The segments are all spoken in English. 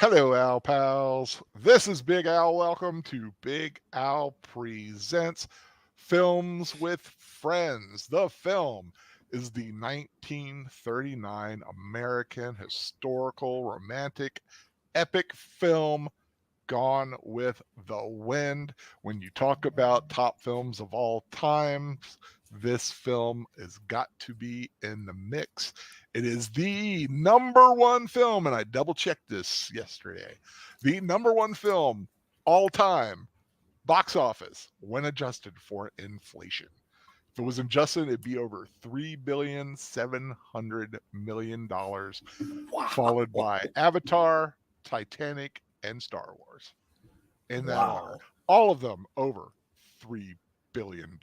Hello, Al pals. This is Big Al. Welcome to Big Al Presents Films with Friends. The film is the 1939 American historical romantic epic film Gone with the Wind. When you talk about top films of all time, this film has got to be in the mix. It is the number one film, and I double checked this yesterday. The number one film all time, box office, when adjusted for inflation. If it was adjusted, it'd be over $3,700,000,000, Wow. followed by Avatar, Titanic, and Star Wars in that order. Wow. All of them over $3 billion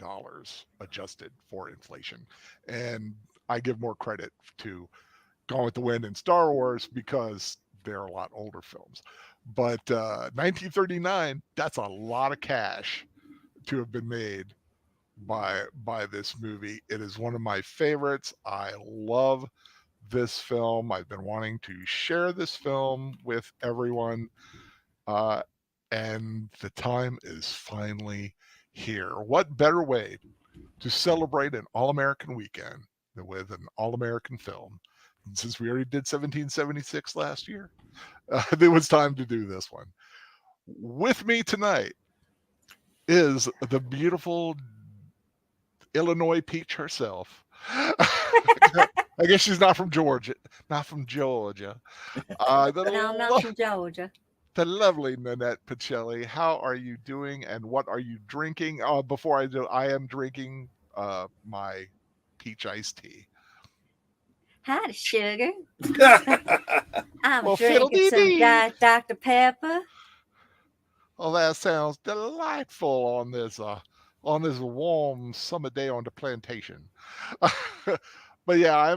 adjusted for inflation. And I give more credit to Gone with the Wind and Star Wars because they're a lot older films. But 1939, that's a lot of cash to have been made by this movie. It is one of my favorites. I love this film. I've been wanting to share this film with everyone. Uh, and the time is finally here. What better way to celebrate an All American weekend than with an All American film? And since we already did 1776 last year, it was time to do this one. With me tonight is the beautiful Illinois peach herself. I guess she's not from Georgia. Not from Georgia. No, I'm not from Georgia. The lovely Nanette Pacelli. How are you doing, and what are you drinking? Before I do, I am drinking my peach iced tea. Howdy, sugar. I'm Well, drinking some fiddle-dee-dee. Dr. Pepper. Well, that sounds delightful on this warm summer day on the plantation. But yeah, I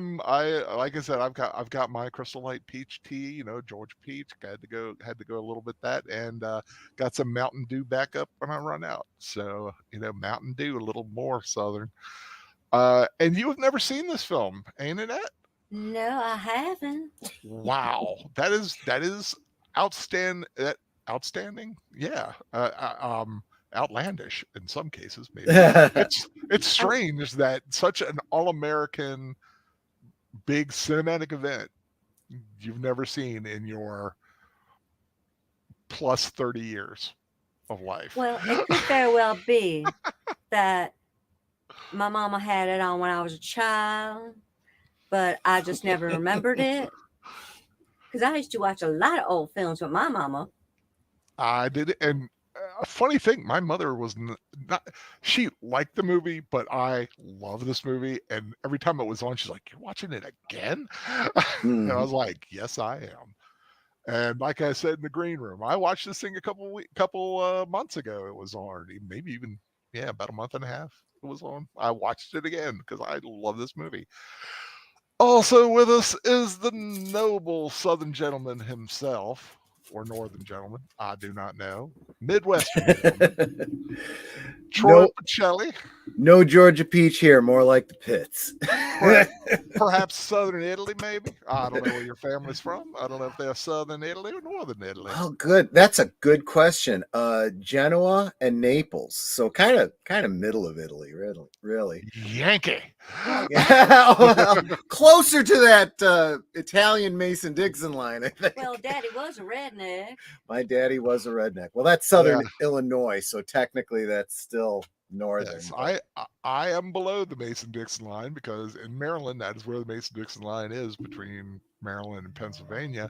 like I said, I've got my Crystal Light peach tea, Georgia peach. Had to go a little bit that, and got some Mountain Dew backup when I run out. So Mountain Dew, a little more southern. And you have never seen this film, ain't it? No, I haven't. Wow, that is outstanding. Yeah, outlandish in some cases. Maybe it's strange that such an all-American big cinematic event you've never seen in your plus 30 years of life. Well, it could very well be that my mama had it on when I was a child, but I just never remembered it. Because I used to watch a lot of old films with my mama. I did, and a funny thing, my mother was not. She liked the movie, but I love this movie, and every time it was on, she's like, "You're watching it again?" And I was like, "Yes, I am." And like I said in the green room, I watched this thing a couple months ago. It was on, maybe even about a month and a half. It was on. I watched it again because I love this movie. Also with us is the noble Southern gentleman himself, or Northern gentleman, I do not know. Midwestern gentleman, Troy No, Pacelli. no Georgia peach here, more like the pits. Perhaps Southern Italy, maybe. I don't know where your family's from. I don't know if they're Southern Italy or Northern Italy. Oh, good. That's a good question. Genoa and Naples, so kind of middle of Italy, really. Yankee. Yeah, well, closer to that Italian Mason-Dixon line, I think. Well, Daddy was a redneck. My daddy was a redneck. Well, that's Southern Illinois, so technically that's still northern. Yes, I am below the Mason-Dixon line because in Maryland, that is where the Mason-Dixon line is, between Maryland and Pennsylvania.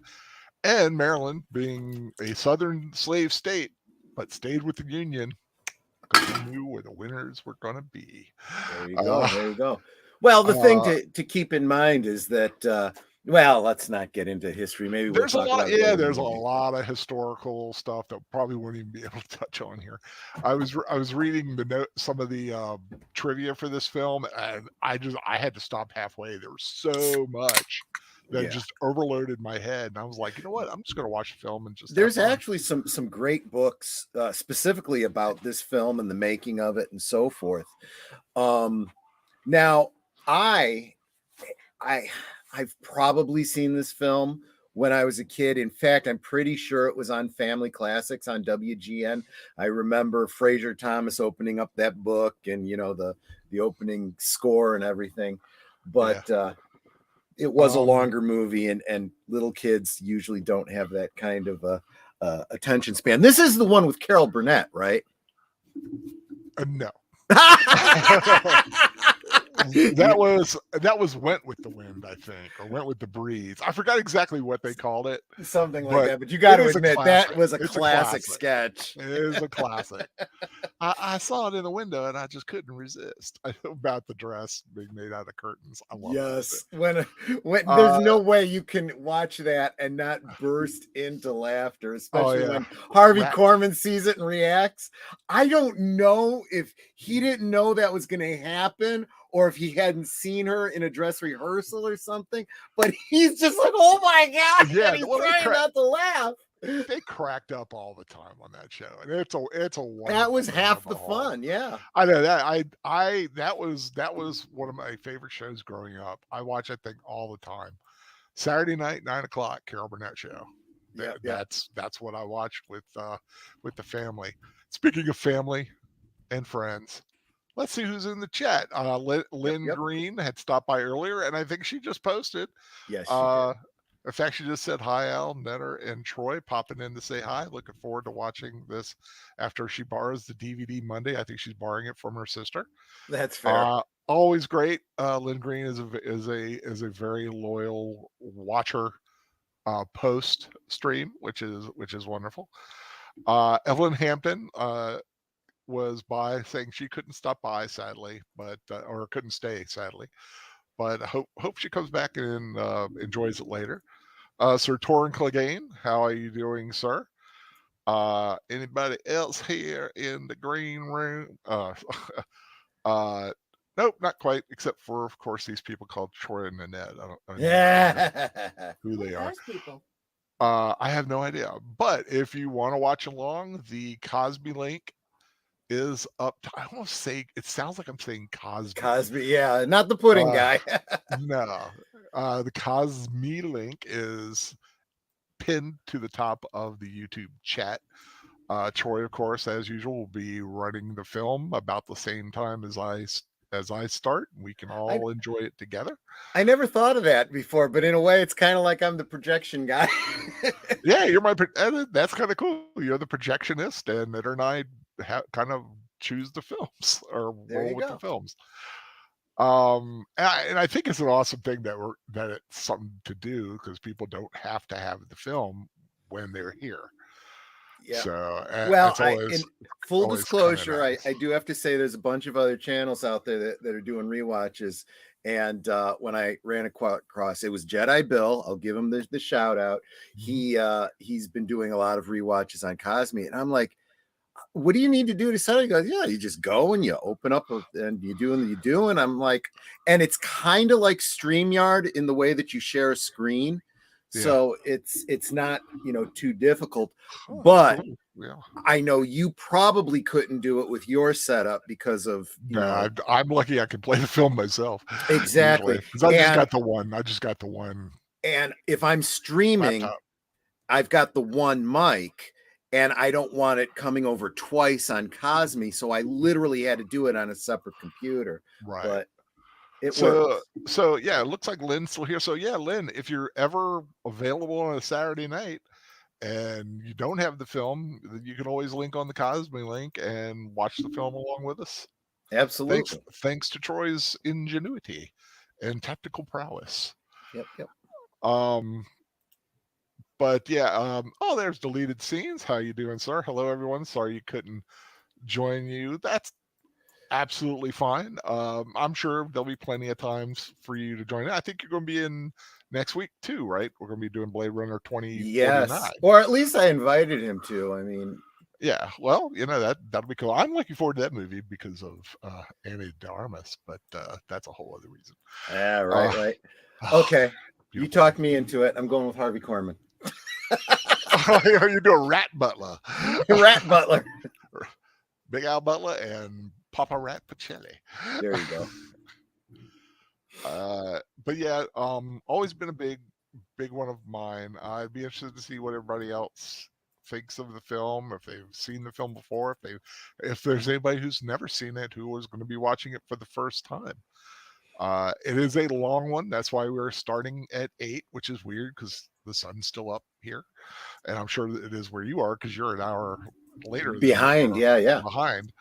And Maryland, being a Southern slave state, but stayed with the Union because we knew where the winners were going to be. There you go. There you go. Well, the thing to keep in mind is that, well, let's not get into history. Maybe there's we'll a talk lot. about There's a lot of historical stuff that probably wouldn't even be able to touch on here. I was reading some of the trivia for this film, and I had to stop halfway. There was so much that just overloaded my head, and I was like, you know what? I'm just going to watch the film and just. There's actually some great books specifically about this film and the making of it and so forth. Now I've probably seen this film when I was a kid. In fact, I'm pretty sure it was on Family Classics on WGN. I remember Fraser Thomas opening up that book and, you know, the opening score and everything. But it was a longer movie, and little kids usually don't have that kind of attention span. This is the one with Carol Burnett, right? No. That was Went with the Wind, I think, or Went with the Breeze. I forgot exactly what they called it. Something like that. But you got to admit, that was a It's classic sketch. It is a classic. I saw it in the window and I just couldn't resist. About the dress being made out of curtains. I love yes. When there's no way you can watch that and not burst into laughter, especially when Harvey Korman sees it and reacts. I don't know if he didn't know that was going to happen, or if he hadn't seen her in a dress rehearsal or something, but he's just like, oh my God. Yeah, he's trying not to laugh. They cracked up all the time on that show. And it's a wonderful that was half the fun. Yeah. I know that. That was one of my favorite shows growing up. I watch that thing all the time. Saturday night, 9:00, Carol Burnett show. That's what I watched with the family. Speaking of family and friends, let's see who's in the chat. Lynn Green had stopped by earlier, and I think she just posted. Yes, she did. In fact, she just said, hi, Al, Netter, and Troy popping in to say hi. Looking forward to watching this after she borrows the DVD Monday. I think she's borrowing it from her sister. That's fair. Always great. Lynn Green is a very loyal watcher post stream, which is wonderful. Evelyn Hampton was by saying she couldn't stop by, sadly, but or couldn't stay, sadly, but hope she comes back and enjoys it later. Sir Torrin Clegane, how are you doing, sir? Anybody else here in the green room? Nope, not quite, except for, of course, these people called Troy and Nanette. I don't know who they are. People? I have no idea. But if you want to watch along, the Cosby link is up to, I almost say, it sounds like I'm saying Cosby. Cosby, yeah, not the pudding guy. No. The Cosme link is pinned to the top of the YouTube chat. Troy, of course, as usual, will be running the film about the same time as I start. We can all enjoy it together. I never thought of that before, but in a way, it's kind of like I'm the projection guy. Yeah, you're that's kind of cool. You're the projectionist, and Nitter and I kind of choose the films or roll with the films. And I think it's an awesome thing that it's something to do, because people don't have to have the film when they're here. Yeah. So, well, in full disclosure, nice. I do have to say there's a bunch of other channels out there that are doing rewatches. And when I ran across, it was Jedi Bill. I'll give him the shout out. He's been doing a lot of rewatches on Cosme, and I'm like, what do you need to do to set it? He goes, yeah, you just go and you open up and you do and you do. And I'm like, and it's kind of like StreamYard in the way that you share a screen. Yeah. So it's not, too difficult, but I know you probably couldn't do it with your setup because of, I'm lucky I can play the film myself. Exactly. Because I just got the one. And if I'm streaming, laptop. I've got the one mic. And I don't want it coming over twice on Cosme, so I literally had to do it on a separate computer. Right. But it works. So yeah, it looks like Lynn's still here. So yeah, Lynn, if you're ever available on a Saturday night and you don't have the film, you can always link on the Cosme link and watch the film along with us. Absolutely. Thanks to Troy's ingenuity and tactical prowess. Yep. But yeah, there's deleted scenes. How you doing, sir? Hello, everyone. Sorry you couldn't join you. That's absolutely fine. I'm sure there'll be plenty of times for you to join. I think you're going to be in next week too, right? We're going to be doing Blade Runner 2049. Yes, or at least I invited him to. I mean, yeah. Well, that'll be cool. I'm looking forward to that movie because of Annie de Armas, but that's a whole other reason. Yeah, right. Okay, you talked me into it. I'm going with Harvey Korman. You do a Rat Butler. Rat Butler. Big Al Butler and Papa Rat Pacelli. There you go. But yeah, always been a big big one of mine. I'd be interested to see what everybody else thinks of the film, if they've seen the film before, if there's anybody who's never seen it who was going to be watching it for the first time. It is a long one. That's why we're starting at 8, which is weird because the sun's still up here, and I'm sure that it is where you are because you're an hour later behind. Yeah. Behind.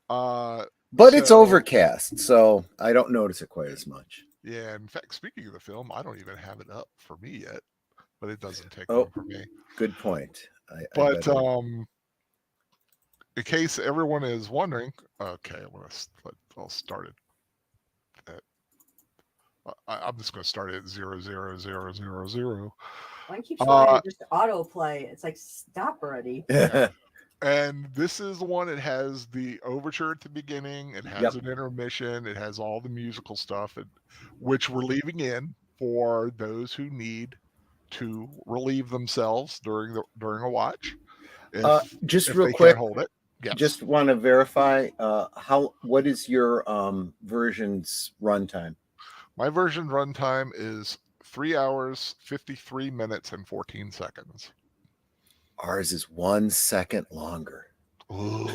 But it's overcast, so I don't notice it quite as much. Yeah, in fact, speaking of the film, I don't even have it up for me yet, but it doesn't take long for me. Good point. In case everyone is wondering, okay, I'll start it. I'm just going to start it at 00000. Why keeps trying to just autoplay? It's like, stop already. And this is the one that has the overture at the beginning. It has an intermission. It has all the musical stuff, which we're leaving in for those who need to relieve themselves during a watch. Just real quick, hold it. Yes. Just want to verify what is your version's runtime? My version runtime is 3 hours, 53 minutes, and 14 seconds. Ours is 1 second longer. Ooh.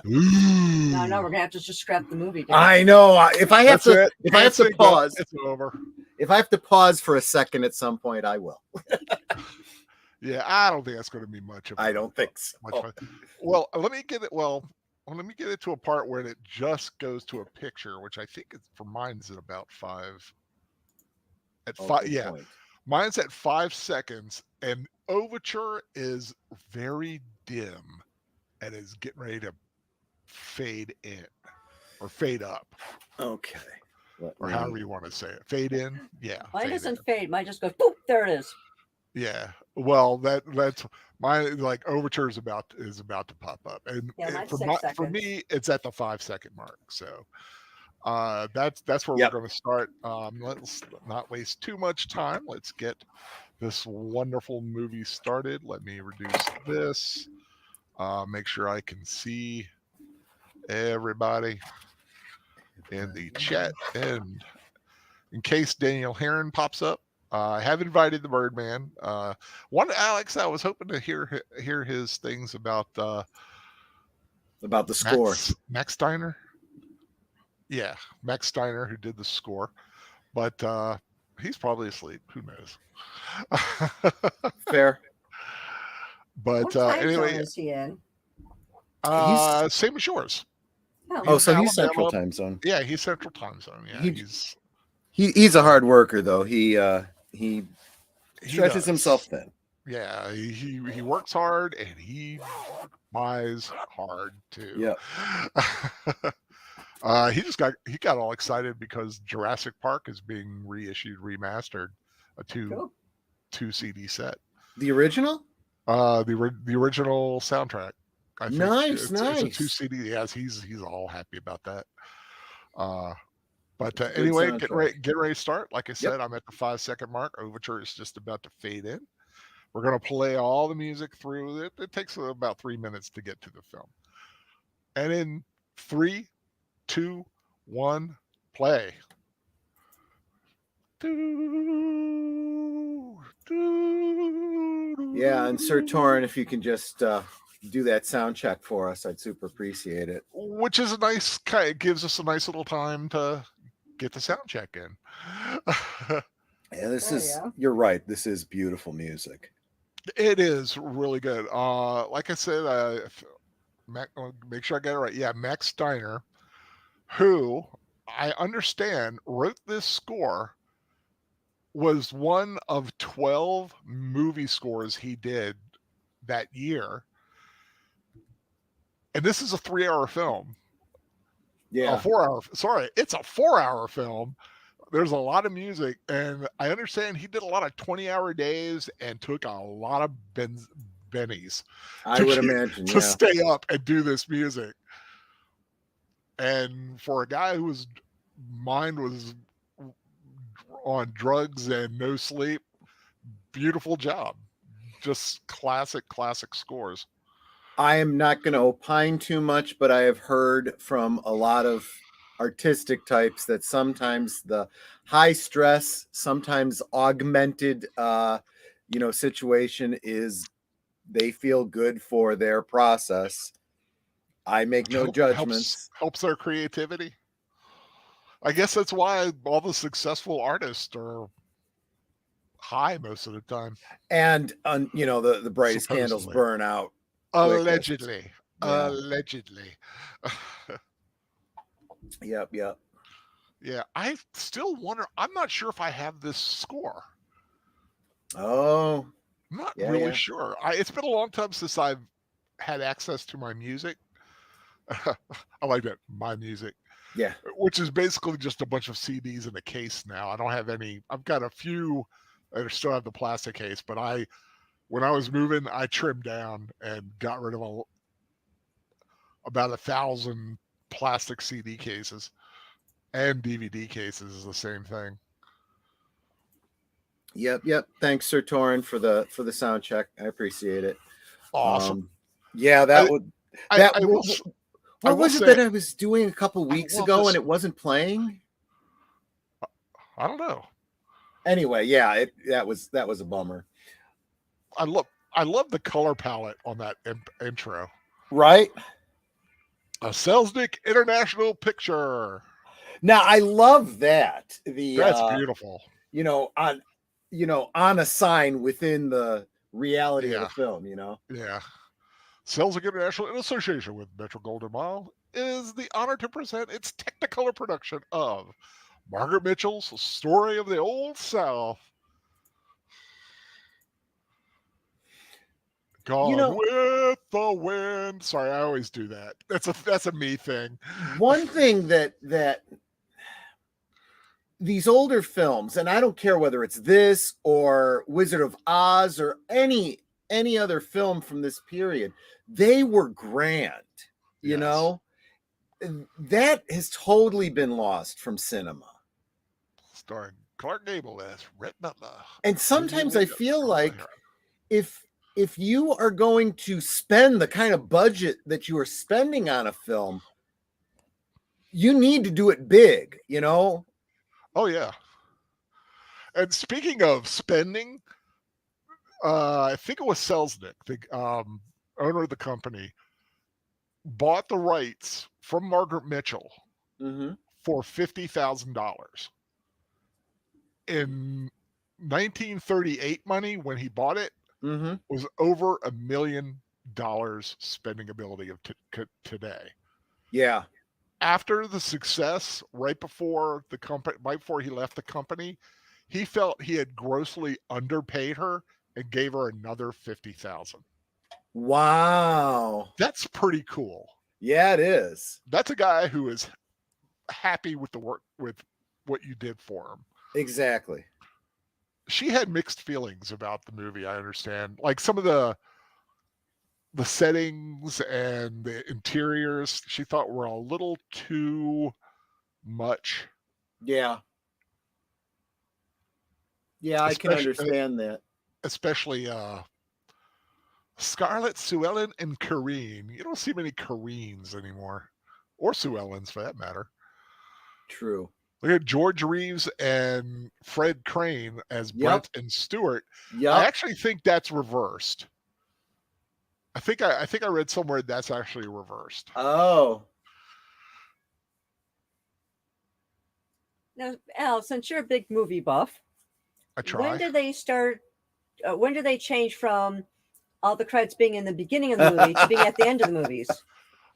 No, we're gonna have to just scrap the movie. I know. If I have to pause, it's over. If I have to pause for a second at some point, I will. Yeah, I don't think that's going to be much of. I don't think so. Well, let me get it to a part where it just goes to a picture, which I think for mine's at about 5. At 5, yeah. Point. Mine's at 5 seconds, and overture is very dim and is getting ready to fade in or fade up. Okay. Or however you want to say it. Fade in? Yeah. Mine doesn't fade. Mine just goes, boop, there it is. Yeah. Well, that's my overture is about to pop up. And for me, it's at the 5 second mark. So that's where we're going to start. Let's not waste too much time. Let's get this wonderful movie started. Let me reduce this. Make sure I can see everybody in the chat. And in case Daniel Heron pops up, I have invited the Birdman. Alex, I was hoping to hear his things about the score. Max Steiner. Yeah, Max Steiner, who did the score, but he's probably asleep. Who knows? Fair. But what time anyway, zone is he in? Same as yours. So he's Central Time Zone. Yeah, he's Central Time Zone. Yeah, he's a hard worker though. He stretches himself thin. Yeah, he works hard and he buys hard too. Yeah. He got all excited because Jurassic Park is being remastered, a two CD set. The original? The original soundtrack. I think nice. It's a 2 CD. Yes, he's all happy about that. But anyway, get ready to start. Like I said, I'm at the 5 second mark. Overture is just about to fade in. We're going to play all the music through. It takes about 3 minutes to get to the film. And in 3, 2, 1, play. Yeah, and Sir Torrin, if you can just do that sound check for us, I'd super appreciate it. Which is it gives us a nice little time to get the sound check in. Yeah, you're right. This is beautiful music. It is really good. Like I said, make sure I get it right. Yeah, Max Steiner, who I understand wrote this score, was one of 12 movie scores he did that year. And this is a 3-hour film. Yeah. It's a 4-hour film. There's a lot of music, and I understand he did a lot of 20-hour days and took a lot of bennies. I would imagine to stay up and do this music. And for a guy whose mind was on drugs and no sleep, beautiful job. Just classic scores. I am not going to opine too much, but I have heard from a lot of artistic types that sometimes the high stress, sometimes augmented, situation is they feel good for their process. I make no judgments. Helps their creativity. I guess that's why all the successful artists are high most of the time. And the brightest candles Supposedly. burn out. Allegedly. Yeah. Allegedly. Yep. Yeah, I still wonder. I'm not sure if I have this score. Oh, I'm not Yeah, really yeah. sure. It's been a long time since I've had access to my music. I like that, my music, yeah. which is basically just a bunch of CDs in a case now. I don't have any. I've got a few that still have the plastic case, but when I was moving, I trimmed down and got rid of about 1,000 plastic CD cases, and DVD cases is the same thing. Yep. Thanks, Sir Torin, for the sound check. I appreciate it. Awesome. Yeah, what was it that I was doing a couple weeks ago and it wasn't playing? I don't know. Anyway, yeah, that was a bummer. I love the color palette on that intro. Right? A Selznick International picture. Now I love that. That's beautiful. On a sign within the reality of the film, Yeah. Selznick International, in association with Metro Golden Mile, is the honor to present its Technicolor production of Margaret Mitchell's Story of the Old South. Gone with the wind. Sorry, I always do that. That's a me thing. One thing that these older films, and I don't care whether it's this or Wizard of Oz or any other film from this period, they were grand. That has totally been lost from cinema. Starring Clark Gable as Rhett Butler. And sometimes I feel like if you are going to spend the kind of budget that you are spending on a film, you need to do it big, Oh, yeah. And speaking of spending, I think it was Selznick, the owner of the company, bought the rights from Margaret Mitchell for $50,000. In 1938 money, when he bought it, was over $1 million spending ability of today. Yeah. After the success, right before he left the company, he felt he had grossly underpaid her and gave her another $50,000. Wow. That's pretty cool. Yeah, it is. That's a guy who is happy with the work, with what you did for him. Exactly. She had mixed feelings about the movie, I understand. Like some of the settings and the interiors she thought were a little too much. Yeah. Yeah, I can understand that. Especially Scarlett, Sue Ellen, and Corrine. You don't see many Corrines anymore. Or Sue Ellens, for that matter. True. Look at George Reeves and Fred Crane as Brent and Stewart. Yeah. I actually think that's reversed. I think I read somewhere that's actually reversed. Oh. Now, Al, since you're a big movie buff, I try. When did they start? When did they change from all the credits being in the beginning of the movie to being at the end of the movies?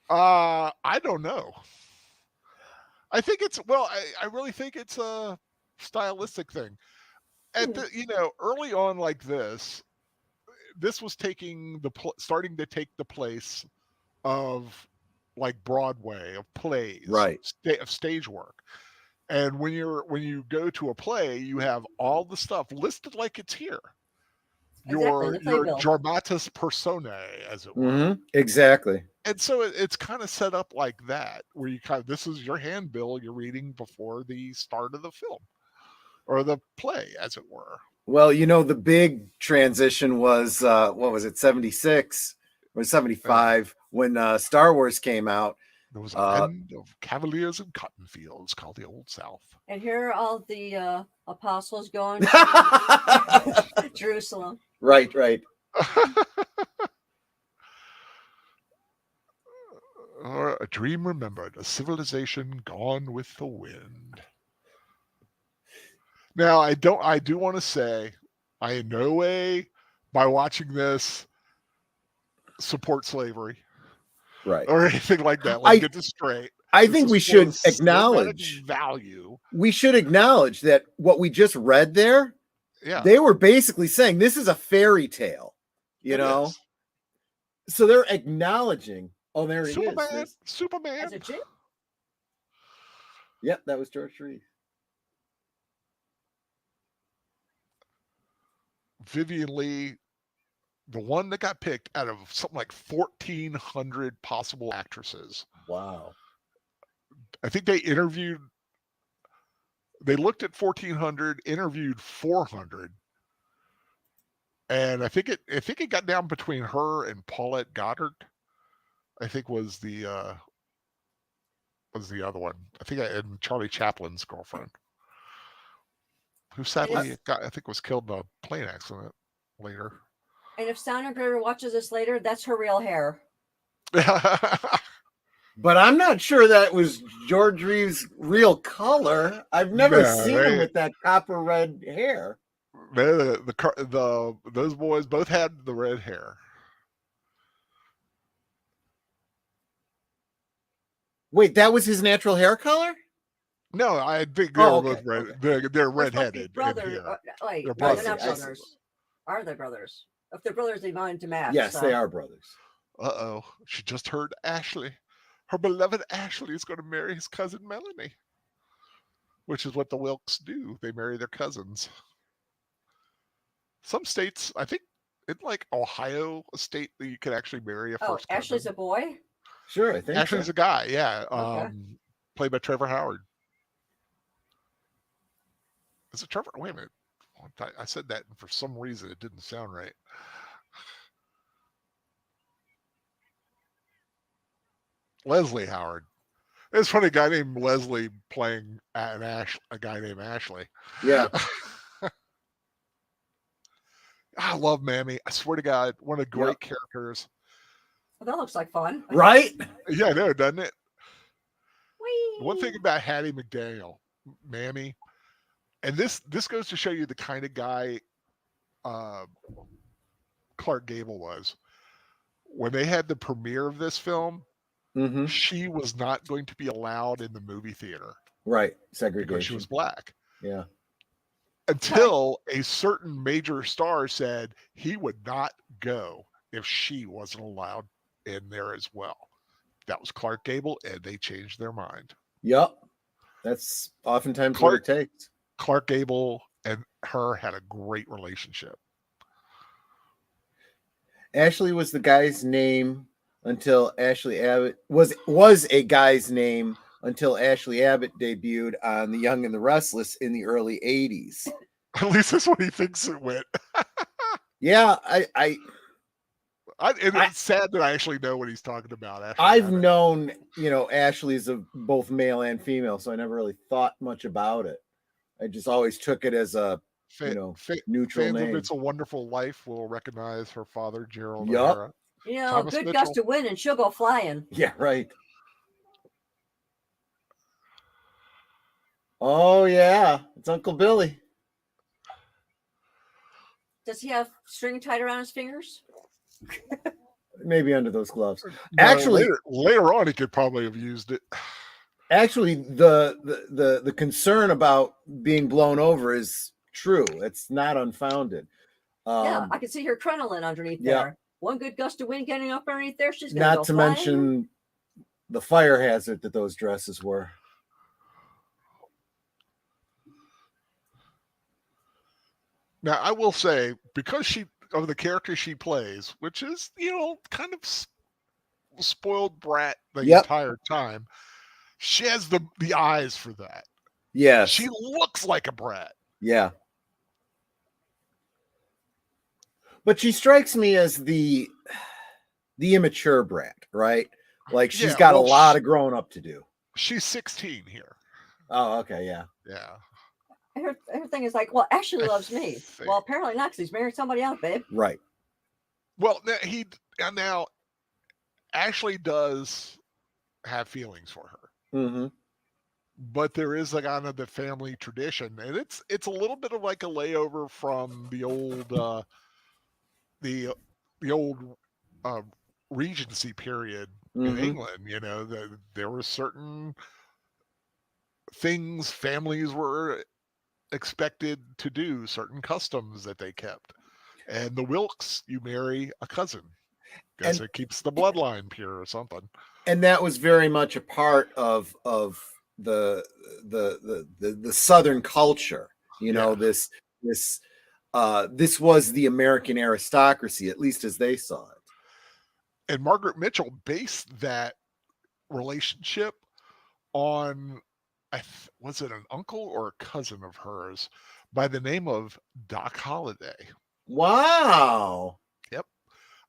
I don't know. I think I really think it's a stylistic thing. At early on like this was starting to take the place of like Broadway, of plays, right, of stage work. And when you go to a play, you have all the stuff listed like it's here. Your dramatis personae, as it were. Exactly. And so it's kind of set up like that, where this is your handbill you're reading before the start of the film or the play, as it were. Well, the big transition was, what was it, 76 or 75 when Star Wars came out. There was a band of Cavaliers and Cotton Fields called the Old South. And here are all the apostles going to Jerusalem. Right, right. A dream remembered, a civilization gone with the wind. Now, I do want to say, I in no way, by watching this, support slavery. Right. Or anything like that. Let's get this straight. I think we should acknowledge value. We should acknowledge that what we just read there, they were basically saying this is a fairy tale, you know? Is. So they're acknowledging, oh, there he is. Superman. That's a chick? Yep, that was George Reed. Vivien Leigh, the one that got picked out of something like 1,400 possible actresses. Wow. I think they looked at 1,400, interviewed 400. And I think it got down between her and Paulette Goddard, I think was the other one. I think and Charlie Chaplin's girlfriend, who sadly I think was killed in a plane accident later. And if Sonic watches this later, that's her real hair. But I'm not sure that was George Reeves' real color. I've never seen him with that copper red hair. Those boys both had the red hair. Wait, that was his natural hair color? No, I think they were both red. Okay. They're redheaded. Brothers. They're brothers. They're not brothers. brothers. Are they brothers? If they're brothers, they mind to match. Yes, they are brothers. Uh-oh. She just heard Ashley. Her beloved Ashley is going to marry his cousin Melanie, which is what the Wilkes do. They marry their cousins. Some states, I think, in like Ohio, a state that you can actually marry a first cousin. Ashley's a boy? Sure, I think Ashley's a guy, yeah. Okay. Played by Trevor Howard. Is it Trevor? Wait a minute. I said that, and for some reason it didn't sound right. Leslie Howard. It's funny, a guy named Leslie playing a guy named Ashley. Yeah. I love Mammy. I swear to God, one of the great characters. Well, that looks like fun. Right? Yeah, I know, doesn't it? Whee! One thing about Hattie McDaniel, Mammy, and this goes to show you the kind of guy Clark Gable was. When they had the premiere of this film, she was not going to be allowed in the movie theater. Right. Segregation. Because she was black. Yeah. Until a certain major star said he would not go if she wasn't allowed in there as well. That was Clark Gable, and they changed their mind. Yep. That's oftentimes what it takes. Clark Gable and her had a great relationship. Ashley was the guy's name until Ashley Abbott was a guy's name until Ashley Abbott debuted on The Young and the Restless in the early 80s. At least that's what he thinks it went. Yeah, it's sad that I actually know what he's talking about. I've known, Ashley's of both male and female, so I never really thought much about it. I just always took it as a neutral fans name. of It's a Wonderful Life will recognize her father, Gerald Yep. O'Hara. Thomas good Mitchell. Gust of wind and she'll go flying. Yeah, right. Oh, yeah. It's Uncle Billy. Does he have string tied around his fingers? Maybe under those gloves. No, actually, later on, he could probably have used it. Actually, the concern about being blown over is true. It's not unfounded. Yeah, I can see her crinoline underneath there. One good gust of wind getting up underneath there, she's going to Not to mention the fire hazard that those dresses were. Now, I will say, because of the character she plays, which is, kind of spoiled brat the entire time, she has the eyes for that. Yeah. She looks like a brat. Yeah. But she strikes me as the immature brat, right? Like she's Yeah, got well, a lot of growing up to do. She's 16 here. Oh, okay, yeah. Yeah. Her thing is like, well, Ashley I loves me. think- Well, apparently not, because he's married somebody else, babe. Right. Well, now Ashley does have feelings for her. Mm-hmm. But there is like kind of the family tradition, and it's a little bit of like a layover from the old the old Regency period in England. You know, there were certain things families were expected to do, certain customs that they kept. And the Wilkes, you marry a cousin because it keeps the bloodline pure or something. And that was very much a part of the Southern culture. You know, this was the American aristocracy, at least as they saw it. And Margaret Mitchell based that relationship on, was it an uncle or a cousin of hers by the name of Doc Holliday? Wow. Yep.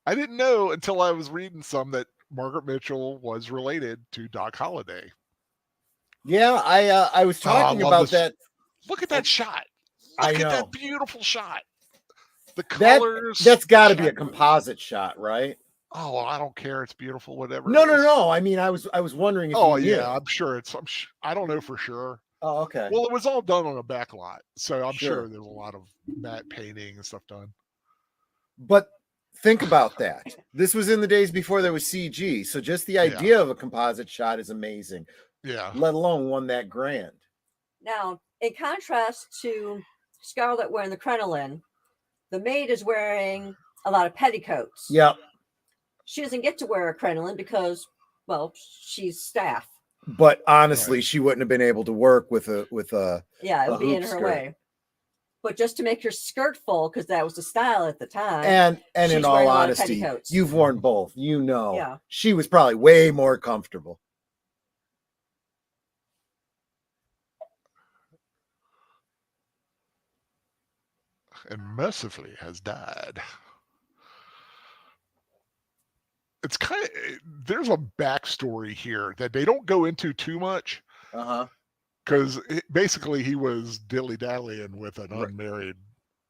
I didn't know until I was reading some that Margaret Mitchell was related to Doc Holliday. Yeah, I was talking about that. Look at that shot. Look at that beautiful shot. The colors. That's got to be a composite shot, right? Oh, well, I don't care. It's beautiful, whatever. No. I mean, I was wondering if you knew. I'm sure I don't know for sure. Oh, okay. Well, it was all done on a back lot, so I'm Sure. sure there's a lot of matte painting and stuff done. But think about that. This was in the days before there was CG, so just the idea of a composite shot is amazing. Yeah. Let alone one that grand. Now, in contrast to Scarlett wearing the crinoline, the maid is wearing a lot of petticoats. Yep. She doesn't get to wear a crinoline because, well, she's staff. But honestly, she wouldn't have been able to work with a it would be in her skirt. way. But just to make her skirt full, because that was the style at the time. And in all honesty, you've worn both. You know, she was probably way more comfortable. And mercifully has died. It's kind of, there's a backstory here that they don't go into too much. Because basically he was dilly-dallying with an unmarried.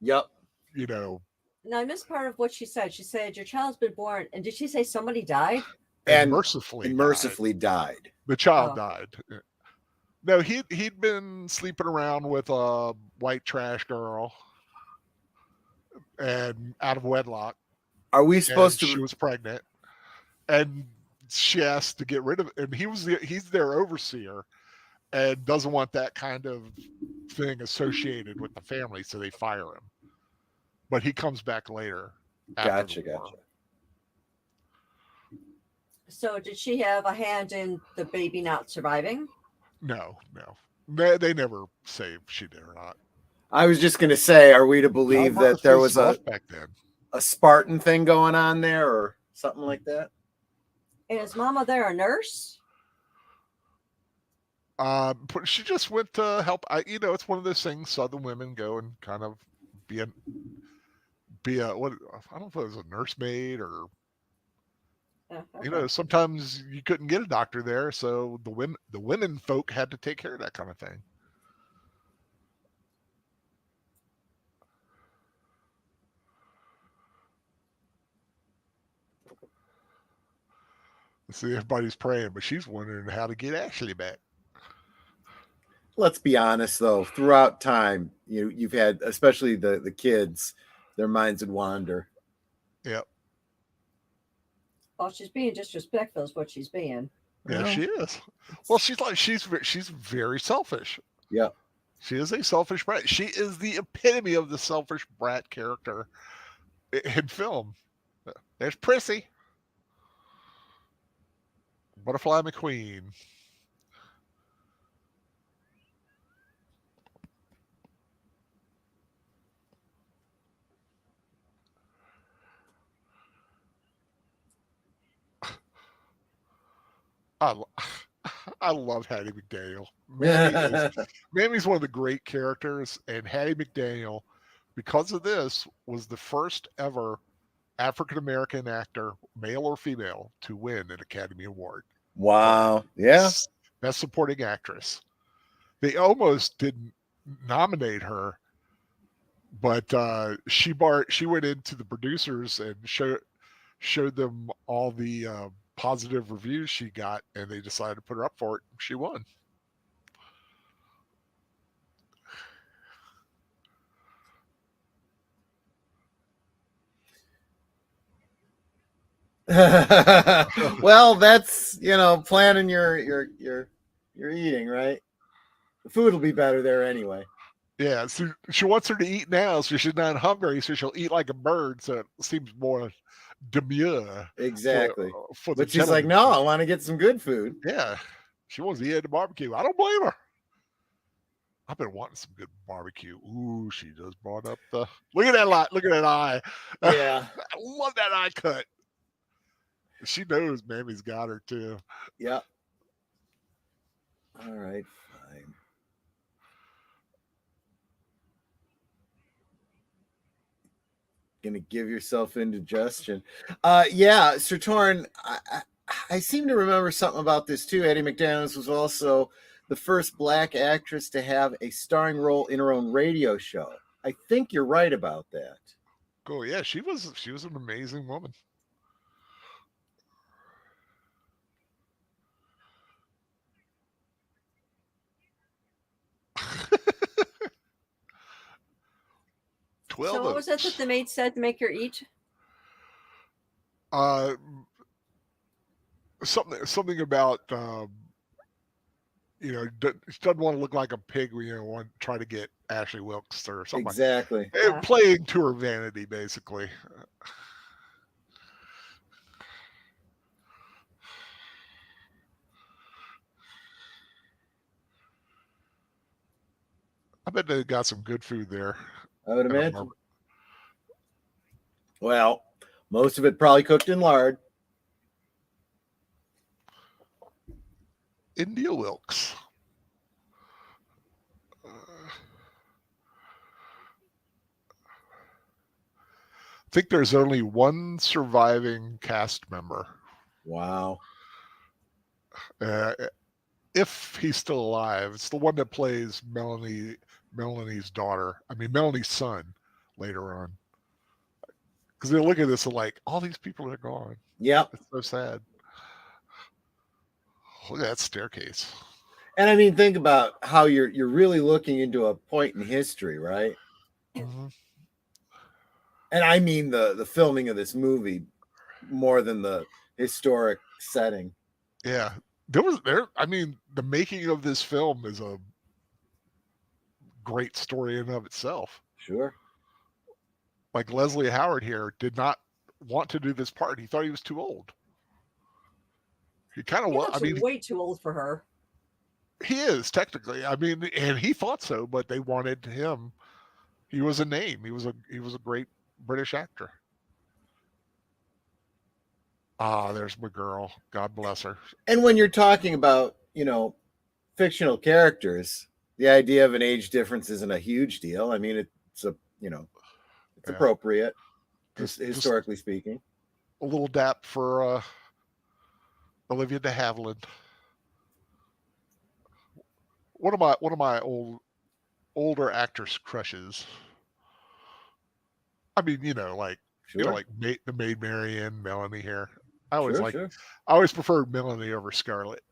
Yep. You know. Now, I missed part of what she said. She said, your child's been born. And did she say somebody died? And mercifully died. The child died. No, he'd been sleeping around with a white trash girl and out of wedlock. Are we supposed to? She was pregnant. And she asked to get rid of it. And he's their overseer and doesn't want that kind of thing associated with the family, so they fire him. But he comes back later. Gotcha. So did she have a hand in the baby not surviving? No. They never say if she did or not. I was just going to say, are we to believe that there was back then a Spartan thing going on there or something like that? And is Mama there a nurse? She just went to help. It's one of those things Southern women go and kind of be a what, I don't know if it was a nursemaid or sometimes you couldn't get a doctor there, so the women folk had to take care of that kind of thing. See, everybody's praying, but she's wondering how to get Ashley back. Let's be honest, though. Throughout time, you've had, especially the kids, their minds would wander. Yep. Well, she's being disrespectful is what she's being. Yeah, she is. Well, she's very selfish. Yeah. She is a selfish brat. She is the epitome of the selfish brat character in film. There's Prissy. Butterfly McQueen. I love Hattie McDaniel. Mammy's one of the great characters, and Hattie McDaniel, because of this, was the first ever African American actor, male or female, to win an Academy Award. Wow. Yeah. Best Supporting Actress. They almost didn't nominate her, but she went into the producers and showed them all the positive reviews she got, and they decided to put her up for it. She won. Well, that's planning your eating, right? The food will be better there anyway. Yeah, so she wants her to eat now, so she's not hungry, so she'll eat like a bird. So it seems more demure. Exactly. But she's like, no, I want to get some good food. Yeah, she wants to eat at the barbecue. I don't blame her. I've been wanting some good barbecue. Ooh, she just brought up the. Look at that eye. Look at that eye. Yeah. I love that eye cut. She knows Mammy's got her too. Yeah. All right, fine. Gonna give yourself indigestion. Yeah, Sir Torn, I seem to remember something about this too. Hattie McDaniel was also the first Black actress to have a starring role in her own radio show. I think you're right about that. Oh yeah, she was an amazing woman. So what was it that the maid said to make her eat? Something about she doesn't want to look like a pig when you want to try to get Ashley Wilkes or something. Exactly. Like playing to her vanity, basically. I bet they got some good food there. I would imagine. Well, most of it probably cooked in lard. India Wilkes. I think there's only one surviving cast member. Wow. If he's still alive, it's the one that plays Melanie's daughter. I mean, Melanie's son later on. Because they look at this and like, all these people are gone. Yep. It's so sad. Look at that staircase. And I mean, think about how you're really looking into a point in history, right? Mm-hmm. And I mean the filming of this movie more than the historic setting. Yeah. I mean, the making of this film is a great story in and of itself. Sure. Like Leslie Howard here did not want to do this part. He thought he was too old. He kind of was. I mean, way too old for her. He is technically. I mean, and he thought so, but they wanted him. He was a name. He was a great British actor. Ah, there's my girl. God bless her. And when you're talking about, fictional characters, the idea of an age difference isn't a huge deal. I mean, it's appropriate, historically speaking. A little dap for Olivia de Havilland. One of my older actress crushes. I mean, like sure. Like the Maid Marian, Melanie here. I always preferred Melanie over Scarlett.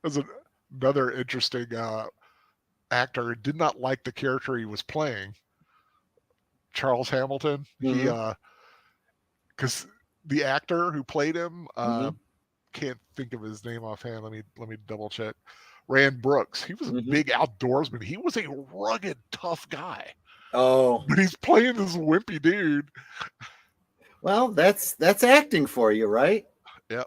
There's another interesting actor who did not like the character he was playing. Charles Hamilton. Mm-hmm. Because the actor who played him, can't think of his name offhand. Let me double check. Rand Brooks. He was a big outdoorsman. He was a rugged, tough guy. Oh, but he's playing this wimpy dude. Well, that's acting for you, right? Yep.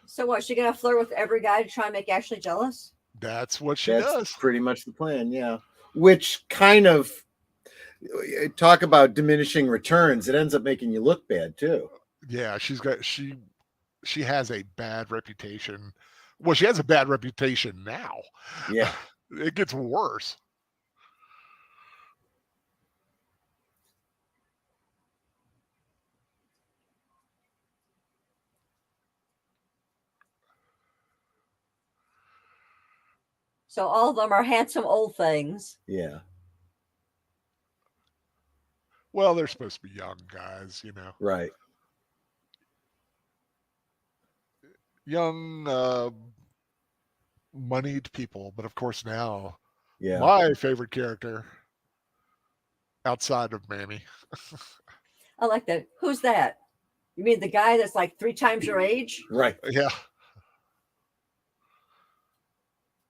So what? She gonna flirt with every guy to try and make Ashley jealous? That's what she does. That's pretty much the plan, yeah. Which kind of talk about diminishing returns. It ends up making you look bad too. Yeah, she she has a bad reputation. Well, she has a bad reputation now. Yeah. It gets worse. So all of them are handsome old things. Yeah. Well, they're supposed to be young guys, Right. young, moneyed people. But of course now, Yeah. my favorite character outside of Mammy. I like that. Who's that? You mean the guy that's like 3 times your age? Right. Yeah.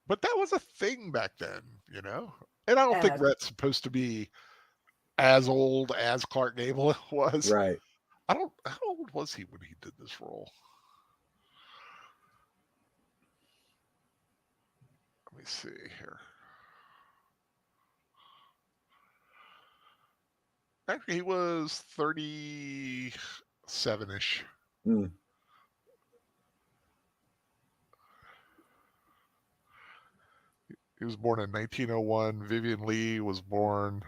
But that was a thing back then, And I don't think Rhett's supposed to be as old as Clark Gable was. Right. How old was he when he did this role? Let me see here. Actually, he was 37-ish. Mm. He was born in 1901. Vivien Leigh was born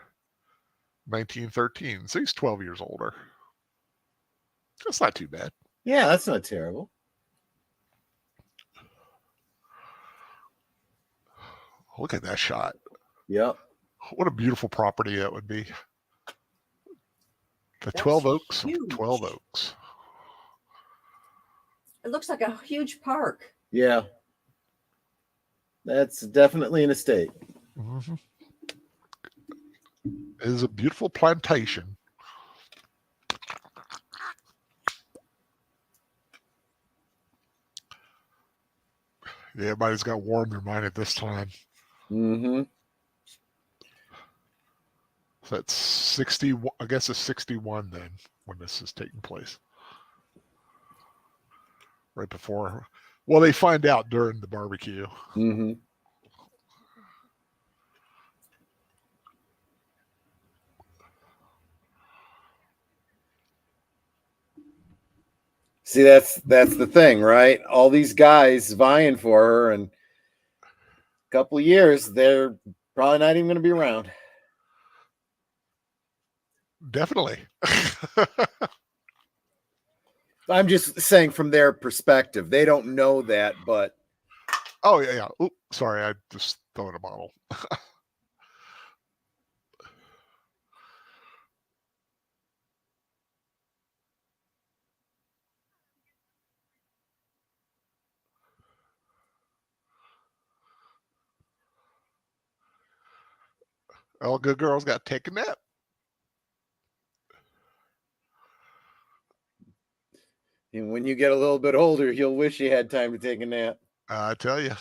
1913. So he's 12 years older. That's not too bad. Yeah, that's not terrible. Look at that shot. Yep. What a beautiful property that would be. The That's 12 Oaks huge. of 12 Oaks. It looks like a huge park. Yeah. That's definitely an estate. Mm-hmm. It is a beautiful plantation. Yeah, everybody's got war in their mind at this time. Mm-hmm. So that's 60. I guess it's 61 then when this is taking place. Right before. Well, they find out during the barbecue. Mm-hmm. See, that's the thing, right? All these guys vying for her, and a couple of years, they're probably not even going to be around. Definitely. I'm just saying from their perspective. They don't know that, but... Oh, yeah. Oops, sorry, I just threw in a bottle. All good girls got to take a nap. And when you get a little bit older, you'll wish you had time to take a nap. I tell you.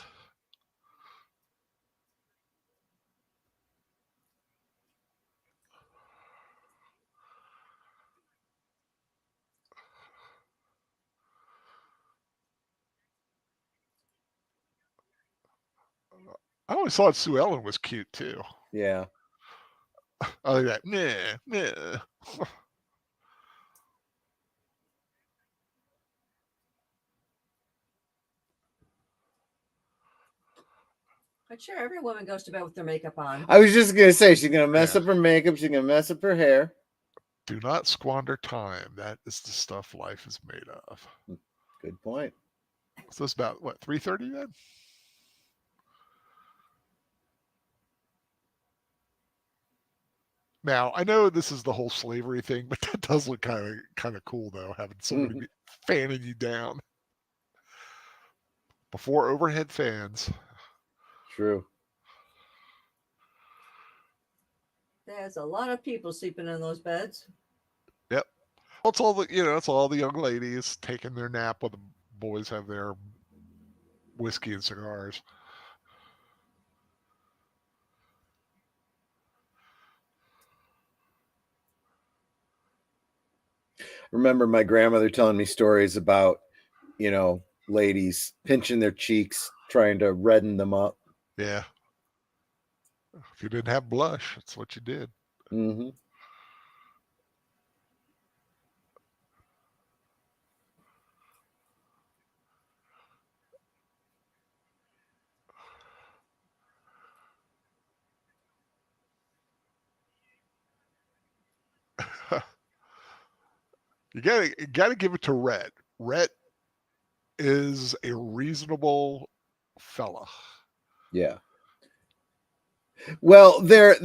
I always thought Sue Ellen was cute too. Yeah. Other than that, nah. I'm sure every woman goes to bed with their makeup on. I was just going to say, she's going to mess up her makeup. She's going to mess up her hair. Do not squander time. That is the stuff life is made of. Good point. So it's about, 3:30 then? Now, I know this is the whole slavery thing, but that does look kind of cool, though, having somebody fanning you down. Before overhead fans. True. There's a lot of people sleeping in those beds. Yep. Well, it's all it's all the young ladies taking their nap while the boys have their whiskey and cigars. Remember my grandmother telling me stories about, ladies pinching their cheeks, trying to redden them up. Yeah. If you didn't have blush, that's what you did. Mm-hmm. You gotta give it to Rhett. Rhett is a reasonable fella. Yeah. Well, their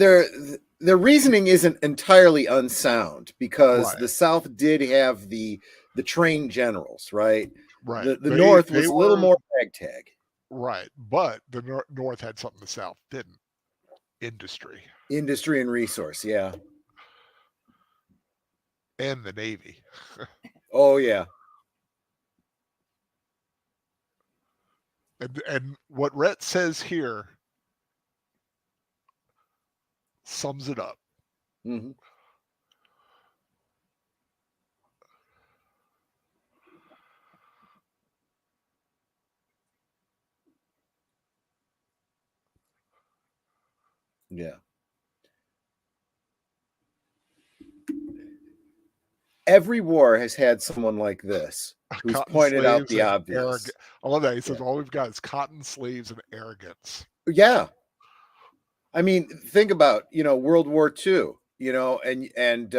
reasoning isn't entirely unsound because Right. the South did have the trained generals, right? Right. The North was they a little were more ragtag. right, but the North had something the South didn't. Industry Industry and resource, yeah. and the Navy. Oh yeah. And what Rhett says here sums it up. Mm-hmm. Yeah. Every war has had someone like this who's Cotton pointed out slaves the and obvious. I love that. He says Yeah. all we've got is cotton slaves and arrogance. Yeah. I mean, think about, World War II, and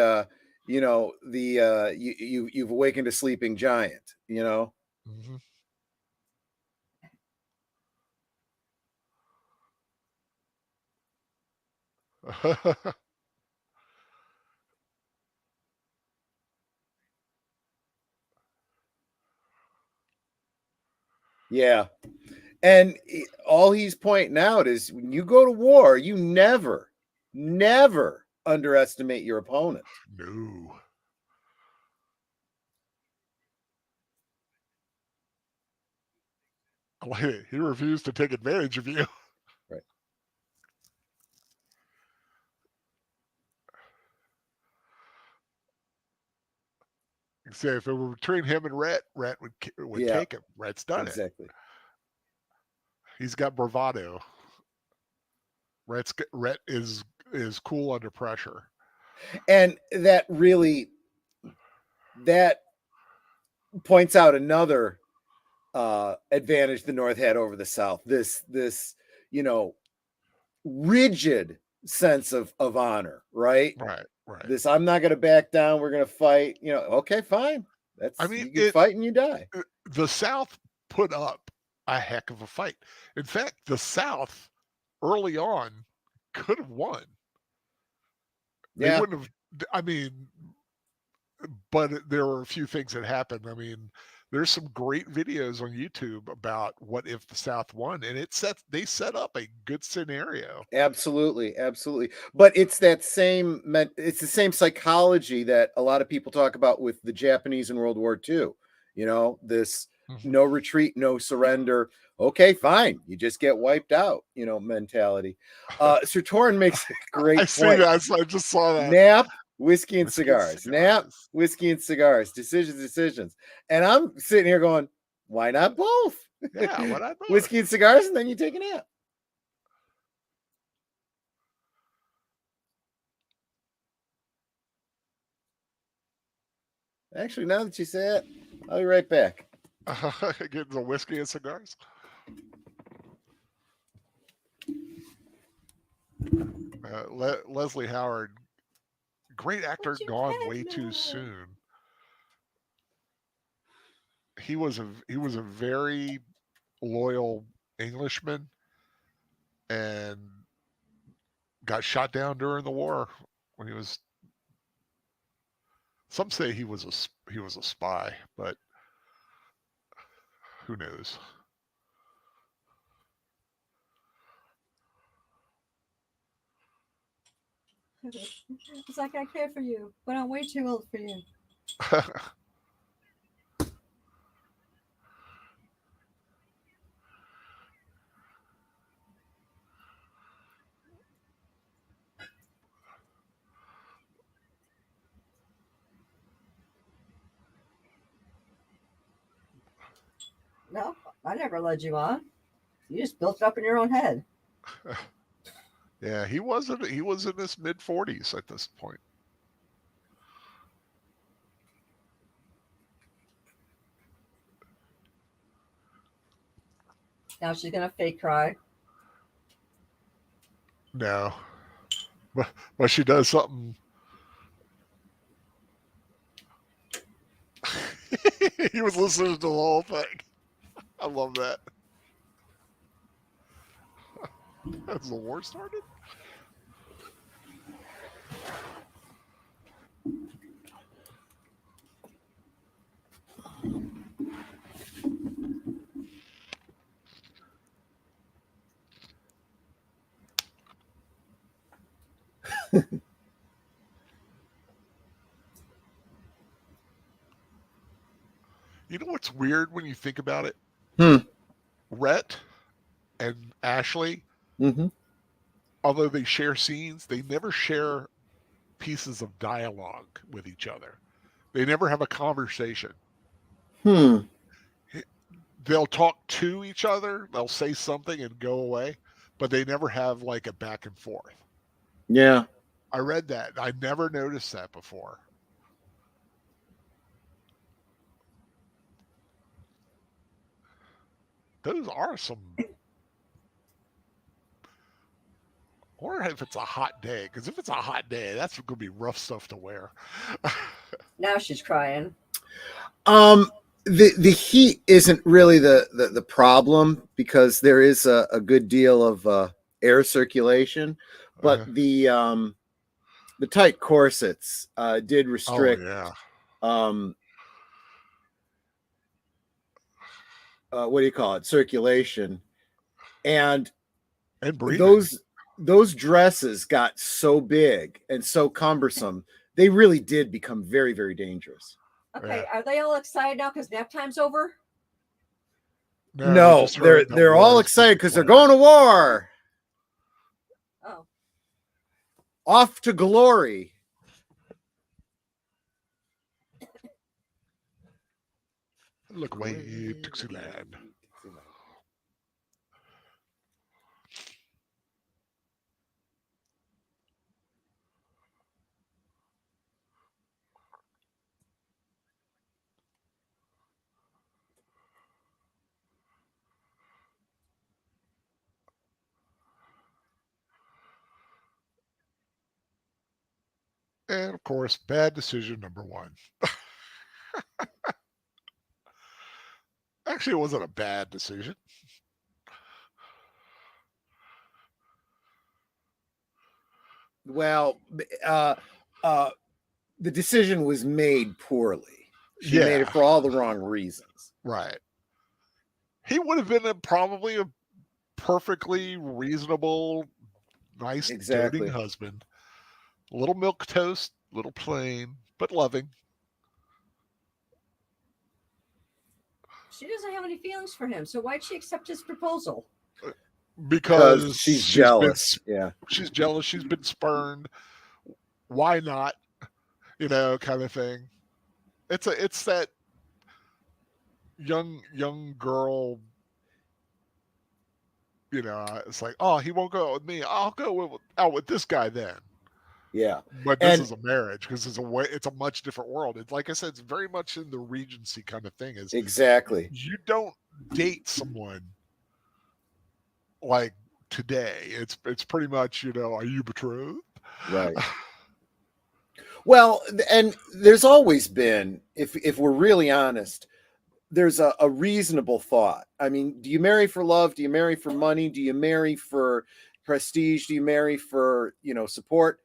you've awakened a sleeping giant, Mm-hmm. Yeah. And all he's pointing out is when you go to war, you never underestimate your opponent. No. I like it. He refused to take advantage of you. Right. Say if it were between him and Rhett would Yeah, take him. Rhett's done it. exactly. He's got bravado. Rhett is cool under pressure. And that points out another advantage the North had over the South. This rigid sense of honor, right? Right. This, I'm not going to back down. We're going to fight. Okay, fine. You can fight and you die. The South put up a heck of a fight. In fact, the South early on could have won. They wouldn't have. I mean, but there were a few things that happened. I mean, there's some great videos on YouTube about what if the South won, and they set up a good scenario. Absolutely. But it's the same psychology that a lot of people talk about with the Japanese in World War II. This no retreat, no surrender. Okay, fine. You just get wiped out, mentality. Sir Torrin makes a great point. See that. I just saw that. Nap, whiskey and cigars. Nap, whiskey and cigars. Decisions. And I'm sitting here going, why not both? Yeah, why not both? Whiskey and cigars, and then you take a nap. Actually, now that you say it, I'll be right back. Getting the whiskey and cigars. Leslie Howard, great actor, gone way too soon. He was a very loyal Englishman and got shot down during the war when he was. Some say he was a spy, but who knows? It's like I care for you, but I'm way too old for you. No, I never led you on. You just built it up in your own head. Yeah, he was in his mid-40s at this point. Now she's gonna fake cry. No, but she does something. He was listening to the whole thing. I love that. Has the war started? You know what's weird when you think about it? Rhett and Ashley, although they share scenes, they never share pieces of dialogue with each other. They never have a conversation. They'll talk to each other. They'll say something and go away, but they never have like a back and forth. Yeah. I read that. I never noticed that before. Those are some. Or if it's a hot day, because if it's a hot day, that's going to be rough stuff to wear. Now she's crying. The heat isn't really the problem, because there is a good deal of air circulation, but the tight corsets did restrict. What do you call it? Circulation, and those dresses got so big and so cumbersome, they really did become very, very dangerous. Okay, are they all excited now because nap time's over? No, they're all excited because they're going to war. Oh, off to glory. Look away, Dixieland. And of course, bad decision number one. Actually, it wasn't a bad decision. Well, the decision was made poorly. She made it for all the wrong reasons. Right. He would have been probably a perfectly reasonable, nice, doting husband. A little milquetoast, little plain, but loving. She doesn't have any feelings for him, so why'd she accept his proposal? Because she's jealous. She's jealous. She's been spurned. Why not? You know, kind of thing. It's that young girl. You know, it's like, oh, he won't go out with me. I'll go out with this guy then. Yeah, but this is a marriage, because it's a much different world. It's like I said, it's very much in the Regency kind of thing. Is exactly. You don't date someone like today. It's pretty much, you know, are you betrothed? Right. Well, and there's always been, if we're really honest, there's a reasonable thought. I mean, do you marry for love? Do you marry for money? Do you marry for prestige? Do you marry for, you know, support?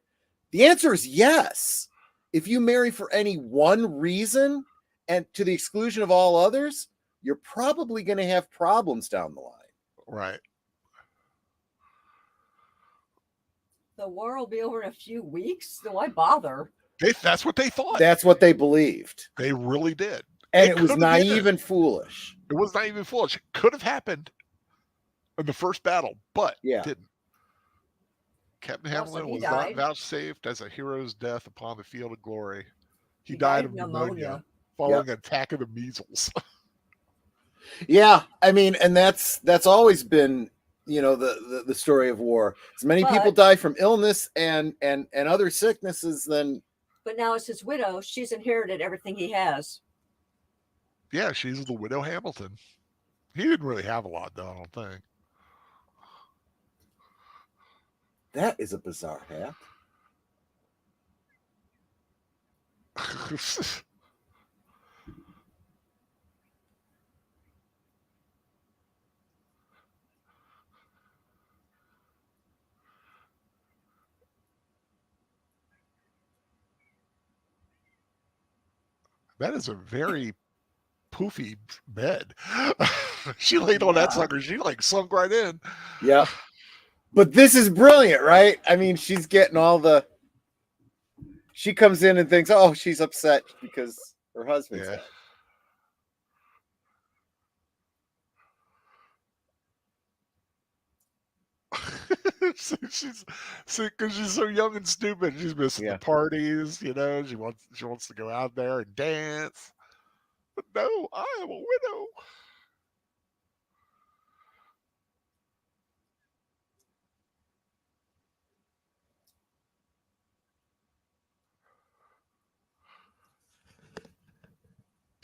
The answer is yes. If you marry for any one reason and to the exclusion of all others, you're probably going to have problems down the line. Right. The war will be over in a few weeks, so why bother? That's what they thought. That's what they believed. They really did. And it was naive and foolish. It was naive and foolish. It could have happened in the first battle, but it didn't. Captain Havilland was not vouchsafed as a hero's death upon the field of glory. He died of pneumonia following an attack of the measles. Yeah, I mean, and that's always been, you know, the story of war. As many people die from illness and other sicknesses than. But now it's his widow. She's inherited everything he has. Yeah, she's the widow Hamilton. He didn't really have a lot, though, I don't think. That is a bizarre hat. That is a very poofy bed. She laid on that sucker. She like sunk right in. Yeah. But this is brilliant, right? I mean, she's getting all the. She comes in and thinks, oh, she's upset because her husband's Yeah. dead. She's because she's so young and stupid. She's missing the parties. You know, she wants to go out there and dance. But no, I am a widow.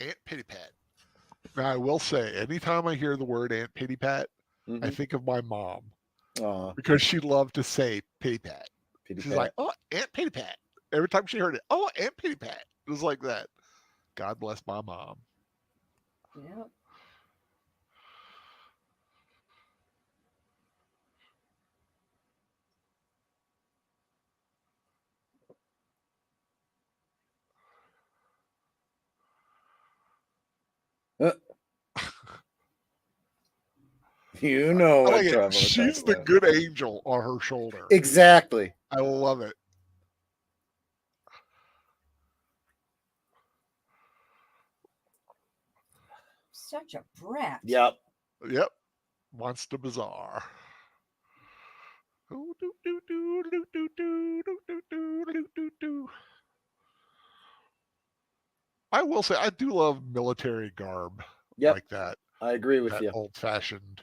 Aunt Pitty Pat. Now I will say, anytime I hear the word Aunt Pitty Pat, I think of my mom. Because she loved to say Pitty Pat. She's like, oh, Aunt Pitty Pat. Every time she heard it, oh, Aunt Pitty Pat. It was like that. God bless my mom. Yep. You know what trouble. She's the good angel on her shoulder. Exactly. I love it. Such a brat. Yep. Monster Bazaar. I will say I do love military garb like that. I agree with you. Old fashioned.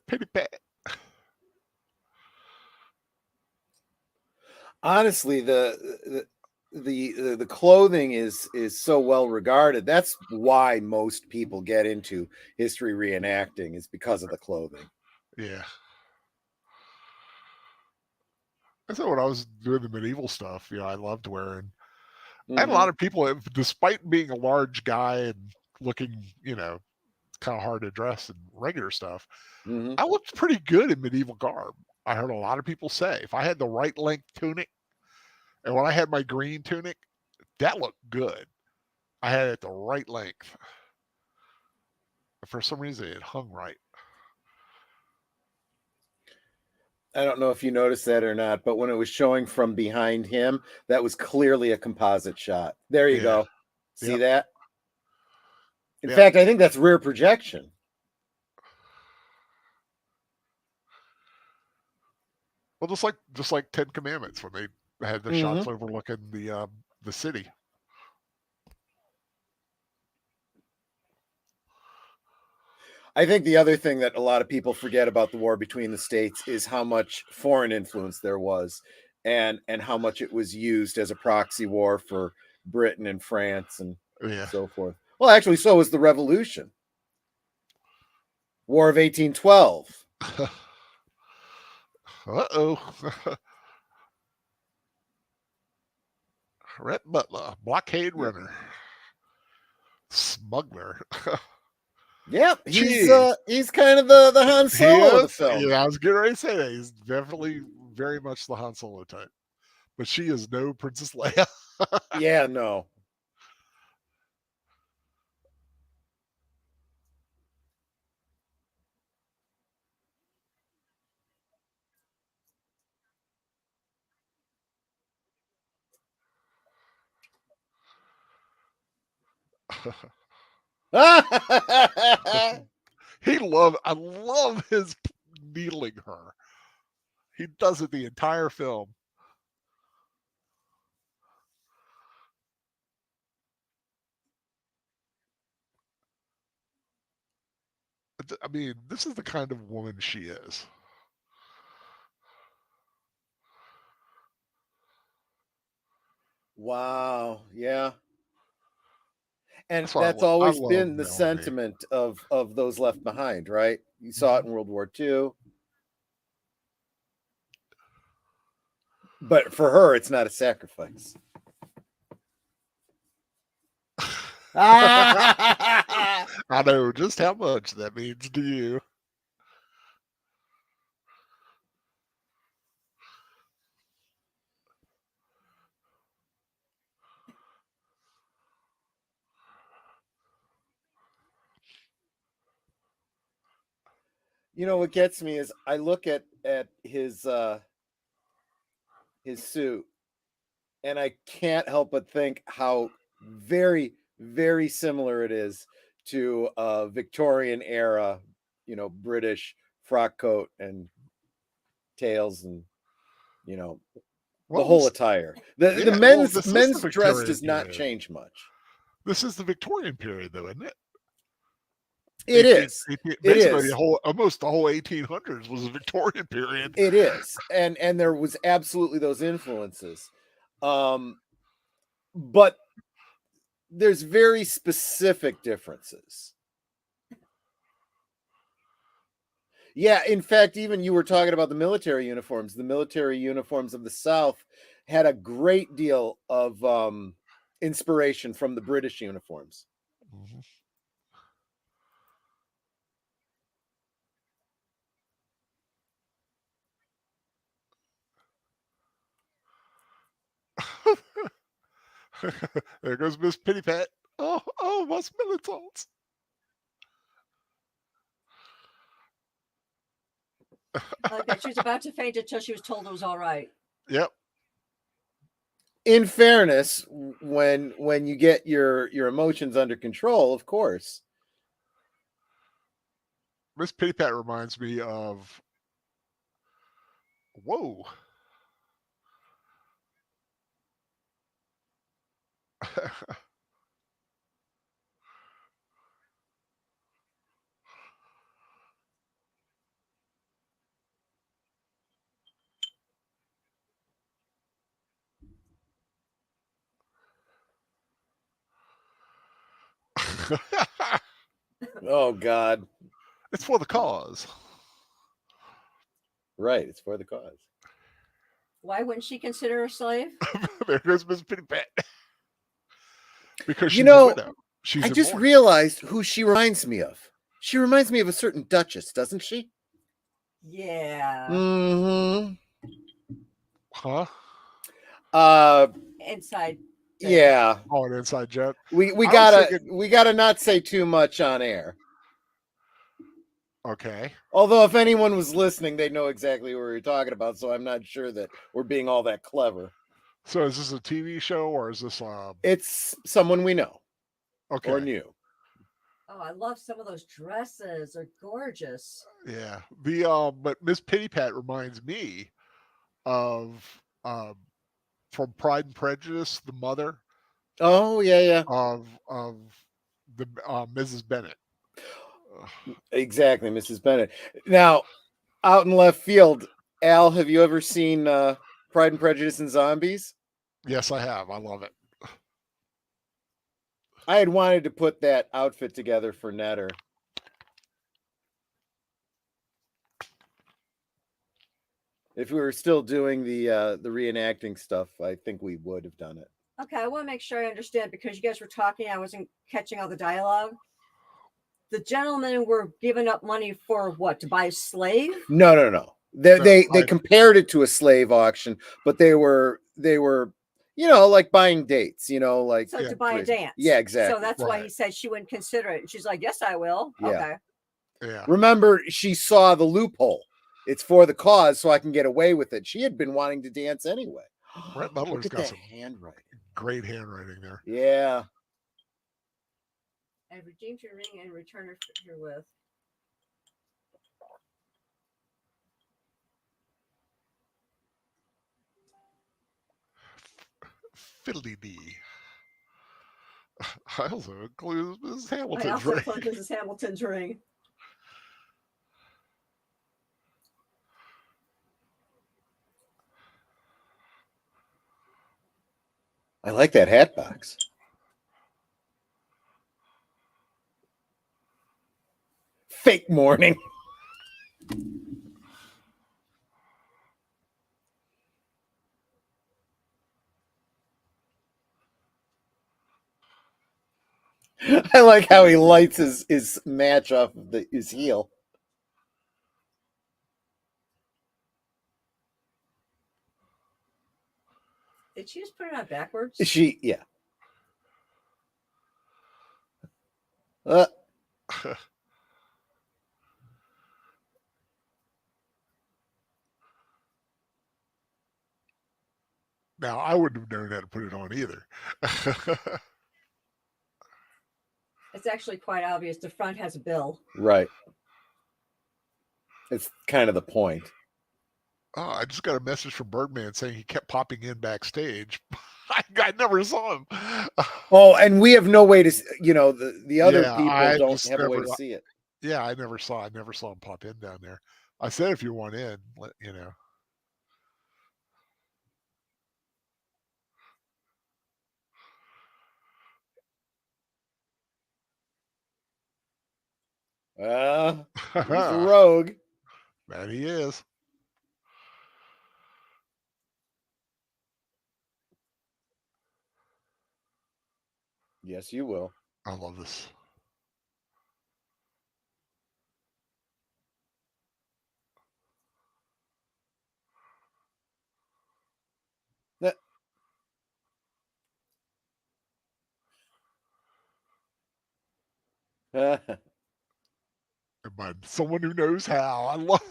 Pitty Pat. Honestly, the clothing is so well regarded. That's why most people get into history reenacting, is because of the clothing. Yeah. I thought when I was doing the medieval stuff, I loved wearing. I had a lot of people, despite being a large guy and looking, kind of hard to dress and regular stuff, I looked pretty good in medieval garb. I heard a lot of people say if I had the right length tunic, and when I had my green tunic, that looked good. I had it the right length. For some reason, it hung right. I don't know if you noticed that or not, but when it was showing from behind him, that was clearly a composite shot. There you go. See that? In fact, I think that's rear projection. Well, just like 10 Commandments when they had the shots overlooking the city. I think the other thing that a lot of people forget about the war between the states is how much foreign influence there was, and how much it was used as a proxy war for Britain and France and so forth. Well, actually, so was the Revolution. War of 1812. Uh-oh. Rhett Butler, blockade runner, smuggler. Yep, he's kind of the Han Solo of the film. Yeah, I was getting ready to say that. He's definitely very much the Han Solo type. But she is no Princess Leia. Yeah, no. I love his needling her. He does it the entire film. I mean, this is the kind of woman she is. Wow. Yeah. And that's always been the sentiment of those left behind, right? You saw it in World War II. But for her, it's not a sacrifice. I know just how much that means to you. You know what gets me is I look at his suit, and I can't help but think how very, very similar it is to Victorian era, British frock coat and tails, and the whole attire. The men's dress does not change much. This is the Victorian period, though, isn't it? It is. Basically, almost the whole 1800s was a Victorian period. It is, and there was absolutely those influences, but there's very specific differences. Yeah, in fact, even you were talking about the military uniforms. The military uniforms of the South had a great deal of inspiration from the British uniforms. Mm-hmm. There goes Miss Pittypat. Oh, what's militants? Okay, she was about to faint until she was told it was all right. Yep. In fairness, when you get your emotions under control, of course. Miss Pittypat reminds me of. Whoa. Oh God. It's for the cause. Right, it's for the cause. Why wouldn't she consider a slave? There goes Miss Pittypat. Because she's a widow. I just realized who she reminds me of. She reminds me of a certain duchess, doesn't she? Yeah. Mm-hmm. Huh? Inside. Yeah. Oh, an inside joke. We gotta not say too much on air. Okay. Although if anyone was listening, they'd know exactly what we were talking about, so I'm not sure that we're being all that clever. So is this a TV show or is this It's someone we know. Okay. Or knew. Oh, I love some of those dresses. They're gorgeous. Yeah. But Miss Pittypat reminds me of from Pride and Prejudice, the mother. Oh, yeah. Of the Mrs. Bennet. Exactly, Mrs. Bennet. Now, out in left field, Al, have you ever seen Pride and Prejudice and Zombies? Yes, I have. I love it. I had wanted to put that outfit together for Netter. If we were still doing the reenacting stuff, I think we would have done it. Okay, I want to make sure I understand because you guys were talking. I wasn't catching all the dialogue. The gentlemen were giving up money for what? To buy a slave? No. They compared it to a slave auction, but they were like buying dates, to buy a dance. Yeah, exactly. So that's why he said she wouldn't consider it. And she's like, yes, I will. Yeah. Okay. Yeah. Remember, she saw the loophole. It's for the cause, so I can get away with it. She had been wanting to dance anyway. Brett Butler's got some handwriting. Great handwriting there. Yeah. And redeemed your ring and return her herewith. Fiddly-dee. I also include Mrs. Hamilton's I also ring. include Mrs. Hamilton's ring. I like that hat box. Fake mourning. I like how he lights his match off of his heel. Did she just put it on backwards? Yeah. Now, I wouldn't have known how to put it on either. It's actually quite obvious. The front has a bill. Right. It's kind of the point. Oh, I just got a message from Birdman saying he kept popping in backstage. I never saw him. Oh, and we have no way to, the other people don't have a way to never, see it. Yeah, I never saw him pop in down there. I said, if you want in, you know. He's a rogue. That he is. Yes, you will. I love this. But someone who knows how. I love.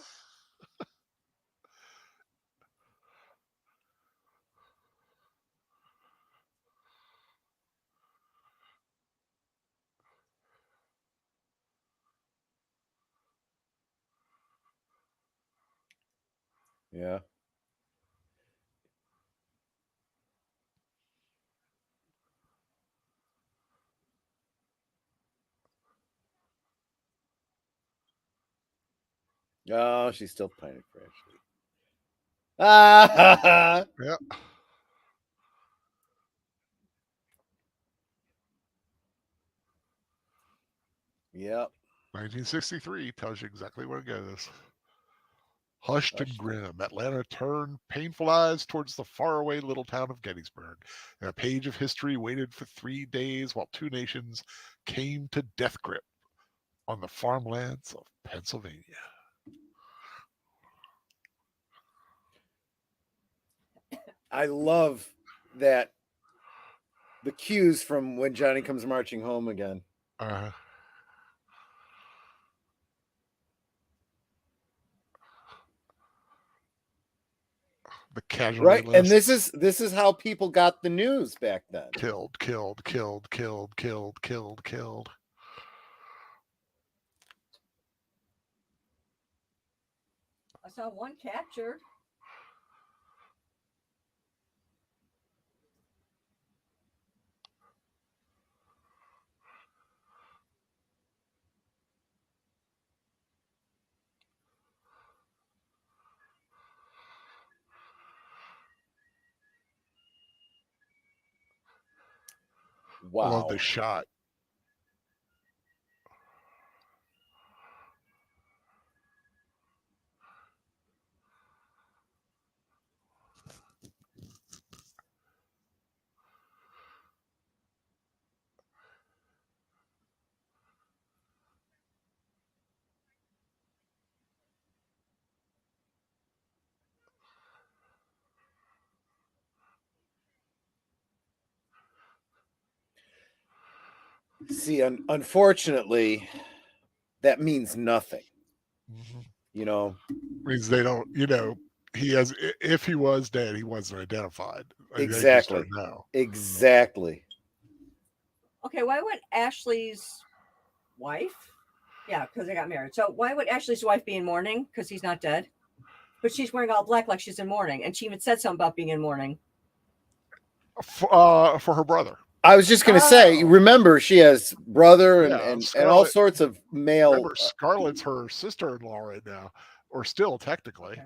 Yeah. Oh, she's still pining for Ashley. Yeah. Yep. 1963 tells you exactly where it goes. Hushed and grim, Atlanta turned painful eyes towards the faraway little town of Gettysburg. And a page of history waited for 3 days while two nations came to death grip on the farmlands of Pennsylvania. I love that the cues from when Johnny comes marching home again. The casualty right list. And this is how people got the news back then. Killed. I saw one captured. Wow. I love this shot. See, unfortunately, that means nothing. Mm-hmm. Means they don't, he has, if he was dead, he wasn't identified. Exactly. Exactly. Okay, why would Ashley's wife? Yeah, because they got married. So why would Ashley's wife be in mourning? Because he's not dead. But she's wearing all black like she's in mourning. And she even said something about being in mourning. For her brother. I was just going to say, remember, she has brother and all sorts of male. Remember, Scarlett's her sister-in-law right now, or still technically. Okay.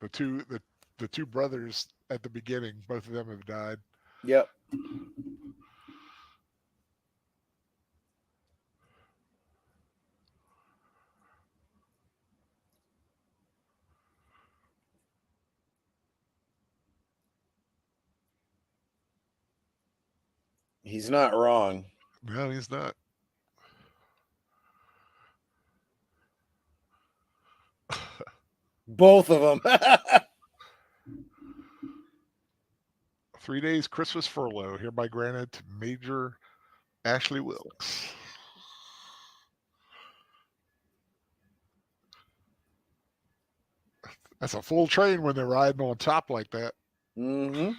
The two brothers at the beginning, both of them have died. Yep. He's not wrong. No, he's not. Both of them. 3 days Christmas furlough hereby granted to Major Ashley Wilkes. That's a full train when they're riding on top like that. Mm-hmm.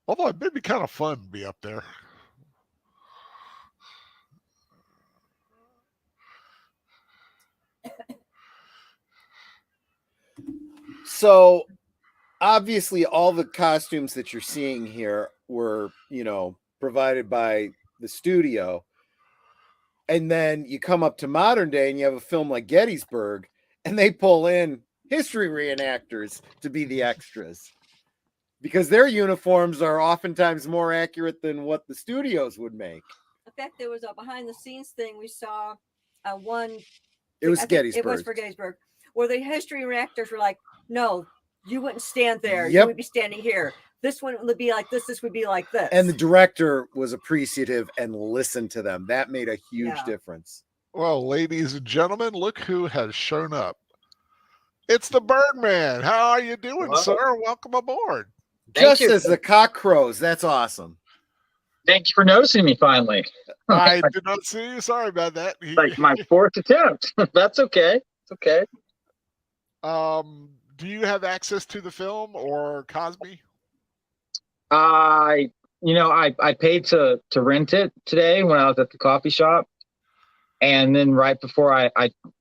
Although it'd be kind of fun to be up there. So obviously all the costumes that you're seeing here were, provided by the studio. And then you come up to modern day and you have a film like Gettysburg and they pull in history reenactors to be the extras because their uniforms are oftentimes more accurate than what the studios would make. In fact, there was a behind the scenes thing we saw one. It was Gettysburg. It was for Gettysburg, where the history reenactors were like, no, you wouldn't stand there. Yep. You would be standing here. This one would be like this. This would be like this. And the director was appreciative and listened to them. That made a huge difference. Well, ladies and gentlemen, look who has shown up. It's the Birdman. How are you doing, sir? Welcome aboard. Just as the cock crows. That's awesome. Thank you for noticing me finally. I did not see you. Sorry about that. Like my fourth attempt. That's okay. It's okay. Do you have access to the film or Cosby? I paid to rent it today when I was at the coffee shop. And then right before I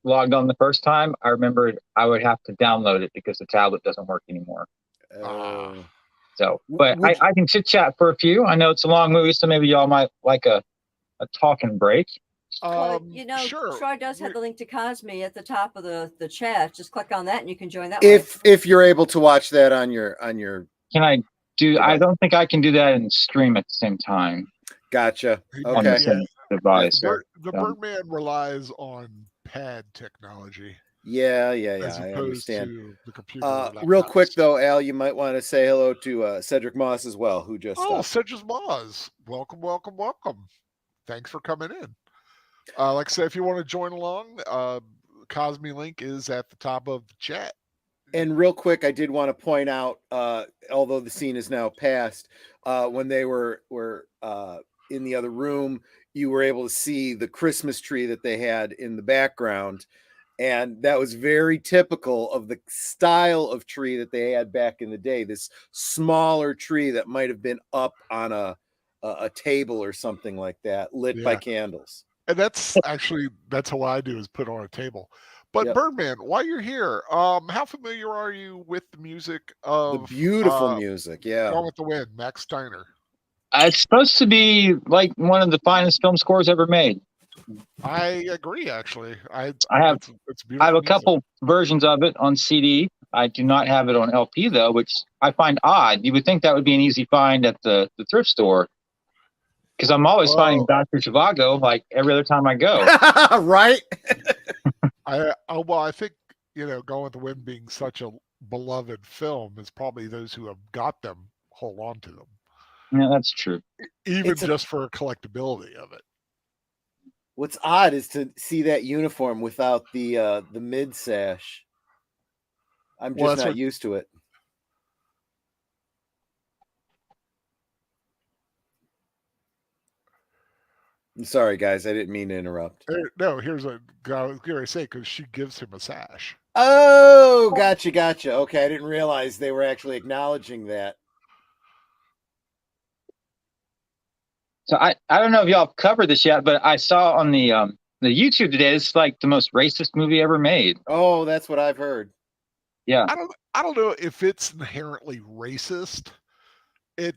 logged on the first time, I remembered I would have to download it because the tablet doesn't work anymore. So, but I can chit chat for a few. I know it's a long movie, so maybe y'all might like a talking break. Sure. Troy does have the link to Cosme at the top of the chat. Just click on that and you can join that. If you're able to watch that on your Can I do? I don't think I can do that and stream at the same time. Gotcha. On the same device. The Birdman relies on pad technology. Yeah, I understand. The computer real quick though, Al, you might want to say hello to Cedric Moss as well, who just Cedric Moss. Welcome. Thanks for coming in. Like I said, if you want to join along, Cosme link is at the top of the chat. And real quick, I did want to point out, although the scene is now past, when they were in the other room, you were able to see the Christmas tree that they had in the background. And that was very typical of the style of tree that they had back in the day. This smaller tree that might have been up on a table or something like that, lit by candles. And that's how I do is put on a table. But Birdman, while you're here, how familiar are you with the music of the beautiful music? Yeah, Gone with the Wind, Max Steiner. It's supposed to be like one of the finest film scores ever made. I agree. Actually, I have a couple versions of it on CD. I do not have it on LP though, which I find odd. You would think that would be an easy find at the thrift store, because I'm always finding Dr. Zhivago like every other time I go. Right. I think Gone with the Wind being such a beloved film is probably those who have got them hold on to them. Yeah, that's true. Even just for collectability of it. What's odd is to see that uniform without the mid sash. I'm just not used to it. I'm sorry, guys. I didn't mean to interrupt. No, here's what I was going to say, because she gives him a sash. Oh, gotcha. Okay, I didn't realize they were actually acknowledging that. So I don't know if y'all have covered this yet, but I saw on the YouTube today, it's like the most racist movie ever made. Oh, that's what I've heard. Yeah. I don't know if it's inherently racist. It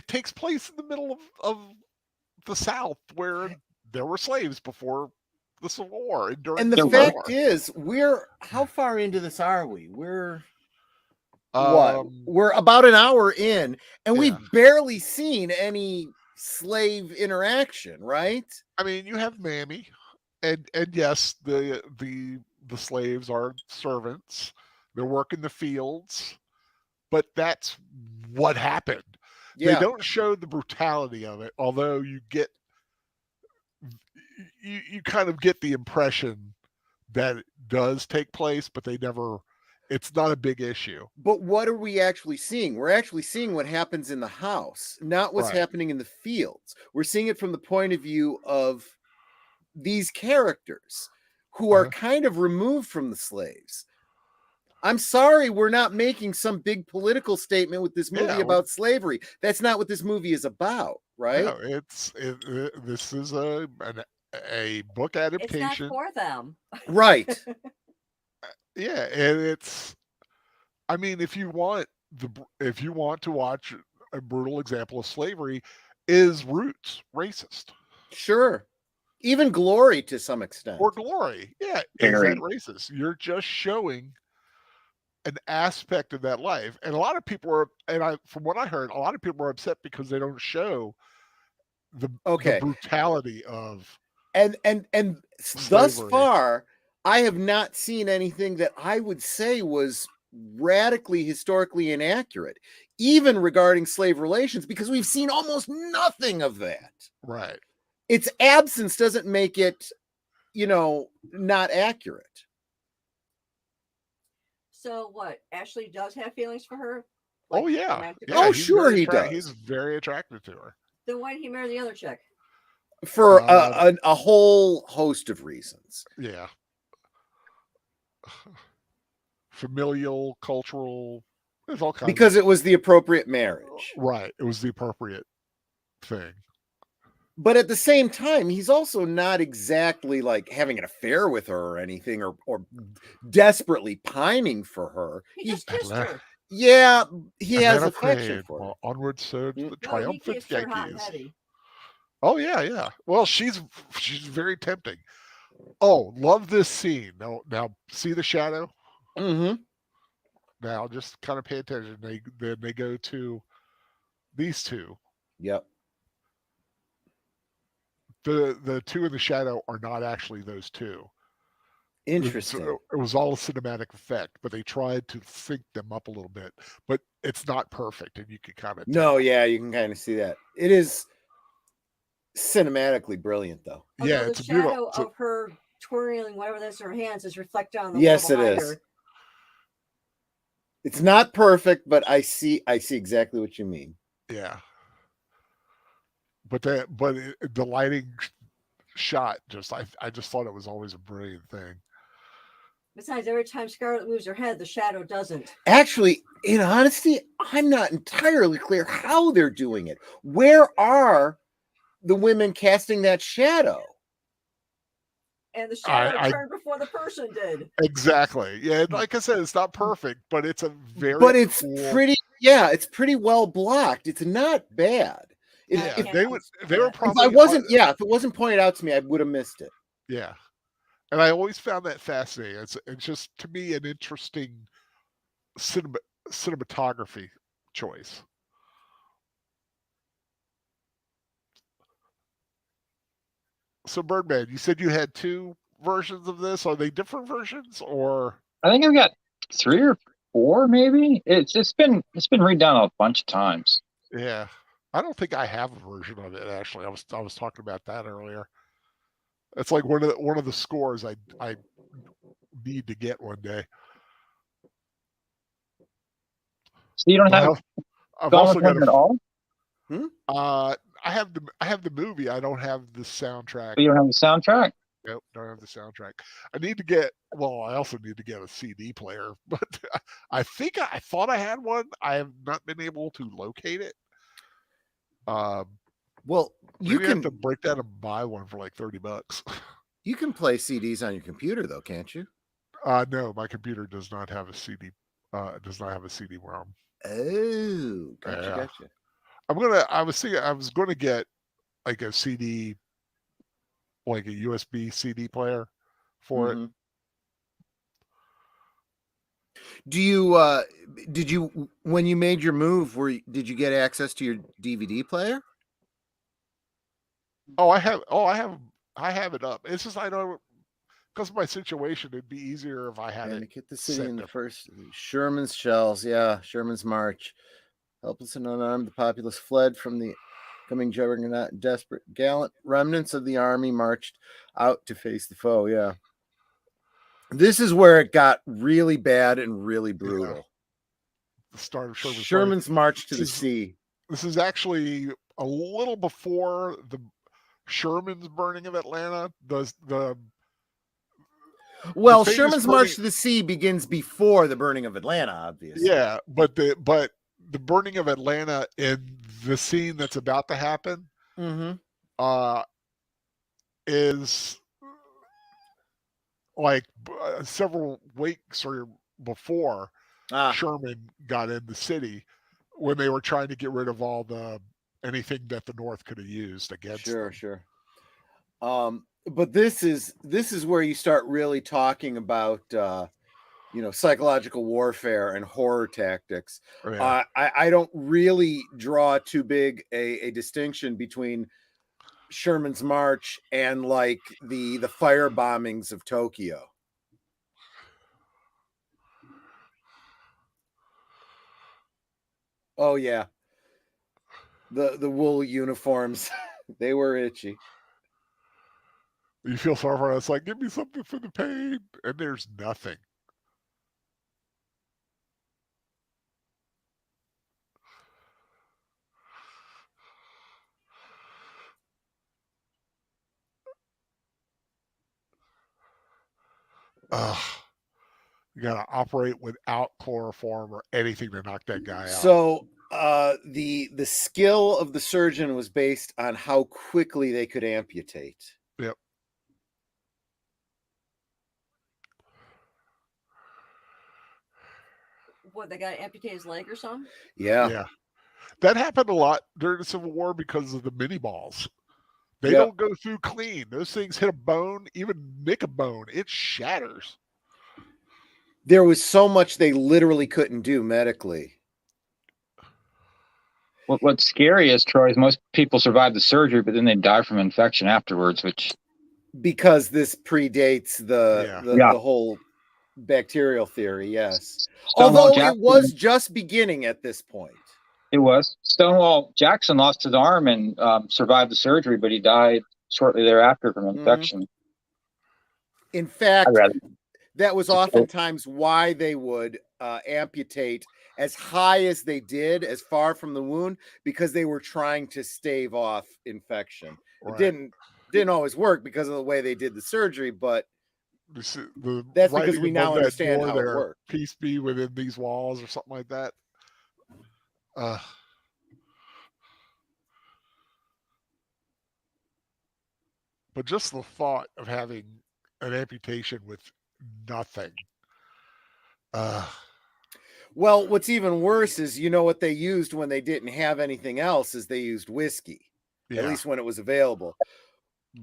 takes place in the middle of the South, where there were slaves before the Civil War. And the fact is, how far into this are we? We're about an hour in, and we've barely seen any slave interaction, right? I mean, you have Mammy, and yes, the slaves are servants. They're working the fields, but that's what happened. Yeah. They don't show the brutality of it, although you kind of get the impression that does take place, but it's not a big issue. But what are we actually seeing? We're actually seeing what happens in the house, not what's happening in the fields. We're seeing it from the point of view of these characters who are kind of removed from the slaves. I'm sorry, we're not making some big political statement with this movie about slavery. That's not what this movie is about, right? No, this is a book adaptation. It's not for them, right? Yeah, and I mean, if you want to watch a brutal example of slavery, is Roots racist? Sure. Even Glory to some extent. Or Glory, yeah, is that racist? You're just showing an aspect of that life, and a lot of people are, from what I heard, a lot of people are upset because they don't show the brutality of and slavery. Thus far, I have not seen anything that I would say was radically historically inaccurate, even regarding slave relations, because we've seen almost nothing of that. Right. Its absence doesn't make it, not accurate. So what? Ashley does have feelings for her? Oh yeah. Oh sure he does. He's very attracted to her. Then why did he marry the other chick? For a whole host of reasons. Yeah. Familial, cultural, there's all kinds. Because it was the appropriate marriage. Right. It was the appropriate thing. But at the same time, he's also not exactly like having an affair with her or anything, or desperately pining for her. He just kissed her. Yeah, he has affection for her. Onward surged the triumphant Her hot and Yankees. heavy. Oh yeah. Well, she's very tempting. Oh, love this scene. Now see the shadow. Mm-hmm. Now just kind of pay attention. They go to these two. Yep. The two in the shadow are not actually those two. Interesting. It was all a cinematic effect, but they tried to sync them up a little bit. But it's not perfect, and you can kind of you can kind of see that. It is cinematically brilliant, though. Yeah, the shadow of her twirling whatever that's in her hands is reflected on the yes, wall it behind is. her. It's not perfect, but I see exactly what you mean. Yeah. But the lighting shot I just thought it was always a brilliant thing. Besides, every time Scarlett moves her head, the shadow doesn't. Actually, in honesty, I'm not entirely clear how they're doing it. Where are the women casting that shadow? And the shadow turned before the person did. Exactly. Yeah, like I said, it's not perfect, but it's a very it's pretty well blocked. It's not bad. If it wasn't pointed out to me, I would have missed it. Yeah. And I always found that fascinating. It's just, to me, an interesting cinematography choice. So, Birdman, you said you had two versions of this. Are they different versions, or? I think I've got 3 or 4, maybe. It's been redone a bunch of times. Yeah, I don't think I have a version of it actually. I was talking about that earlier. It's like one of the scores I need to get one day. So you don't have I've also got at all? I have the movie. I don't have the soundtrack. But you don't have the soundtrack? Nope, don't have the soundtrack. I also need to get a CD player, but I thought I had one. I have not been able to locate it. Well, you can have to break that and buy one for like $30. You can play CDs on your computer though, can't you? No, my computer does not have a CD. Does not have a CD-ROM. Oh, gotcha. I was gonna get like a CD, like a USB CD player for it. Do you did you, when you made your move, did you get access to your DVD player? I have it up. It's just I don't, because of my situation, it'd be easier if I had it. Get the city in the first Sherman's shells. Yeah, Sherman's march. Helpless and unarmed, the populace fled from the coming juggernaut. Desperate, gallant remnants of the army marched out to face the foe. Yeah. This is where it got really bad and really brutal. Yeah. The start of Sherman's March to the Sea. This is actually a little before the Sherman's burning of Atlanta. Well, Sherman's March to the Sea begins before the burning of Atlanta, obviously. Yeah, but the burning of Atlanta in the scene that's about to happen is like several weeks or before Sherman got in the city, when they were trying to get rid of all anything that the North could have used against them. Sure. But this is where you start really talking about psychological warfare and horror tactics. Yeah. I don't really draw too big a distinction between Sherman's March and like the fire bombings of Tokyo. Oh yeah. The wool uniforms, they were itchy. You feel sorry for us, like, give me something for the pain, and there's nothing. You gotta operate without chloroform or anything to knock that guy out. So the skill of the surgeon was based on how quickly they could amputate. Yep. What, they got to amputate his leg or something? Yeah. That happened a lot during the Civil War because of the mini balls. They don't go through clean. Those things hit a bone, even nick a bone, it shatters. There was so much they literally couldn't do medically. What's scary is, Troy, is most people survive the surgery, but then they die from infection afterwards, which... Because this predates the whole bacterial theory, yes. Although it was just beginning at this point. It was. Stonewall Jackson lost his arm and survived the surgery, but he died shortly thereafter from infection. In fact, that was oftentimes why they would amputate as high as they did, as far from the wound, because they were trying to stave off infection. Right. It didn't always work because of the way they did the surgery, but that's because we now understand how it worked. Peace be within these walls, or something like that. But just the thought of having an amputation with nothing. Well, what's even worse is, what they used when they didn't have anything else is they used whiskey, at least when it was available.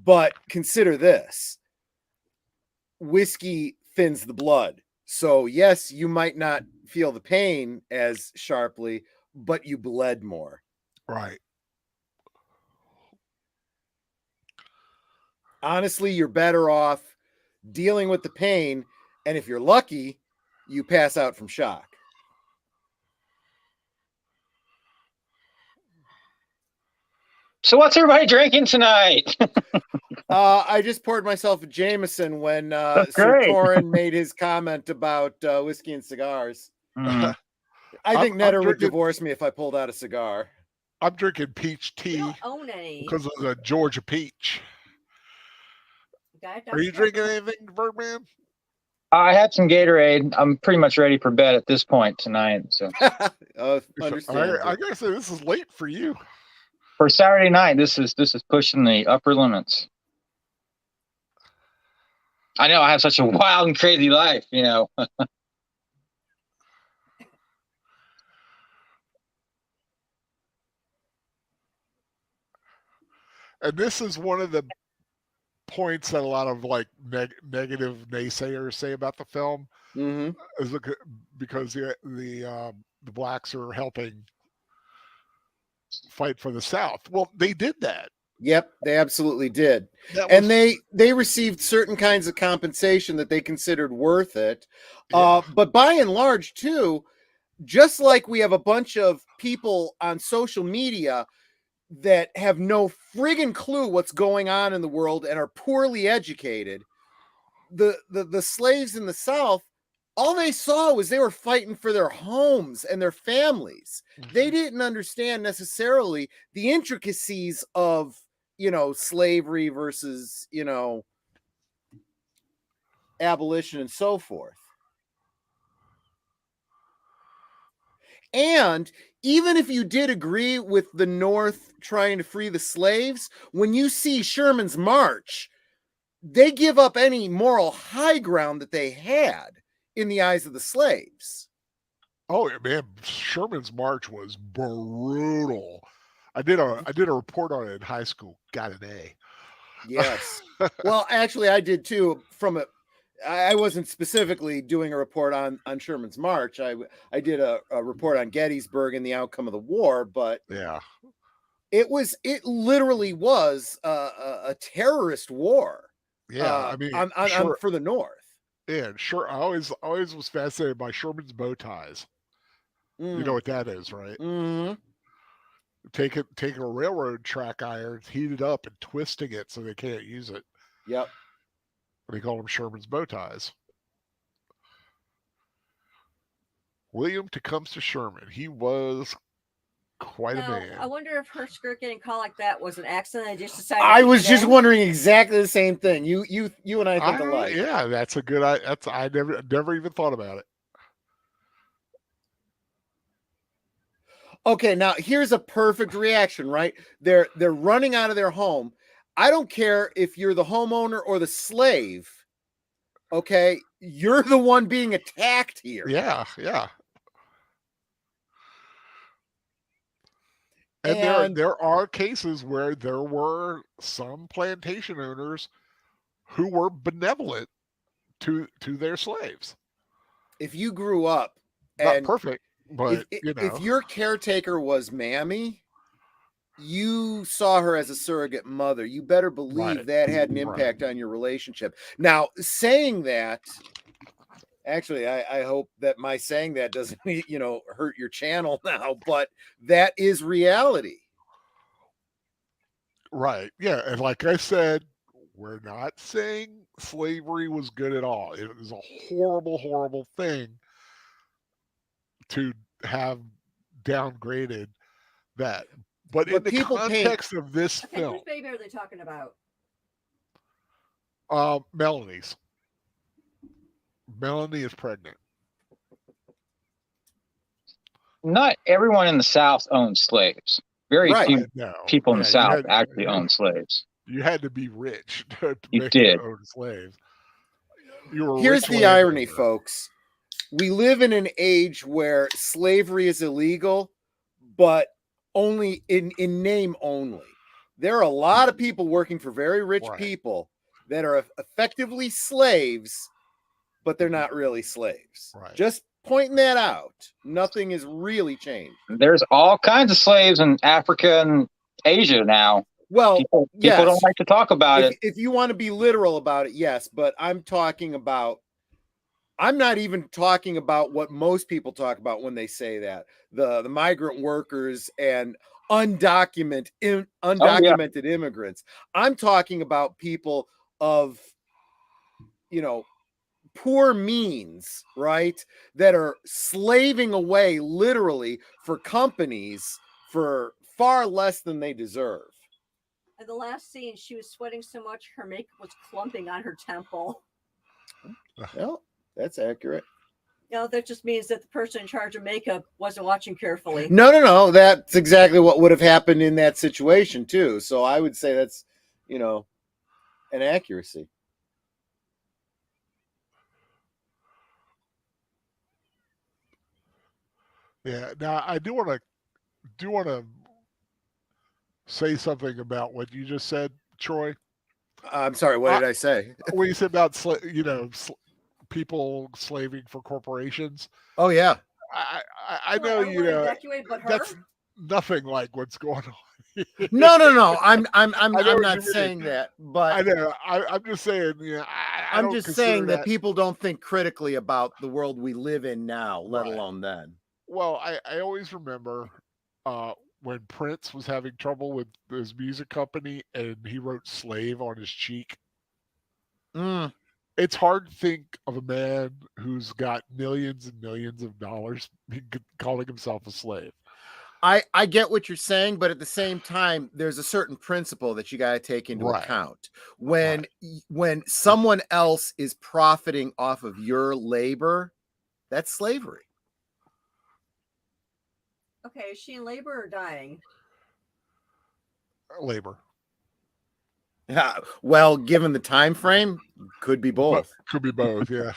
But consider this. Whiskey thins the blood. So yes, you might not feel the pain as sharply, but you bled more. Right. Honestly, you're better off dealing with the pain, and if you're lucky, you pass out from shock. So what's everybody drinking tonight? I just poured myself a Jameson when Sir Torin made his comment about whiskey and cigars. I think Netter would divorce me if I pulled out a cigar. I'm drinking peach tea. You don't own any. Because of the Georgia peach. Are you drinking anything, Birdman? I had some Gatorade. I'm pretty much ready for bed at this point tonight. So, understand. I gotta say, this is late for you. For Saturday night, this is pushing the upper limits. I know I have such a wild and crazy life, And this is one of the points that a lot of negative naysayers say about the film, is because the blacks are helping fight for the South. Well, they did that. Yep, they absolutely did. And they received certain kinds of compensation that they considered worth it. But by and large, too, just like we have a bunch of people on social media that have no friggin' clue what's going on in the world and are poorly educated, the slaves in the South, all they saw was they were fighting for their homes and their families. They didn't understand necessarily the intricacies of, slavery versus, abolition and so forth. And even if you did agree with the North trying to free the slaves, when you see Sherman's march, they give up any moral high ground that they had in the eyes of the slaves. Oh man, Sherman's march was brutal. I did a report on it in high school. Got an A. Yes. Well, actually, I did too. I wasn't specifically doing a report on Sherman's march. I did a report on Gettysburg and the outcome of the war, but yeah, it literally was a terrorist war. Yeah, I mean, on for the North. Yeah, sure. I always was fascinated by Sherman's bow ties. You know what that is, right? Mm-hmm. Taking a railroad track iron, heat it up, and twisting it so they can't use it. Yep. They call them Sherman's bow ties. William Tecumseh Sherman. He was quite a man. I wonder if her skirt getting caught like that was an accident. I just decided. I was just wondering exactly the same thing. You and I think alike. Yeah, that's a good. I never even thought about it. Okay, now here's a perfect reaction, right? They're running out of their home. I don't care if you're the homeowner or the slave. Okay, you're the one being attacked here. Yeah. And there are cases where there were some plantation owners who were benevolent to their slaves. If you grew up, not perfect, but if your caretaker was Mammy, you saw her as a surrogate mother. You better believe that had an impact on your relationship. Now, saying that, actually, I hope that my saying that doesn't, hurt your channel now, but that is reality. Right. Yeah. And like I said, we're not saying slavery was good at all. It was a horrible, horrible thing to have downgraded that. But in the context of this film. Whose baby are they talking about? Melanie's. Melanie is pregnant. Not everyone in the South owned slaves. Very few people in the South actually owned slaves. You had to be rich to own slaves. Here's the irony, folks. We live in an age where slavery is illegal, but only in name only. There are a lot of people working for very rich people that are effectively slaves, but they're not really slaves. Right. Just pointing that out. Nothing has really changed. There's all kinds of slaves in Africa and Asia now. Well, people don't like to talk about it. If you want to be literal about it, yes, but I'm not even talking about what most people talk about when they say that. The migrant workers and undocumented immigrants. I'm talking about people of, poor means, right? That are slaving away literally for companies for far less than they deserve. In the last scene, she was sweating so much her makeup was clumping on her temple. Well, that's accurate. That just means that the person in charge of makeup wasn't watching carefully. No. That's exactly what would have happened in that situation too. So I would say that's, an accuracy. Yeah. Now I do want to say something about what you just said, Troy. I'm sorry. What did I say? When you said about people slaving for corporations. Oh yeah. I know that's nothing like what's going on. No. I'm not saying that, but I know. I'm just saying. I'm just saying that people don't think critically about the world we live in now, let alone then. Well, I always remember when Prince was having trouble with his music company and he wrote "slave" on his cheek. it's hard to think of a man who's got millions and millions of dollars calling himself a slave. I get what you're saying, but at the same time, there's a certain principle that you got to take into account. When someone else is profiting off of your labor, that's slavery. Okay, is she in labor or dying? Labor. Well, given the time frame, could be both. Could be both, yeah.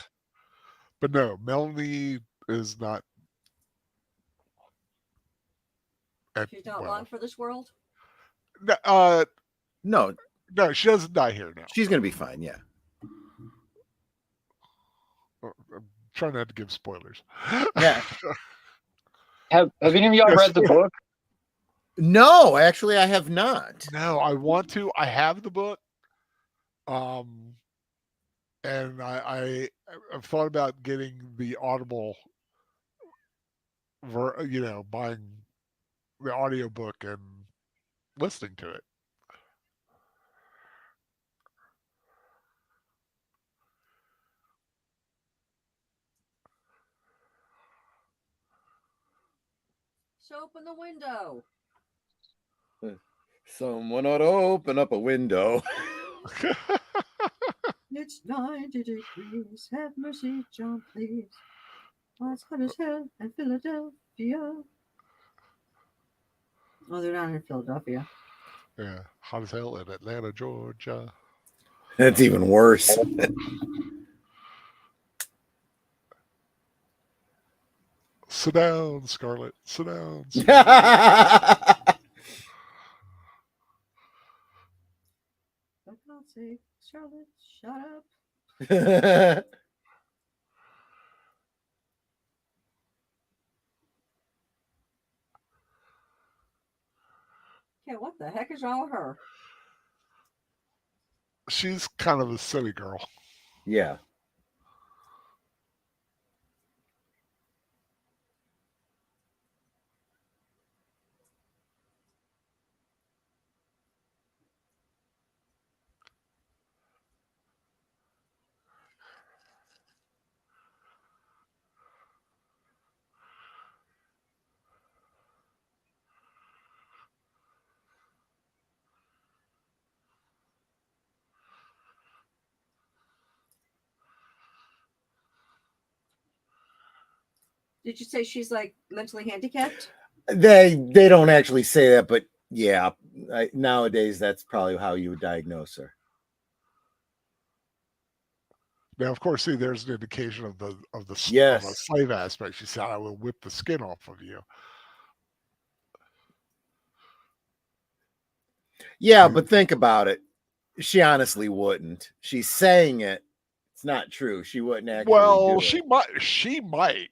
But no, Melanie is not. She's not long for this world? No, she doesn't die here now. She's going to be fine, yeah. I'm trying not to give spoilers. Yeah. Have any of y'all read the book? No, actually, I have not. No, I want to. I have the book. And I've thought about getting the Audible, buying the audiobook and listening to it. So open the window. Someone ought to open up a window. It's 90 degrees. Have mercy, John, please. Oh, it's hot as hell in Philadelphia. Oh, they're not in Philadelphia. Yeah, hot as hell in Atlanta, Georgia. That's even worse. Sit down, Scarlett. Sit down. For God's sake, Charlotte, shut up. Yeah, what the heck is wrong with her? She's kind of a silly girl. Yeah. Did you say she's like mentally handicapped? They don't actually say that, but yeah, nowadays that's probably how you would diagnose her. Now, of course, see, there's an indication of the Yes. of a slave aspect. She said, "I will whip the skin off of you." Yeah, but think about it. She honestly wouldn't. She's saying it. It's not true. She wouldn't actually. Well, do she it. might. She might.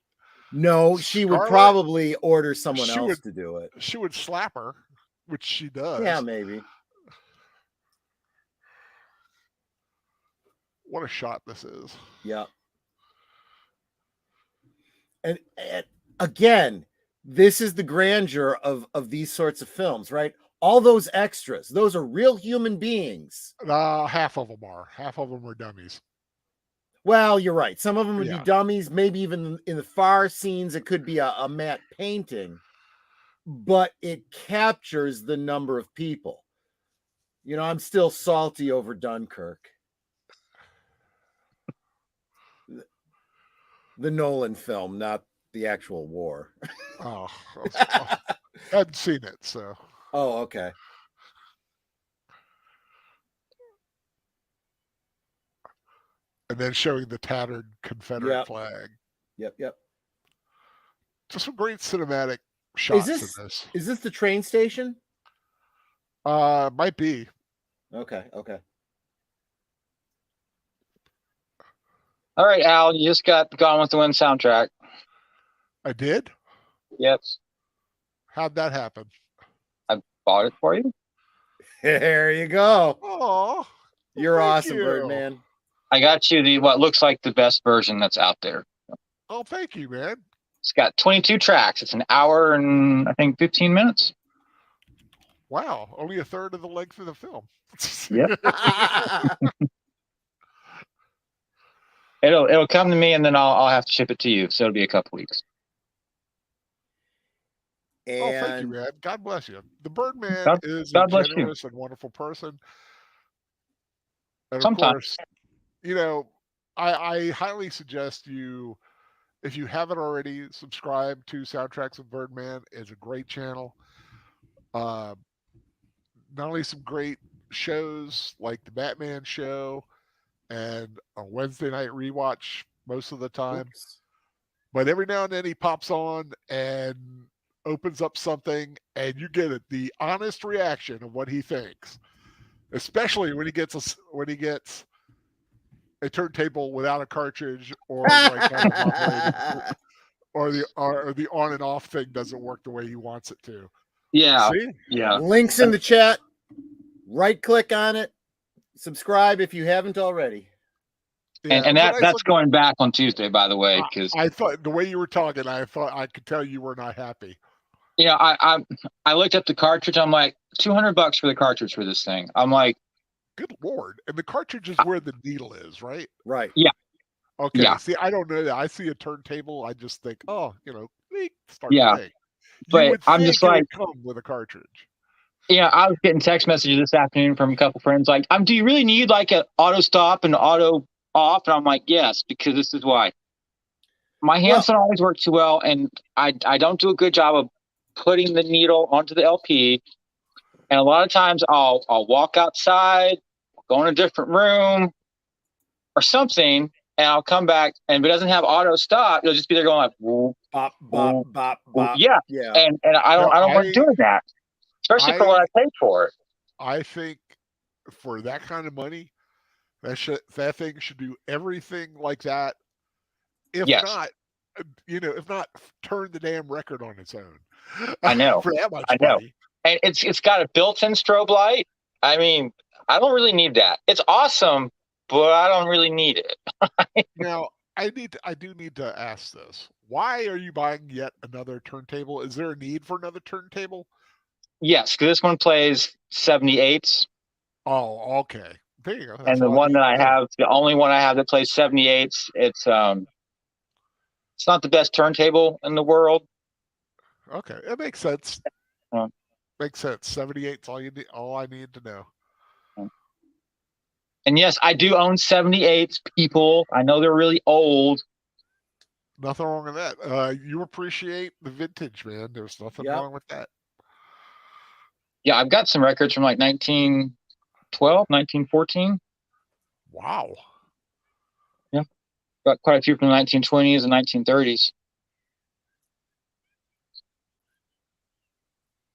No, she would Scarlett, probably order someone else would, to do it. She would slap her, which she does. Yeah, maybe. What a shot this is. Yeah. And again, this is the grandeur of these sorts of films, right? All those extras, those are real human beings. Half of them are. Half of them are dummies. Well, you're right. Some of them would Yeah. be dummies. Maybe even in the far scenes, it could be a matte painting, but it captures the number of people. You know, I'm still salty over Dunkirk. The Nolan film, not the actual war. Oh, I hadn't seen it, so. Oh, okay. And then showing the tattered Confederate flag. Yep. Just some great cinematic shots in this. Is this the train station? Might be. Okay. All right, Al, you just got Gone with the Wind soundtrack. I did? Yes. How'd that happen? I bought it for you. There you go. Oh, You're awesome, Birdman. I got you what looks like the best version that's out there. Oh, thank you, man. It's got 22 tracks. It's an hour and I think 15 minutes. Wow, only a third of the length of the film. Yep. It'll come to me, and then I'll have to ship it to you. So it'll be a couple weeks. And Oh, thank you, man. God bless you. The Birdman God- is God a bless you. generous and wonderful person. And of Sometimes. course, you know, I highly suggest you, if you haven't already, subscribe to Soundtracks with Birdman. It's a great channel. Not only some great shows like the Batman show and a Wednesday night rewatch most of the time, but every now and then he pops on and opens up something, and you get the honest reaction of what he thinks, especially when he gets a turntable without a cartridge or the right kind of operating, or the on and off thing doesn't work the way he wants it to. Yeah. See? Yeah. Links in the chat. Right click on it. Subscribe if you haven't already. Yeah, And it's a nice that's looking- going back on Tuesday, by the way, because I thought the way you were talking, I thought I could tell you were not happy. I looked up the cartridge. I'm like, $200 for the cartridge for this thing. I'm like, Good Lord. And the cartridge is where the needle is, right? Right. Okay. Yeah. See, I don't know that. I see a turntable. I just think, oh, start Yeah. the thing. But You would I'm think just it like, would come with a cartridge. I was getting text messages this afternoon from a couple friends like, do you really need like an auto stop and auto off? And I'm like, yes, because this is why. My hands don't always work too well, and I don't do a good job of putting the needle onto the LP. And a lot of times I'll walk outside, go in a different room or something, and I'll come back, and if it doesn't have auto stop, it'll just be there going like, whoop, Bop, bop, bop, bop. yeah. Yeah. And I don't want doing that, especially for what I paid for it. I think for that kind of money, that thing should do everything like that. If Yes. not, if not, turn the damn record on its own. I know. For that much I know. money. And it's got a built-in strobe light. I mean, I don't really need that. It's awesome, but I don't really need it. Now, I do need to ask this. Why are you buying yet another turntable? Is there a need for another turntable? Yes, because this one plays 78s. Oh, okay. There you go. That's And the one that I have, the only one I have that plays 78s, it's not the best turntable in the world. Okay, it makes sense. Uh, Makes sense. 78's all you need. All I need to know. And yes, I do own 78s, people. I know they're really old. Nothing wrong with that. You appreciate the vintage, man. There's nothing wrong with that. Yeah, I've got some records from like 1912, 1914. Wow. Yeah, got quite a few from the 1920s and 1930s.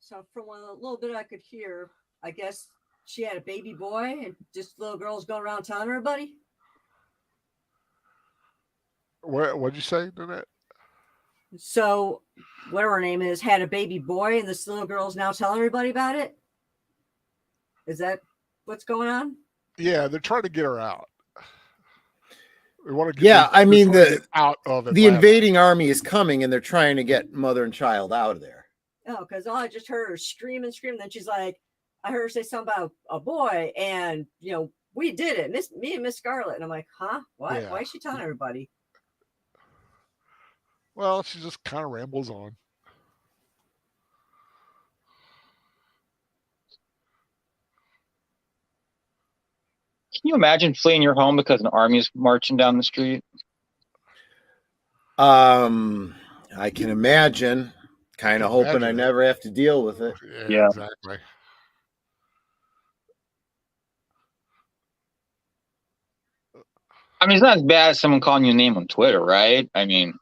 So from a little bit I could hear, I guess she had a baby boy and just little girls going around telling everybody. What'd you say, Nanette? So whatever her name is had a baby boy and this little girl's now telling everybody about it. Is that what's going on? Yeah, they're trying to get her out. They want to get, yeah, I mean get out of it. The invading army is coming, and they're trying to get mother and child out of there. Oh, because all I just heard her scream. Then she's like, I heard her say something about a boy, and we did it, me and Miss Scarlett. And I'm like, huh? What? Yeah. Why is she telling everybody? Well, she just kind of rambles on. Can you imagine fleeing your home because an army is marching down the street? I can imagine. Kind of hoping I never have to deal with it. Yeah, exactly. I mean, it's not as bad as someone calling you a name on Twitter, right? I mean,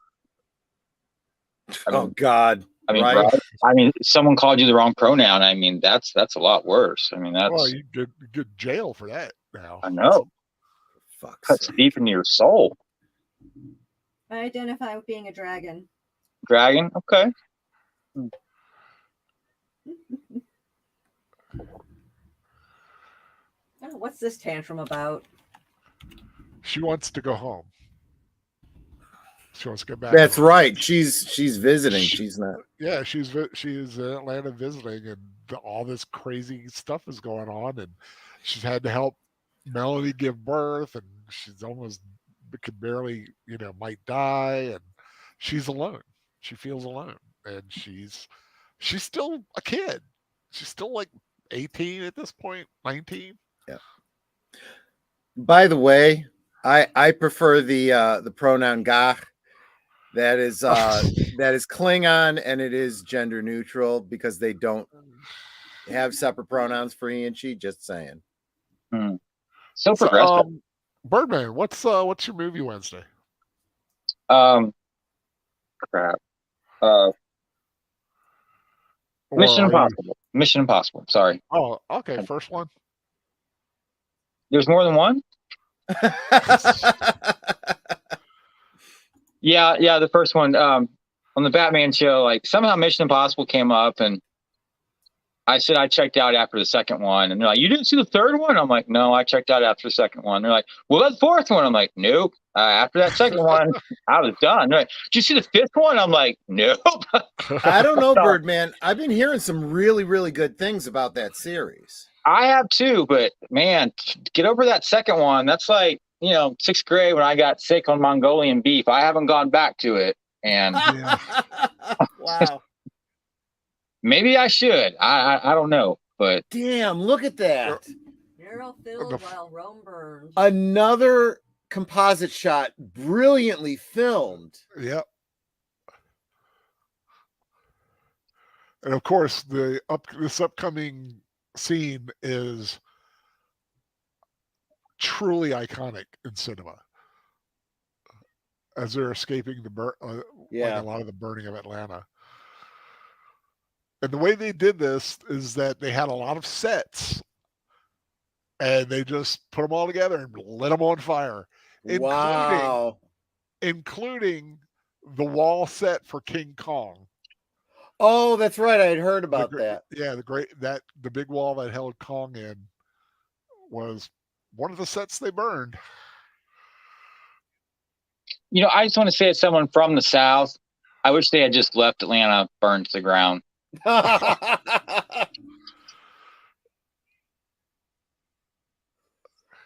oh God. Right? I mean, someone called you the wrong pronoun. I mean, that's a lot worse. I mean, that's. Well, you get jail for that now. I know. Cuts deep into your soul. I identify with being a dragon. Dragon? Okay. Oh, what's this tantrum about? She wants to go home. She wants to go back. That's right. She's visiting. She's not. Yeah, she's in Atlanta visiting, and all this crazy stuff is going on, and she's had to help Melanie give birth, and she's almost could barely, might die, and she's alone. She feels alone, and she's still a kid. She's still like 18 at this point, 19. Yeah. By the way, I prefer the pronoun "gach." That is Klingon, and it is gender neutral because they don't have separate pronouns for he and she. Just saying. So progressive. Birdman, what's your movie Wednesday? Crap. Mission Impossible. Mission Impossible. Sorry. Oh, okay. First one. There's more than one? Yeah, the first one. On the Batman show, like somehow Mission Impossible came up, and I said I checked out after the second one, and they're like, "You didn't see the third one?" I'm like, "No, I checked out after the second one." They're like, "Well, that fourth one?" I'm like, "Nope." After that second one, I was done. They're like, "Did you see the fifth one?" I'm like, "Nope." I don't know, Birdman. I've been hearing some really, really good things about that series. I have too, but man, get over that second one. That's like, sixth grade when I got sick on Mongolian beef. I haven't gone back to it, and wow. Maybe I should. I don't know, but damn, look at that. Arrow filled while Rome burns. Another composite shot, brilliantly filmed. Yep. And of course, this upcoming scene is truly iconic in cinema, as they're escaping like a lot of the burning of Atlanta. And the way they did this is that they had a lot of sets, and they just put them all together and lit them on fire, including the wall set for King Kong. Oh, that's right. I had heard about that. Yeah, the big wall that held Kong in was one of the sets they burned. I just want to say, as someone from the South, I wish they had just left Atlanta burned to the ground. I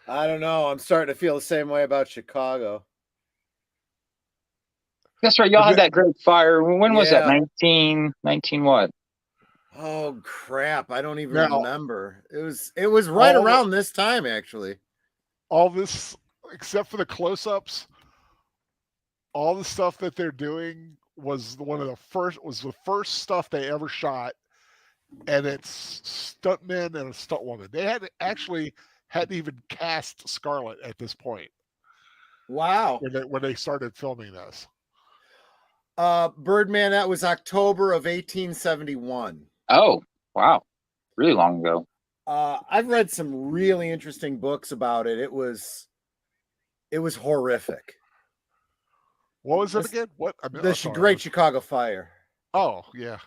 don't know. I'm starting to feel the same way about Chicago. That's right. Y'all had that great fire. When was that? 19 what? Oh crap! I don't even remember. It was right around this time, actually. All this, except for the close-ups, all the stuff that they're doing was the first stuff they ever shot, and it's stuntmen and a stuntwoman. They hadn't even cast Scarlett at this point. Wow! When they started filming this. Birdman, that was October of 1871. Oh, wow. Really long ago. I've read some really interesting books about it. It was horrific. What was it again? What? The Great Chicago Fire. Oh, yeah.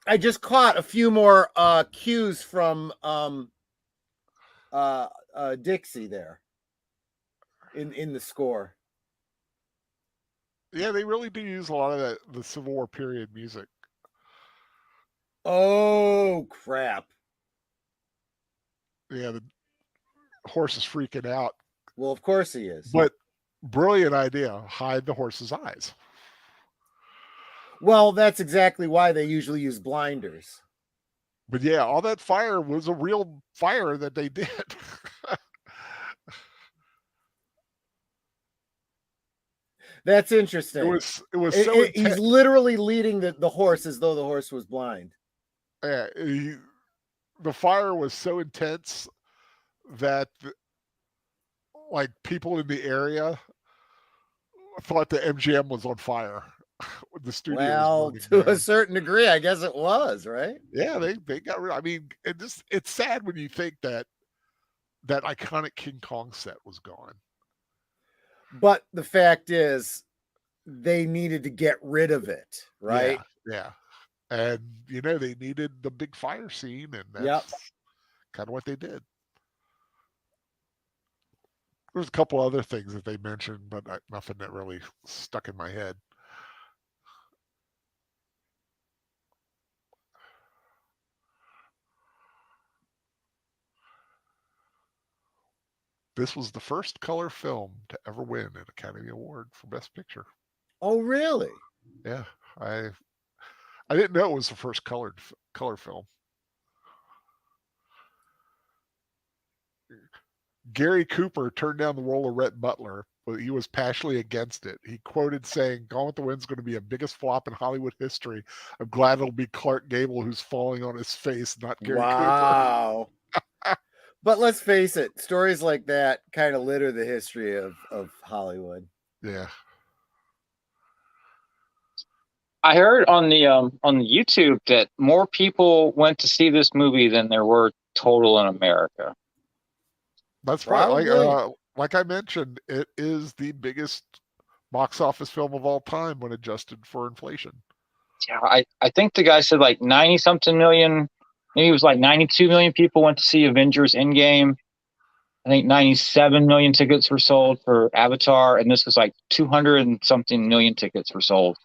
I just caught a few more cues from Dixie there in the score. Yeah, they really do use a lot of the Civil War period music. Oh crap! Yeah, the horse is freaking out. Well, of course he is. But brilliant idea: hide the horse's eyes. Well, that's exactly why they usually use blinders. But yeah, all that fire was a real fire that they did. That's interesting. It was so he's literally leading the horse as though the horse was blind. Yeah, the fire was so intense that like people in the area thought the MGM was on fire. The studio. Well, to a certain degree, I guess it was, right? Yeah, they got rid. I mean, it's sad when you think that iconic King Kong set was gone. But the fact is, they needed to get rid of it, right? Yeah. And they needed the big fire scene, and that's kind of what they did. There's a couple other things that they mentioned, but nothing that really stuck in my head. This was the first color film to ever win an Academy Award for Best Picture. Oh, really? Yeah, I didn't know it was the first color film. Gary Cooper turned down the role of Rhett Butler, but he was passionately against it. He quoted saying, "Gone with the Wind's going to be a biggest flop in Hollywood history. I'm glad it'll be Clark Gable who's falling on his face, not Gary Cooper." Wow. But let's face it, stories like that kind of litter the history of Hollywood. Yeah. I heard on the YouTube that more people went to see this movie than there were total in America. That's right. Like I mentioned, it is the biggest box office film of all time when adjusted for inflation. Yeah, I think the guy said like 90 something million. Maybe it was like 92 million people went to see Avengers Endgame. I think 97 million tickets were sold for Avatar, and this was like 200 and something million tickets were sold.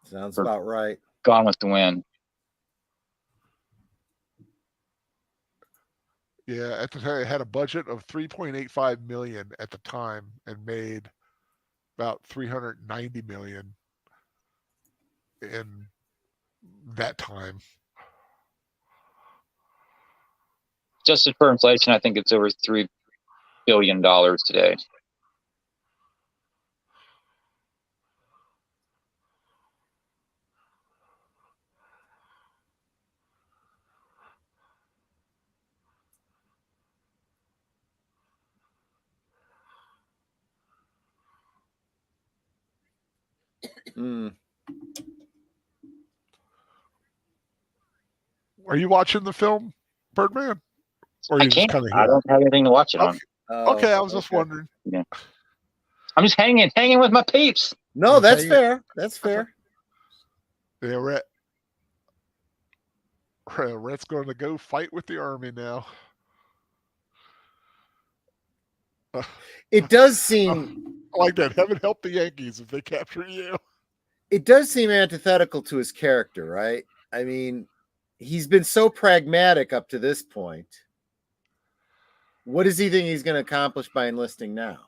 Sounds about right. Gone with the Wind. Yeah, at the time it had a budget of 3.85 million at the time and made about 390 million in that time. Adjusted for inflation, I think it's over $3 billion today. Are you watching the film Birdman? Or are you just kind of I don't have anything to watch it on. Okay, I was just wondering. Yeah. I'm just hanging with my peeps. No, that's fair. That's fair. Yeah, Rhett's going to go fight with the army now. It does seem like that. Heaven help the Yankees if they capture you. It does seem antithetical to his character, right? I mean, he's been so pragmatic up to this point. What does he think he's going to accomplish by enlisting now?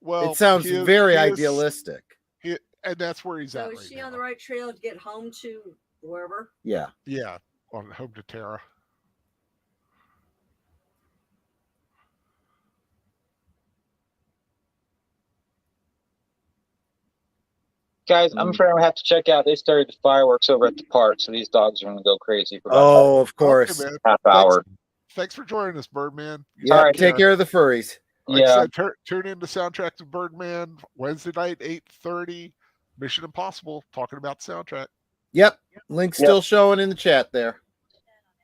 Well, it sounds very idealistic. And that's where he's at. So is she on the right trail to get home to wherever? Yeah. Yeah, on home to Tara. Guys, I'm afraid I'm going to have to check out. They started the fireworks over at the park, so these dogs are going to go crazy for about of course. Okay, half hour. Thanks for joining us, Birdman. Yeah, all right, take care of the furries. Like I said, tune in to Soundtrack to Birdman Wednesday night, 8:30. Mission Impossible, talking about the soundtrack. Yep. Link still showing in the chat there.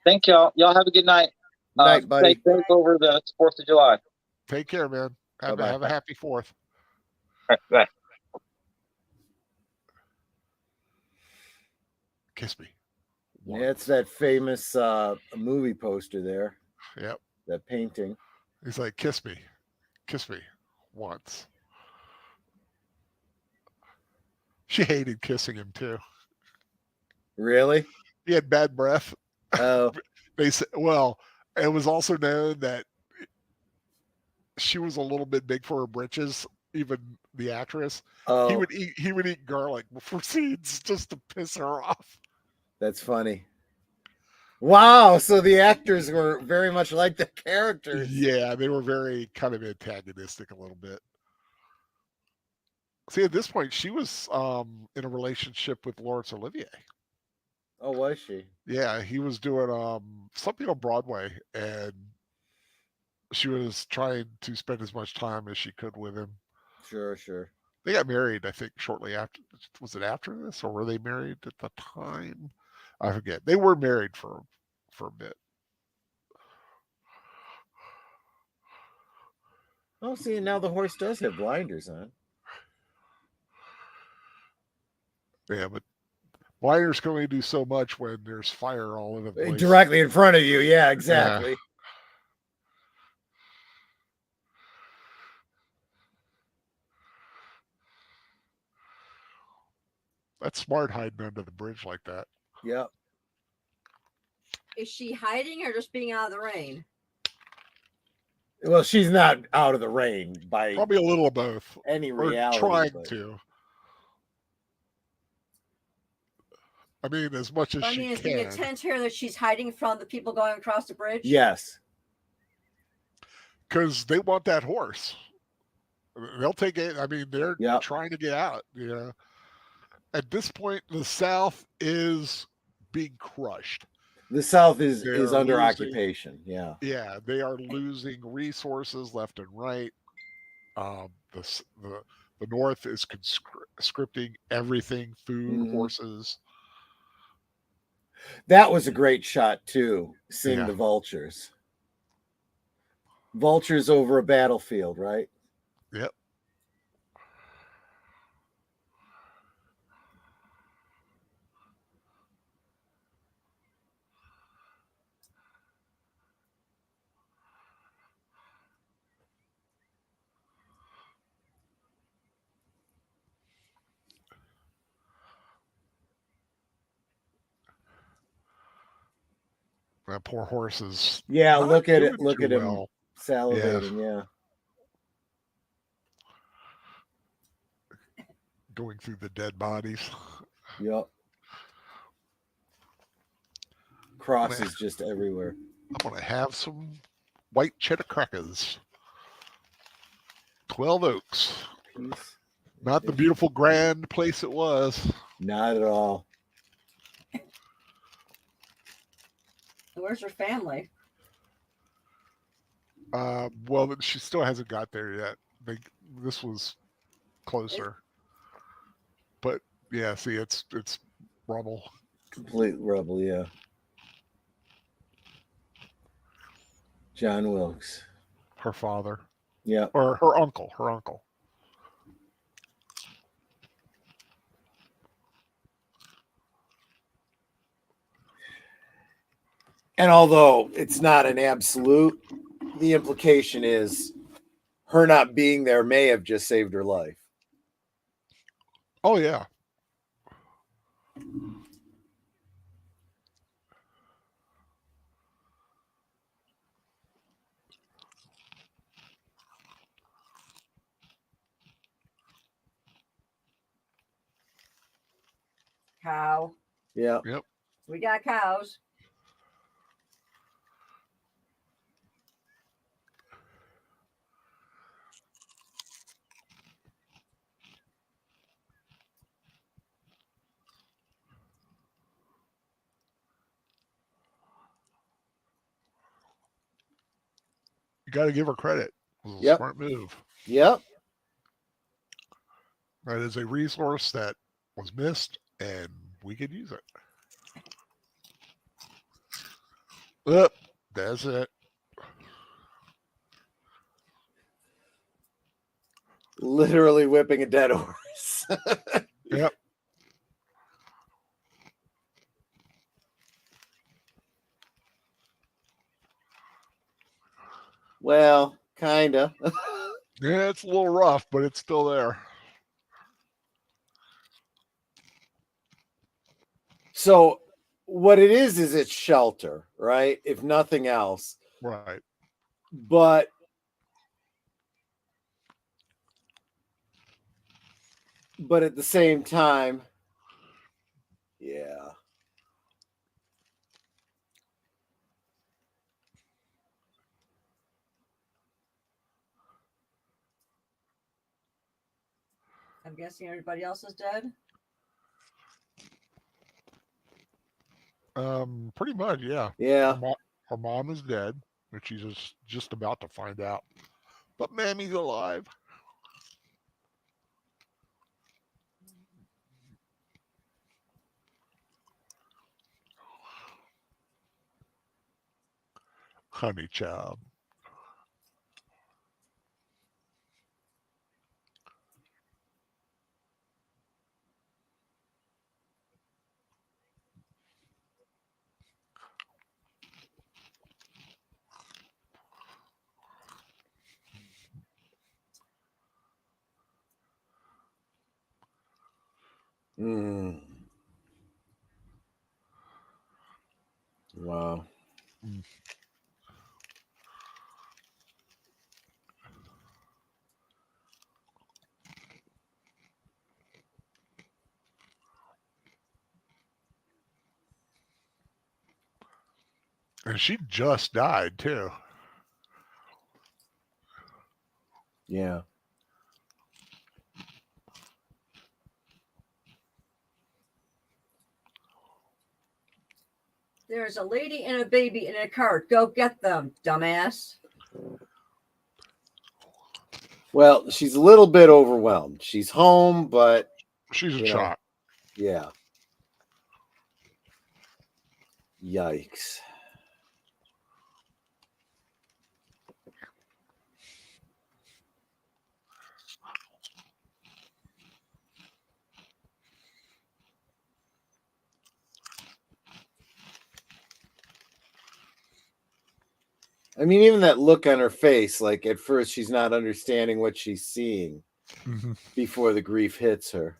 Thank y'all. Y'all have a good night. Night, buddy. Stay safe over the 4th of July. Take care, man. Have a happy 4th. All right, bye. Kiss me. Yeah, it's that famous movie poster there. Yep. That painting. He's like, kiss me once. She hated kissing him too. Really? He had bad breath. Oh. They said, well, it was also known that she was a little bit big for her britches, even the actress. Oh. He would eat garlic before scenes just to piss her off. That's funny. Wow, so the actors were very much like the characters. Yeah, they were very kind of antagonistic a little bit. See, at this point, she was in a relationship with Laurence Olivier. Oh, was she? Yeah, he was doing something on Broadway, and she was trying to spend as much time as she could with him. Sure. They got married, I think, shortly after. Was it after this, or were they married at the time? I forget. They were married for a bit. Oh, see, now the horse does have blinders on. Yeah, but blinders can only do so much when there's fire all over the place. Directly in front of you. Yeah, exactly. Yeah. That's smart, hiding under the bridge like that. Yep. Is she hiding or just being out of the rain? Well, she's not out of the rain by Probably a little of both. any Or reality. trying but- to. I mean, as much as she is can. the intent here that she's hiding from the people going across the bridge? Yes. Because they want that horse. They'll take it. I mean, they're Yep. trying to get out. Yeah. At this point, the South is being crushed. The South is They're under losing- occupation. Yeah. Yeah, they are losing resources left and right. The North is conscripting everything: food, Mhm. horses. That was a great shot too. Seeing Yeah. the vultures. Vultures over a battlefield, right? Yep. That poor horse is. Yeah, not look at doing it. Look too at him well. salivating. Yeah. Going through the dead bodies. Yep. Crosses just everywhere. I'm gonna have some white cheddar crackers. 12 Oaks. Peace. Not the beautiful grand place it was. Not at all. Where's her family? Well, she still hasn't got there yet. This was closer. But yeah, see, it's rubble. Complete rubble, yeah. John Wilkes. Her father. Yeah. Or her uncle. Her uncle. And although it's not an absolute, the implication is her not being there may have just saved her life. Oh yeah. Cow. Yeah. Yep. We got cows. You got to give her credit. It was a Yep. smart move. Yep. That is a resource that was missed, and we could use it. Yep. That's it. Literally whipping a dead horse. Yep. Well, kinda. Yeah, it's a little rough, but it's still there. So what it is it's shelter, right? If nothing else. Right. But at the same time, yeah. I'm guessing everybody else is dead. Pretty much, yeah. Yeah. Her mom is dead, which she's just about to find out. But Mammy's alive. Honey child. Mm. Wow. Mm. And she just died too. Yeah. There's a lady and a baby in a cart. Go get them, dumbass. Well, she's a little bit overwhelmed. She's home, but she's in shock. Yeah. Yikes. I mean, even that look on her face, like at first she's not understanding what she's seeing before the grief hits her.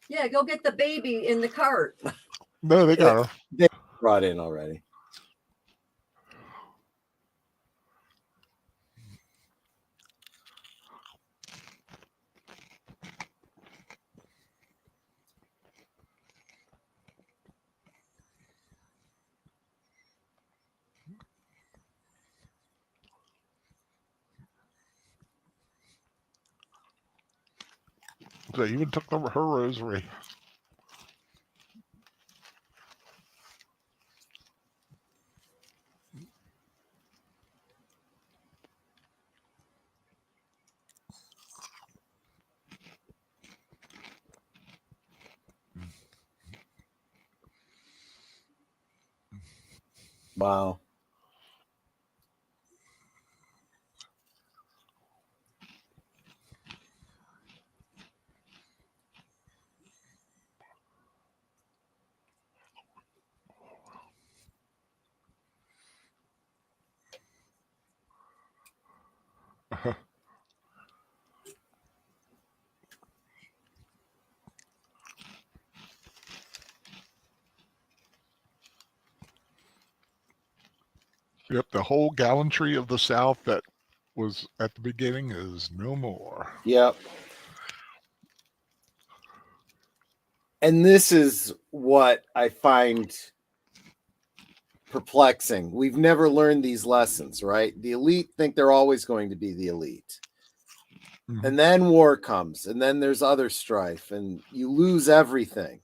Yeah, go get the baby in the cart. No, they got her. They brought in already. They even took over her rosary. Wow. Yep, the whole gallantry of the South that was at the beginning is no more. Yep. And this is what I find perplexing. We've never learned these lessons, right? The elite think they're always going to be the elite. And then war comes, and then there's other strife, and you lose everything.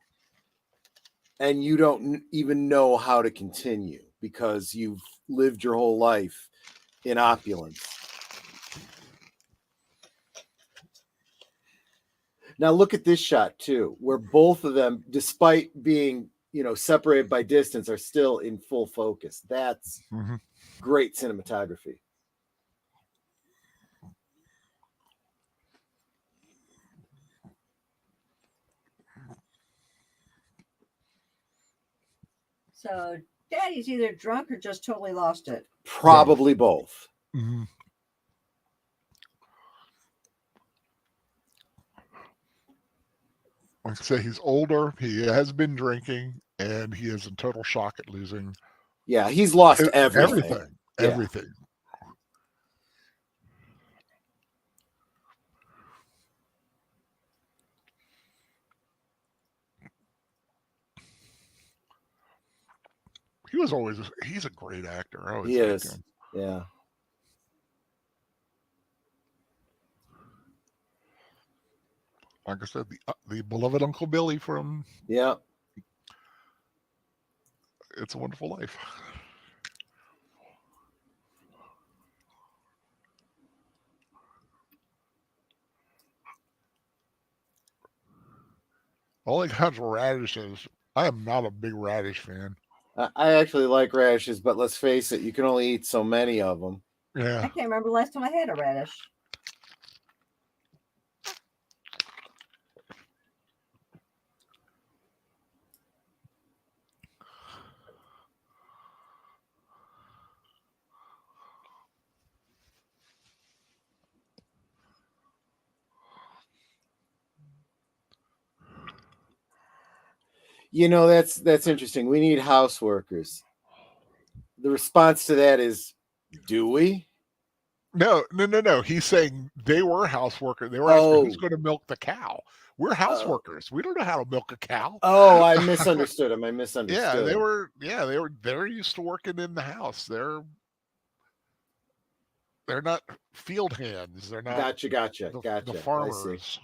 And you don't even know how to continue because you've lived your whole life in opulence. Now look at this shot too, where both of them, despite being, separated by distance, are still in full focus. That's great cinematography. So Daddy's either drunk or just totally lost it. Probably both. Like I say, he's older. He has been drinking, and he is in total shock at losing. Yeah, he's lost everything. Everything. He's a great actor. He is. Yeah. Like I said, the beloved Uncle Billy from It's a Wonderful Life. I like radishes. I am not a big radish fan. I actually like radishes, but let's face it, you can only eat so many of them. Yeah. I can't remember the last time I had a radish. That's interesting. We need house workers. The response to that is, do we? No. He's saying they were house workers. They were asking who's going to milk the cow. We're house workers. We don't know how to milk a cow. Oh, I misunderstood him. Yeah, they were they're used to working in the house. They're not field hands. They're not Gotcha. The farmers.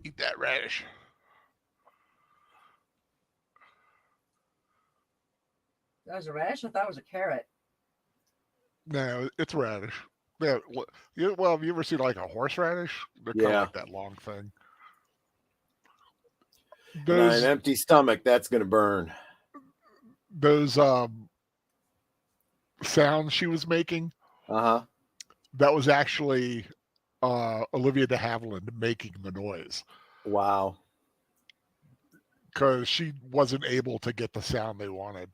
Eat that radish. That was a radish? I thought it was a carrot. No, it's radish. Yeah, well, have you ever seen like a horseradish? They're kind of like that long thing. An empty stomach, that's gonna burn. Those sounds she was making. That was actually Olivia de Havilland making the noise. Wow. Because she wasn't able to get the sound they wanted.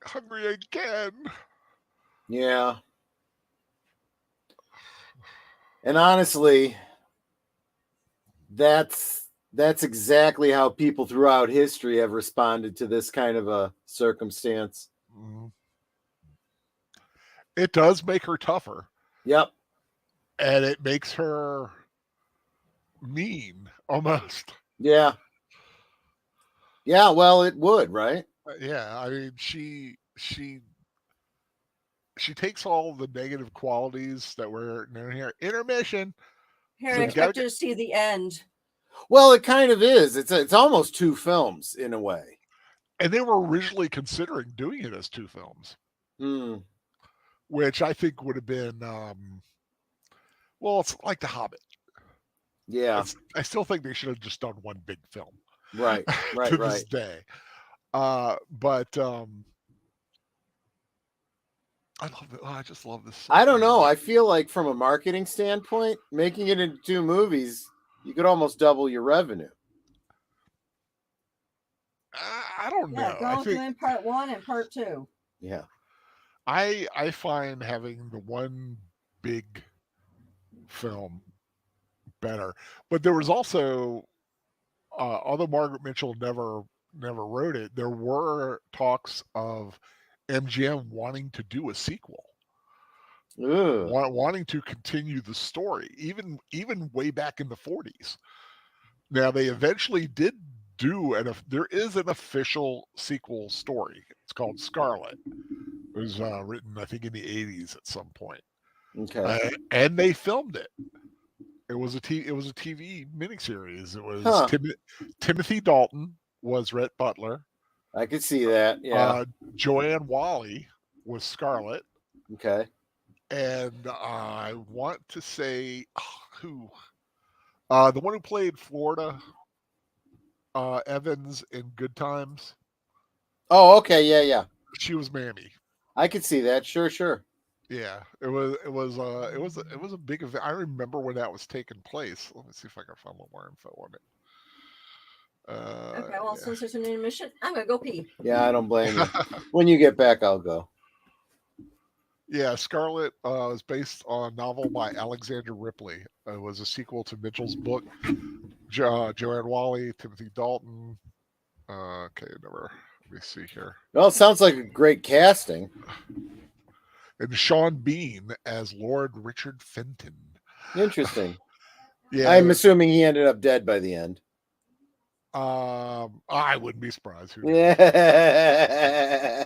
Hungry again. Yeah. And honestly, that's exactly how people throughout history have responded to this kind of a circumstance. It does make her tougher. Yep. And it makes her mean almost. Yeah. Yeah, well, it would, right? Yeah, I mean, she takes all the negative qualities that were in here. Intermission. Here, I expect you to see the end. Well, it kind of is. It's almost two films in a way. And they were originally considering doing it as two films, which I think would have been, well, it's like The Hobbit. Yeah, I still think they should have just done one big film. Right. To this day. But I love it. I just love this. I don't know. I feel like from a marketing standpoint, making it into two movies, you could almost double your revenue. I don't know. Go doing part 1 and part 2. Yeah. I find having the one big film better. But there was also, although Margaret Mitchell never wrote it, there were talks of MGM wanting to do a sequel, wanting to continue the story, even way back in the 40s. Now they eventually did do, and there is an official sequel story. It's called Scarlet. It was written, I think, in the 80s at some point. Okay. And they filmed it. It was a TV miniseries. It was Timothy Dalton was Rhett Butler. I could see that. Yeah. Joanne Whalley was Scarlet. Okay. And I want to say who? The one who played Florida Evans in Good Times. Oh, okay. Yeah. She was Mammy. I could see that. Sure. Yeah, it was a big event. I remember when that was taking place. Let me see if I can find a little more info on it. Okay, well, since there's an intermission, I'm gonna go pee. Yeah, I don't blame you. When you get back, I'll go. Yeah, Scarlet is based on a novel by Alexander Ripley. It was a sequel to Mitchell's book. Joanne Whalley, Timothy Dalton. Okay, let me see here. Well, it sounds like a great casting. And Sean Bean as Lord Richard Fenton. Interesting. Yeah, I'm assuming he ended up dead by the end. I wouldn't be surprised. Yeah.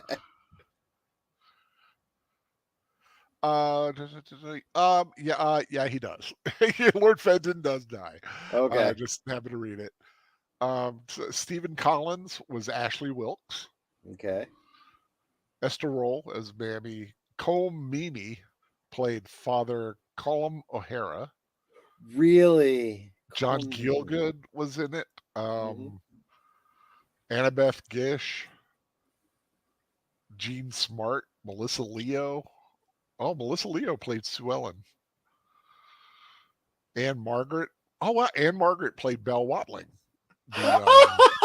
Yeah, he does. Lord Fenton does die. Okay. Just happen to read it. So Stephen Collins was Ashley Wilkes. Okay. Esther Roll as Mammy. Colm Meaney played Father Colm O'Hara. Really? John Gielgud was in it. Annabeth Gish. Jean Smart, Melissa Leo. Oh, Melissa Leo played Sue Ellen. Anne Margaret. Oh, wow. Anne Margaret played Belle Watling. I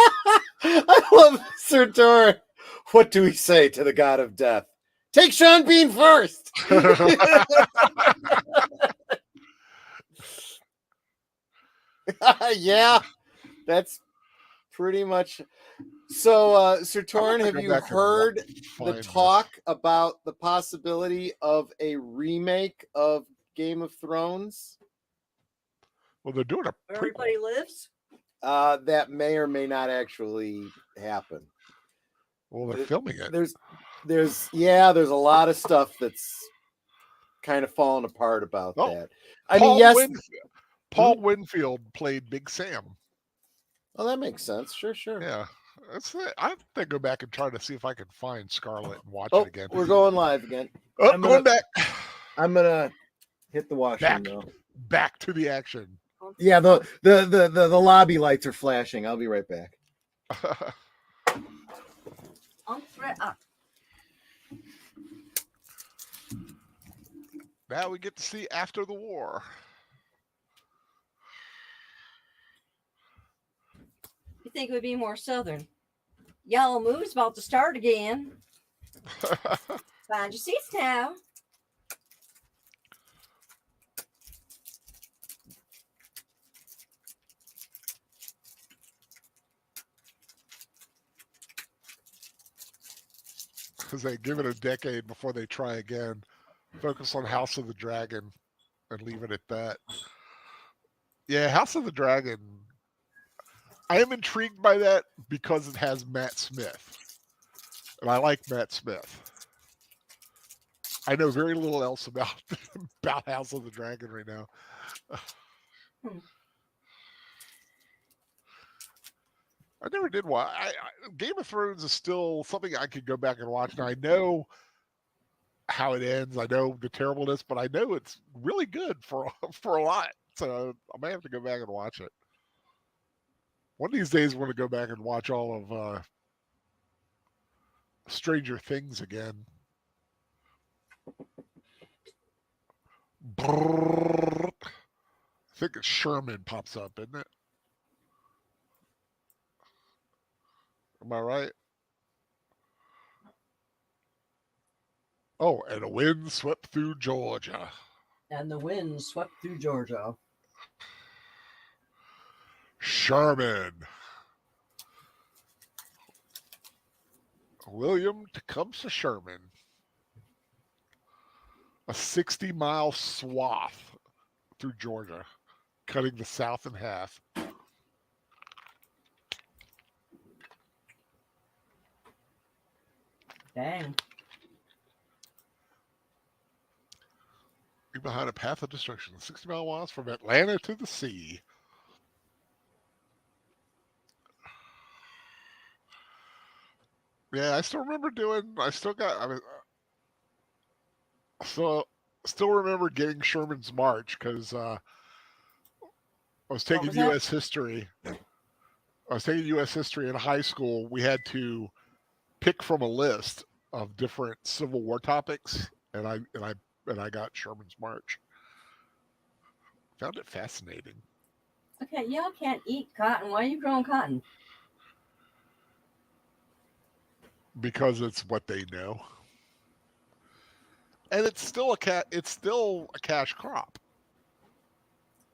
love Sir Tor. What do we say to the god of death? Take Sean Bean first. Yeah, that's pretty much. So, Sir Torn, have you heard the talk about the possibility of a remake of Game of Thrones? Well, they're doing a Where everybody lives. That may or may not actually happen. Well, they're filming it. There's a lot of stuff that's kind of falling apart about that. I mean, yes, Paul Winfield played Big Sam. Oh, that makes sense. Sure. Yeah. I have to go back and try to see if I can find Scarlet and watch it again. We're going live again. I'm going back. I'm gonna hit the washroom though. Back to the action. Yeah, the lobby lights are flashing. I'll be right back. Now we get to see After the War. You think it would be more southern? Yellow Move's about to start again. Find your seats now. Because they give it a decade before they try again. Focus on House of the Dragon and leave it at that. Yeah, House of the Dragon. I am intrigued by that because it has Matt Smith. And I like Matt Smith. I know very little else about House of the Dragon right now. I never did watch. Game of Thrones is still something I could go back and watch. And I know how it ends. I know the terribleness, but I know it's really good for a lot. So I may have to go back and watch it. One of these days, I'm going to go back and watch all of Stranger Things again. Brrr. I think it's Sherman pops up, isn't it? Am I right? Oh, and a wind swept through Georgia. And the wind swept through Georgia. Sherman. William Tecumseh Sherman. A 60-mile swath through Georgia, cutting the South in half. Dang. Behind a path of destruction, 60-mile miles from Atlanta to the sea. Yeah, I still remember still remember getting Sherman's March because I was taking U.S. history. I was taking U.S. history in high school. We had to pick from a list of different Civil War topics, and I got Sherman's March. Found it fascinating. Okay, y'all can't eat cotton. Why are you growing cotton? Because it's what they know. And it's still a cash crop.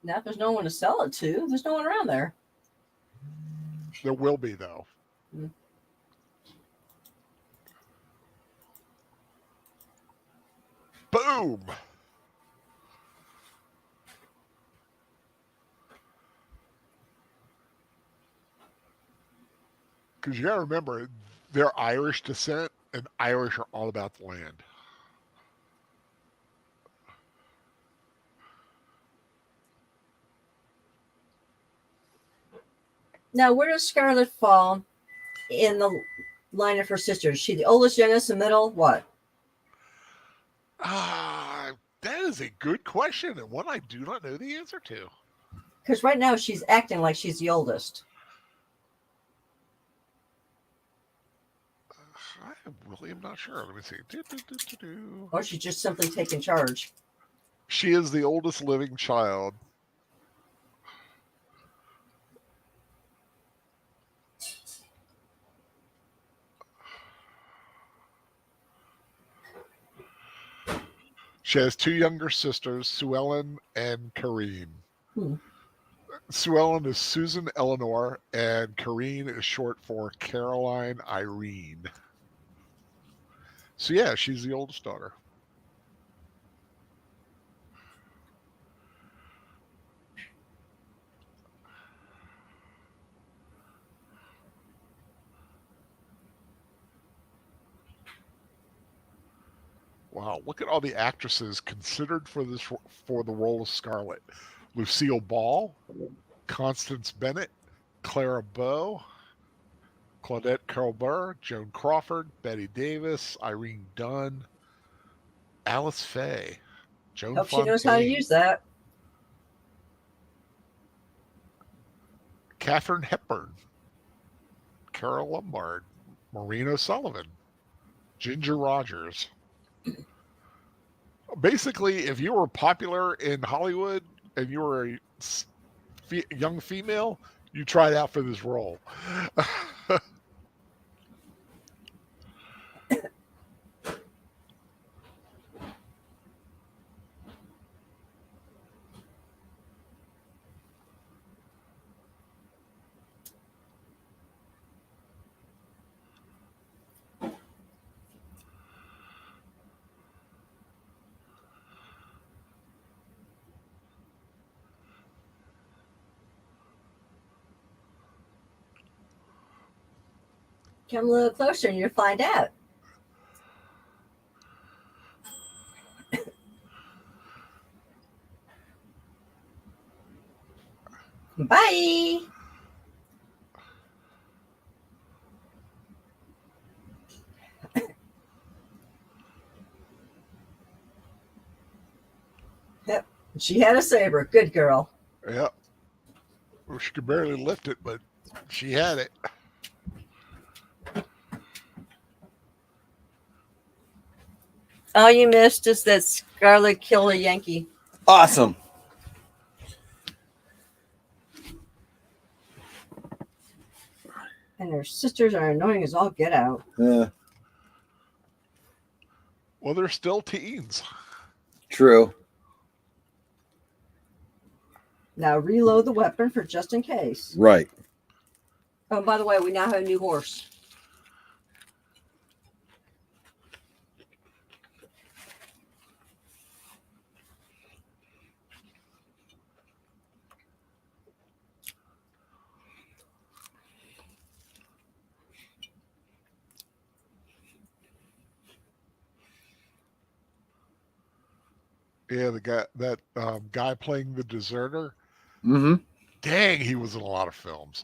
Now, if there's no one to sell it to, there's no one around there. There will be, though. Mm. Boom! Because you got to remember, they're Irish descent, and Irish are all about the land. Now, where does Scarlett fall in the line of her sisters? Is she the oldest, youngest, the middle? What? That is a good question, and one I do not know the answer to. Because right now she's acting like she's the oldest. I really am not sure. Let me see. Or she's just simply taking charge. She is the oldest living child. She has two younger sisters, Sue Ellen and Kareen. Sue Ellen is Susan Eleanor, and Kareen is short for Caroline Irene. So yeah, she's the oldest daughter. Wow, look at all the actresses considered for the role of Scarlett. Lucille Ball, Constance Bennett, Clara Bow, Claudette Colbert, Joan Crawford, Betty Davis, Irene Dunn, Alice Faye, Joan Hope Fontaine, she knows how to use that. Katharine Hepburn, Carol Lombard, Maureen O'Sullivan, Ginger Rogers. Basically, if you were popular in Hollywood and you were a young female, you tried out for this role. Come a little closer and you'll find out. Bye. Yep. She had a saber. Good girl. Yeah. Well, she could barely lift it, but she had it. All you missed is that Scarlett killed a Yankee. Awesome. And her sisters are annoying as all get out. Yeah, Well, they're still teens. true. Now reload the weapon for just in case. Right. Oh, by the way, we now have a new horse. Yeah, that guy playing the deserter. Mm-hmm. Dang, he was in a lot of films.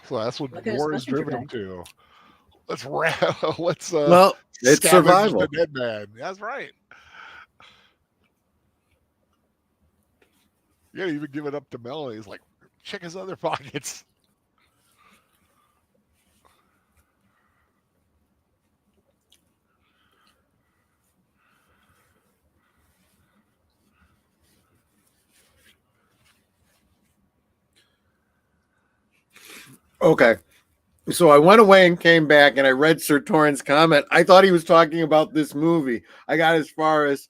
So that's what Look at his war has messenger driven him bag. to. Let's Well, it's scavenge survival. the dead man. That's right. Yeah, even give it up to Melanie. He's like, check his other pockets. Okay. So I went away and came back and I read Sir Torrance comment. I thought he was talking about this movie. I got as far as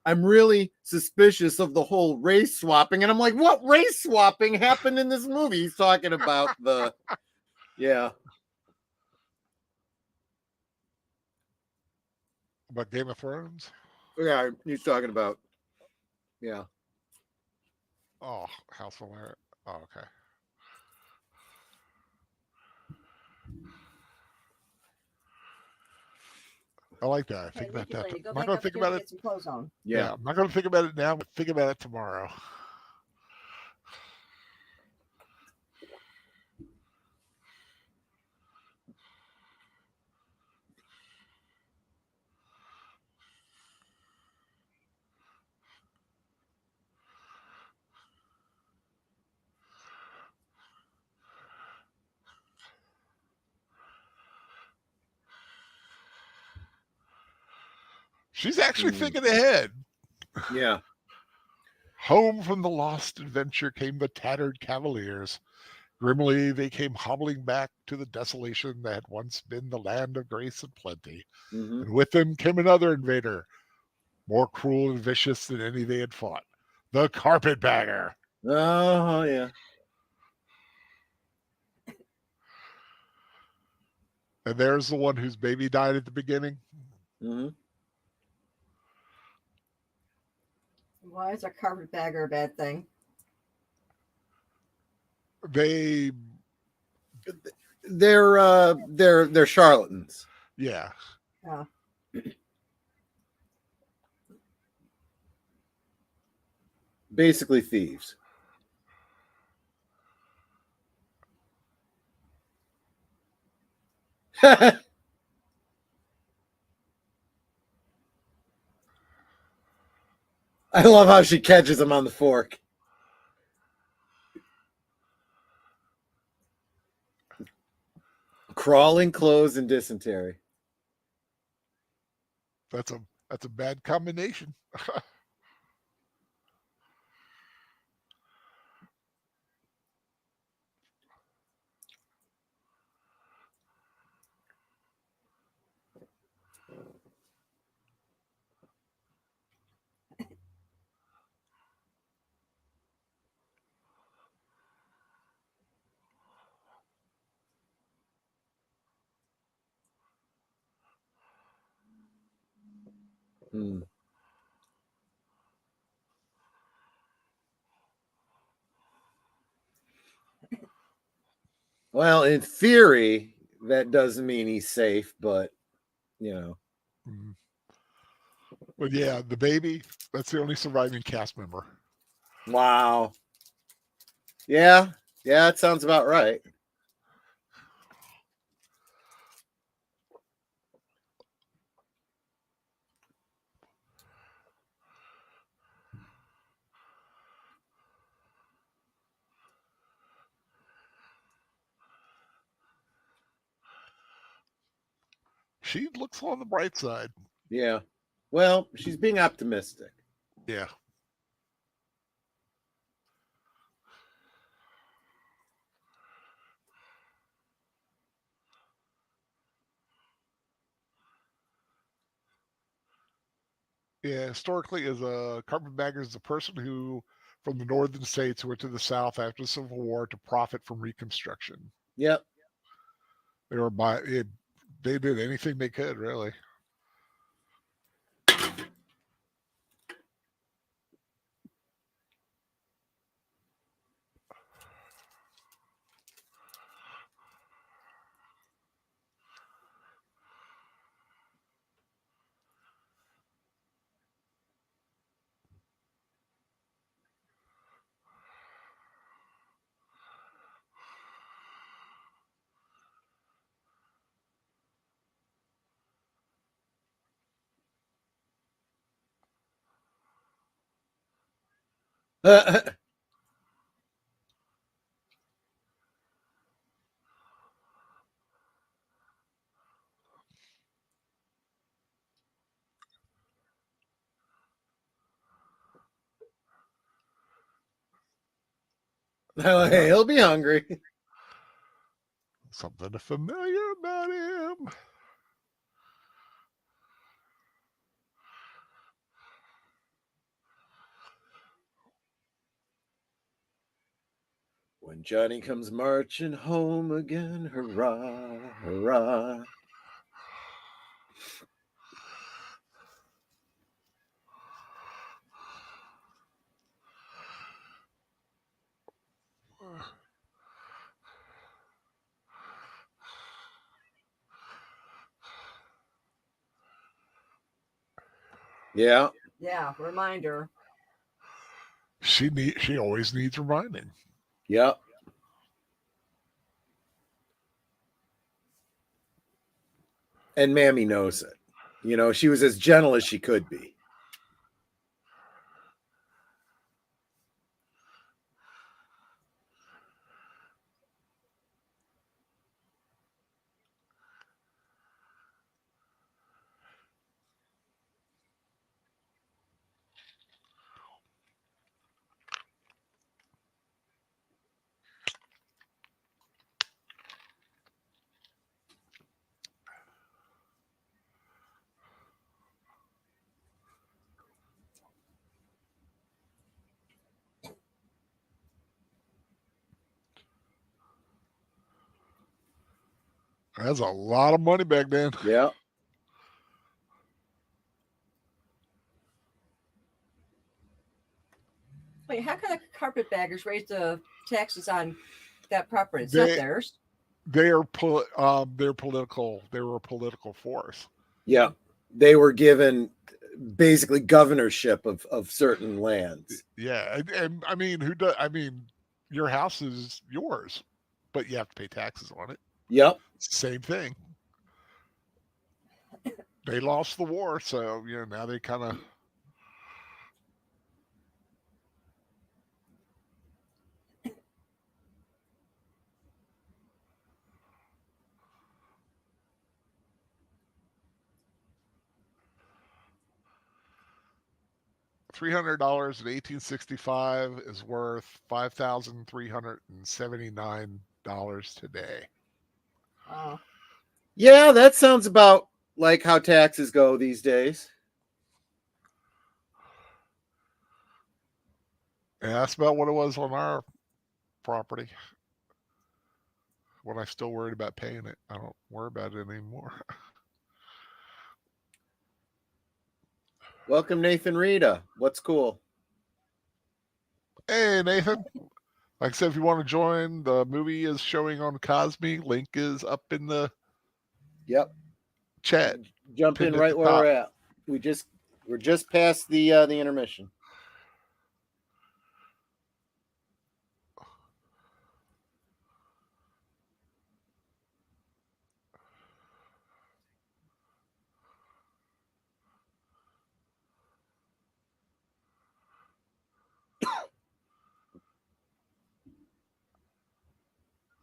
I'm really suspicious of the whole race swapping. And I'm like, what race swapping happened in this movie? He's talking about yeah. About Game of Thrones? Yeah, he's talking about, yeah. Oh, House of Larry. Oh, okay. I like that. I think about that. I'm not going to think about it. Get some clothes on. Yeah. I'm not going to think about it now, but think about it tomorrow. She's actually thinking ahead. Yeah. Home from the lost adventure came the tattered Cavaliers. Grimly, they came hobbling back to the desolation that had once been the land of grace and plenty. Mm-hmm. And with them came another invader, more cruel and vicious than any they had fought. The Carpetbagger. Oh, yeah. And there's the one whose baby died at the beginning. Mm-hmm. Why is a carpetbagger a bad thing? They're charlatans. Yeah. Oh. Basically thieves. I love how she catches him on the fork. Crawling, clothes, and dysentery. That's a bad combination. Hmm. Well, in theory, that doesn't mean he's safe, but you know. Mm. But yeah, the baby, that's the only surviving cast member. Wow. Yeah, it sounds about right. She looks on the bright side. Yeah. Well, she's being optimistic. Yeah. Yeah, historically, as a carpetbagger is a person who, from the northern states, went to the South after the Civil War to profit from Reconstruction. Yep. They did anything they could, really. Hey, he'll be hungry. Something familiar about him. When Johnny comes marching home again, hurrah, hurrah. Yeah. Yeah, reminder. She always needs reminding. Yep. And Mammy knows it. You know, she was as gentle as she could be. That's a lot of money back then. Yeah. Wait, how can the carpetbaggers raise the taxes on that property? It's not theirs. They're political. They were a political force. Yeah. They were given basically governorship of certain lands. Yeah. And I mean, who does? I mean, your house is yours, but you have to pay taxes on it. Yep. Same thing. They lost the war, so now they kind of. $300 in 1865 is worth $5,379 today. Oh. Yeah, that sounds about like how taxes go these days. And that's about what it was on our property. When I still worried about paying it, I don't worry about it anymore. Welcome, Nathan Rita. What's cool? Hey, Nathan. Like I said, if you want to join, the movie is showing on Cosme. Link is up in the chat. Jump in right where we're at. We're just past the intermission.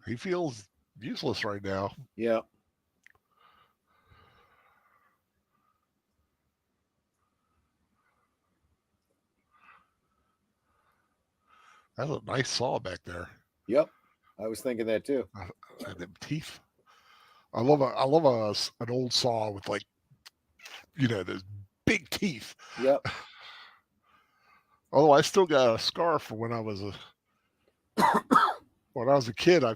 He feels useless right now. Yeah. That's a nice saw back there. Yep. I was thinking that too. And them teeth. I love an old saw with those big teeth. Yep. Although I still got a scar from when I was a kid. I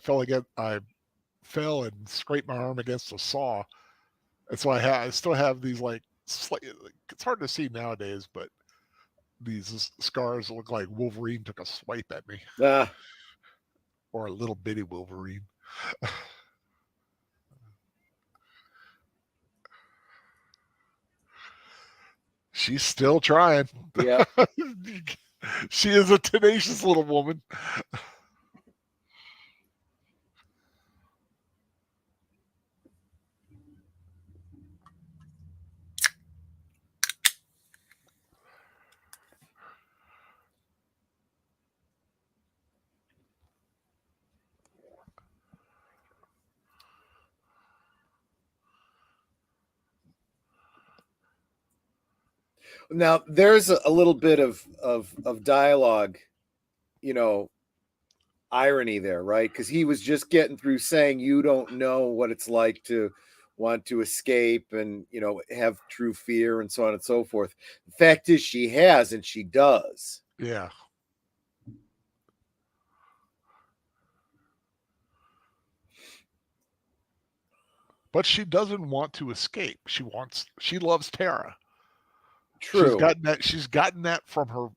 fell and scraped my arm against a saw. And so I still have these it's hard to see nowadays, but these scars look like Wolverine took a swipe at me. Or a little bitty Wolverine. She's still trying. Yeah. She is a tenacious little woman. Now there's a little bit of dialogue, irony there, right? Because he was just getting through saying you don't know what it's like to want to escape and have true fear and so on and so forth. The fact is she has, and she does. Yeah. but she doesn't want to escape. She loves Tara. True. She's gotten that from her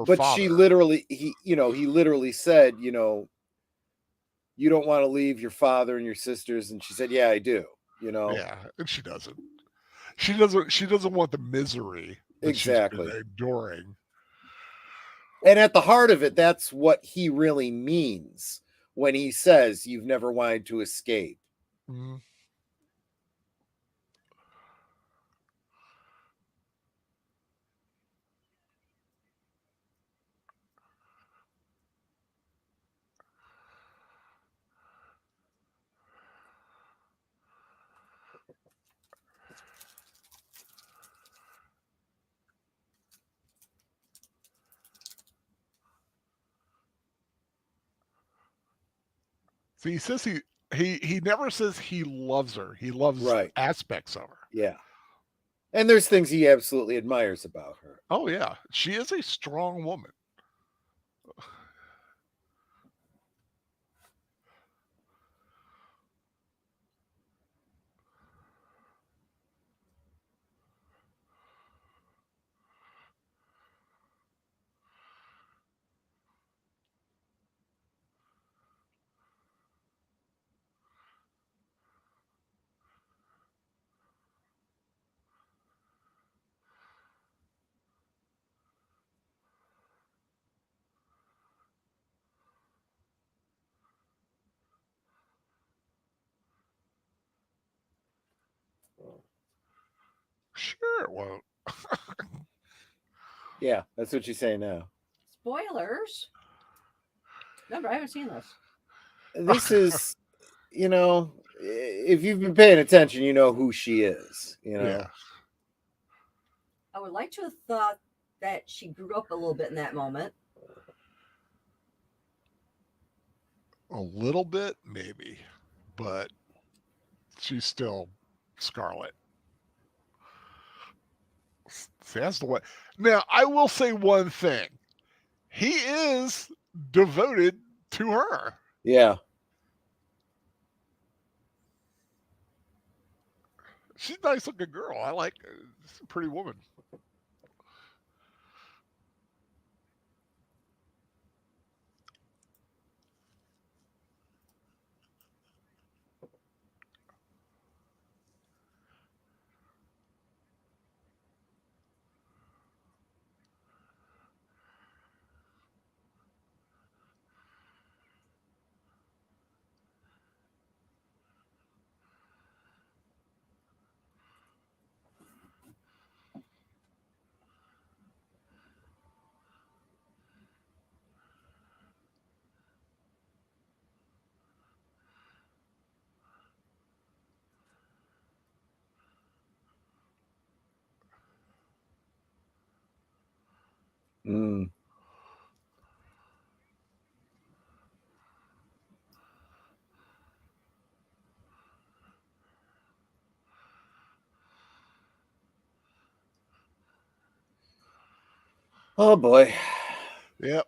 but father. he literally said, you don't want to leave your father and your sisters. And she said, yeah, I do, Yeah, and she doesn't. She doesn't want the misery that exactly she's been enduring. And at the heart of it, that's what he really means when he says you've never wanted to escape. Mm-hmm. So he says he never says he loves her. He loves aspects of her. Yeah. And there's things he absolutely admires about her. Oh yeah. She is a strong woman. Sure, well. Yeah, that's what you say now. Spoilers. Remember, I haven't seen this. This is, if you've been paying attention, you know who she is. Yeah. I would like to have thought that she grew up a little bit in that moment. A little bit, maybe, but she's still Scarlet. See, that's the way. Now, I will say one thing. He is devoted to her. Yeah. She's a nice looking girl. I like her. She's a pretty woman. Mm. Oh boy. Yep.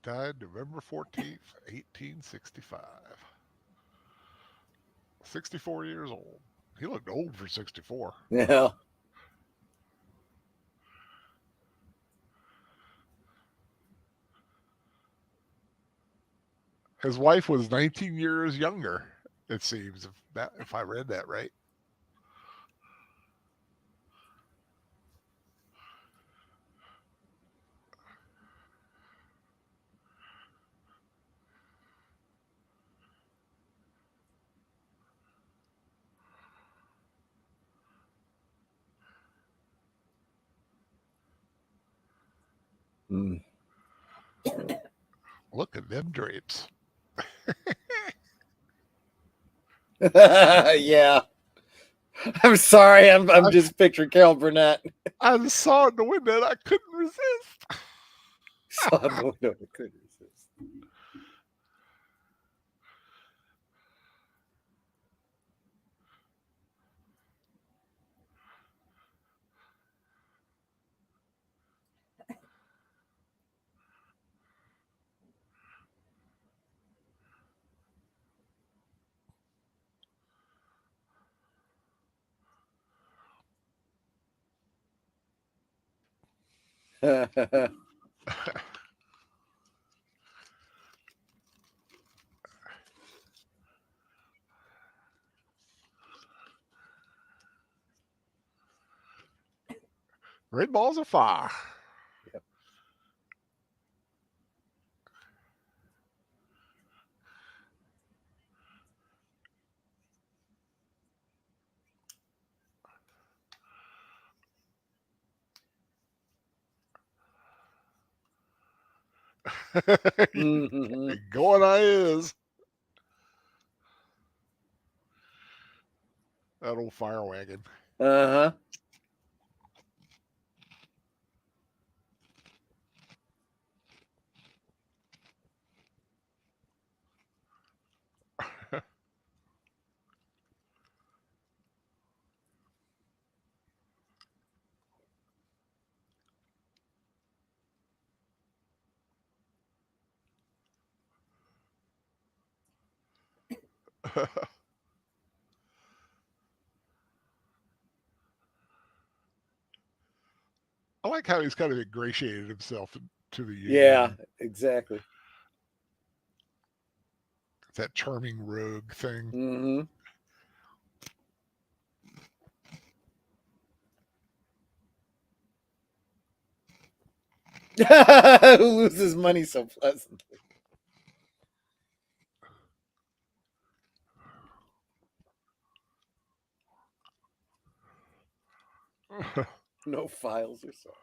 Died November 14th, 1865. 64 years old. He looked old for 64. Yeah. His wife was 19 years younger, it seems, if I read that right. Mm. Look at them drapes. Yeah. I'm sorry. I'm just picturing Carol Burnett. I saw it in the window and I couldn't resist. Saw a window I couldn't resist. Red balls of fire. Going on is that old fire wagon. Uh-huh. I like how he's kind of ingratiated himself to the union. Yeah, exactly. That charming rogue thing. Mm-hmm. Who loses money so pleasantly? No files or songs.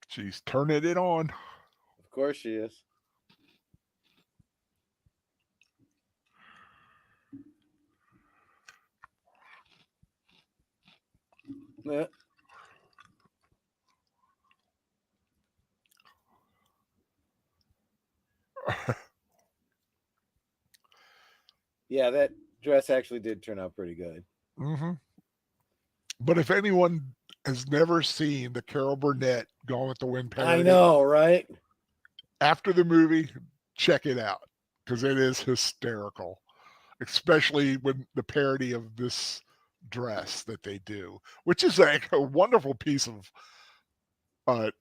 She's turning it on. Of course she is. Yeah. Yeah, that dress actually did turn out pretty good. Mm-hmm. But if anyone has never seen the Carol Burnett Gone with the Wind parody, I know, right? After the movie, check it out because it is hysterical, especially when the parody of this dress that they do, which is like a wonderful piece of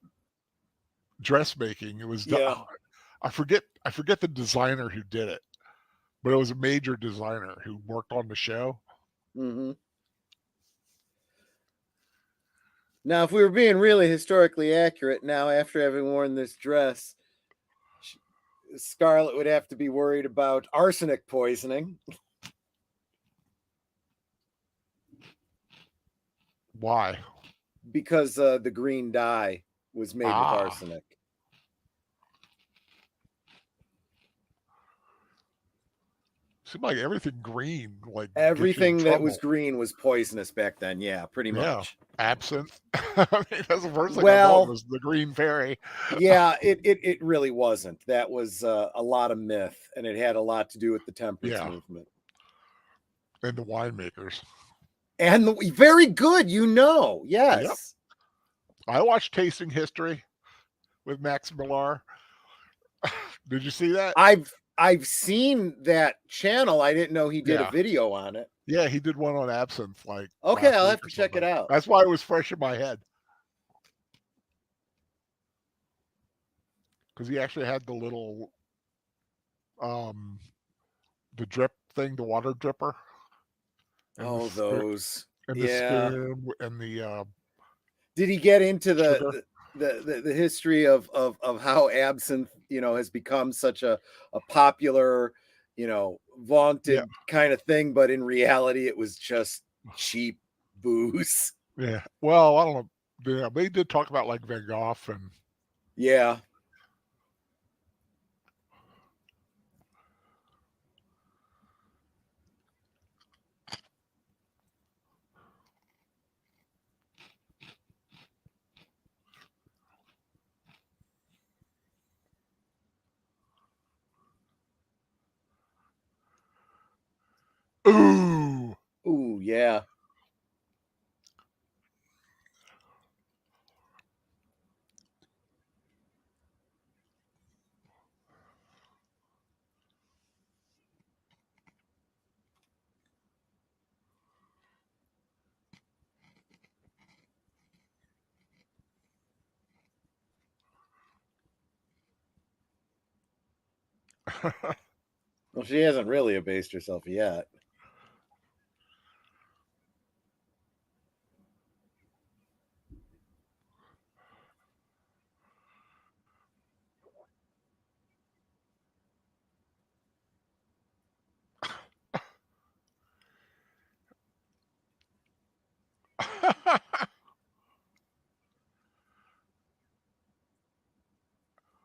dressmaking. It was done. Yeah. I forget the designer who did it, but it was a major designer who worked on the show. Mm-hmm. Now, if we were being really historically accurate, now after having worn this dress, Scarlett would have to be worried about arsenic poisoning. Why? Because the green dye was made with arsenic. Seemed like everything green, like everything that was green was poisonous back then. Yeah, pretty much. Absinthe. I mean, that's the first thing I Well, thought was the green fairy. Yeah, it really wasn't. That was a lot of myth, and it had a lot to do with the temperance movement and the winemakers. And very good, yes. Yep. I watched Tasting History with Max Millar. Did you see that? I've seen that channel. I didn't know he did a video on it. Yeah, he did one on absinthe. Like, okay, I'll have to check it out. That's why it was fresh in my head. Because he actually had the little, the drip thing, the water dripper. Oh, those. And the spoon and the. Did he get into the history of how absinthe, has become such a popular, vaunted kind of thing, but in reality it was just cheap booze? Yeah. Well, I don't know. Yeah, they did talk about like Van Gogh and Yeah. ooh. Ooh, yeah. Well, she hasn't really abased herself yet.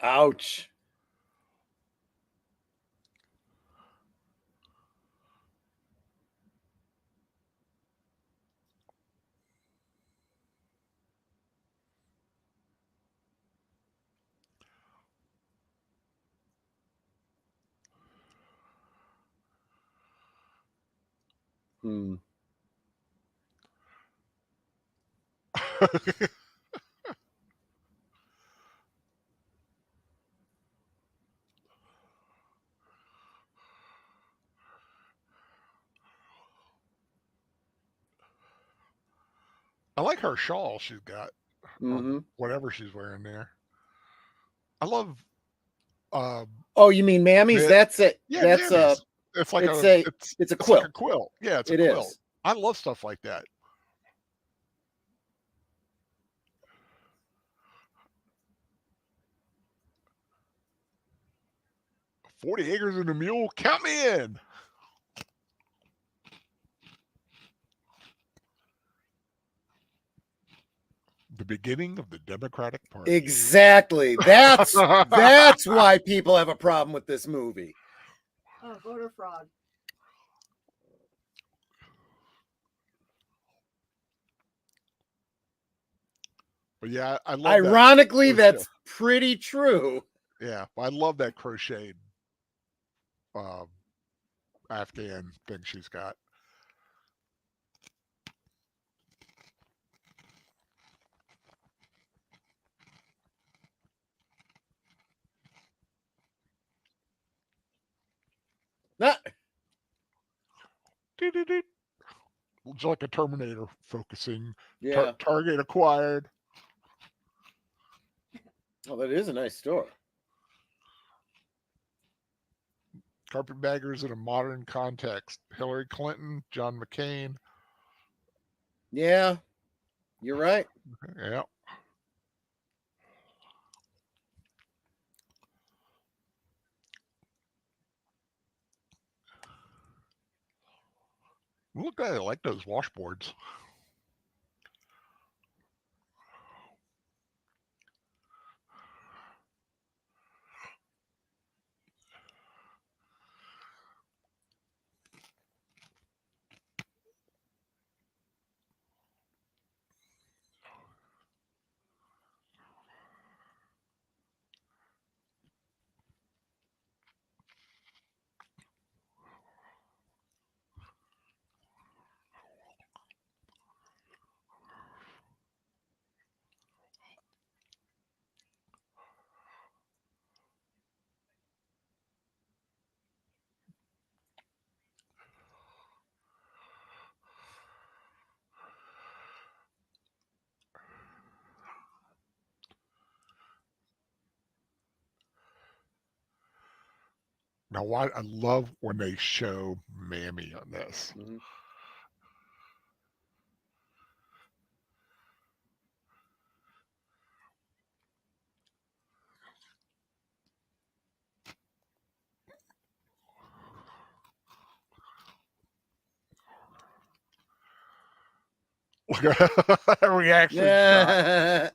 Ouch. Hmm. I like her shawl she's got, or Mm-hmm. whatever she's wearing there. I love. Um, Oh, you mean Mammy's? Knit. That's it. Yeah, That's mammies. It's like it's a it's a it's like a quilt. quilt. Yeah, it's a It quilt. is. I love stuff like that. "40 Acres and a Mule, count me in." The beginning of the Democratic Party. Exactly. That's why people have a problem with this movie. Oh, voter fraud. But yeah, I love Ironically, that that's pretty true. Yeah, I love that crocheted um, Afghan thing she's got. Not, Dee-dee-dee. It's like a Terminator focusing. yeah. Target acquired. Oh, that is a nice store. Carpetbaggers in a modern context. Hillary Clinton, John McCain. Yeah, you're right. Yeah. Look at it, I like those washboards. Now, why I love when they show Mammy on this. Mhm. Reaction shot. Yeah.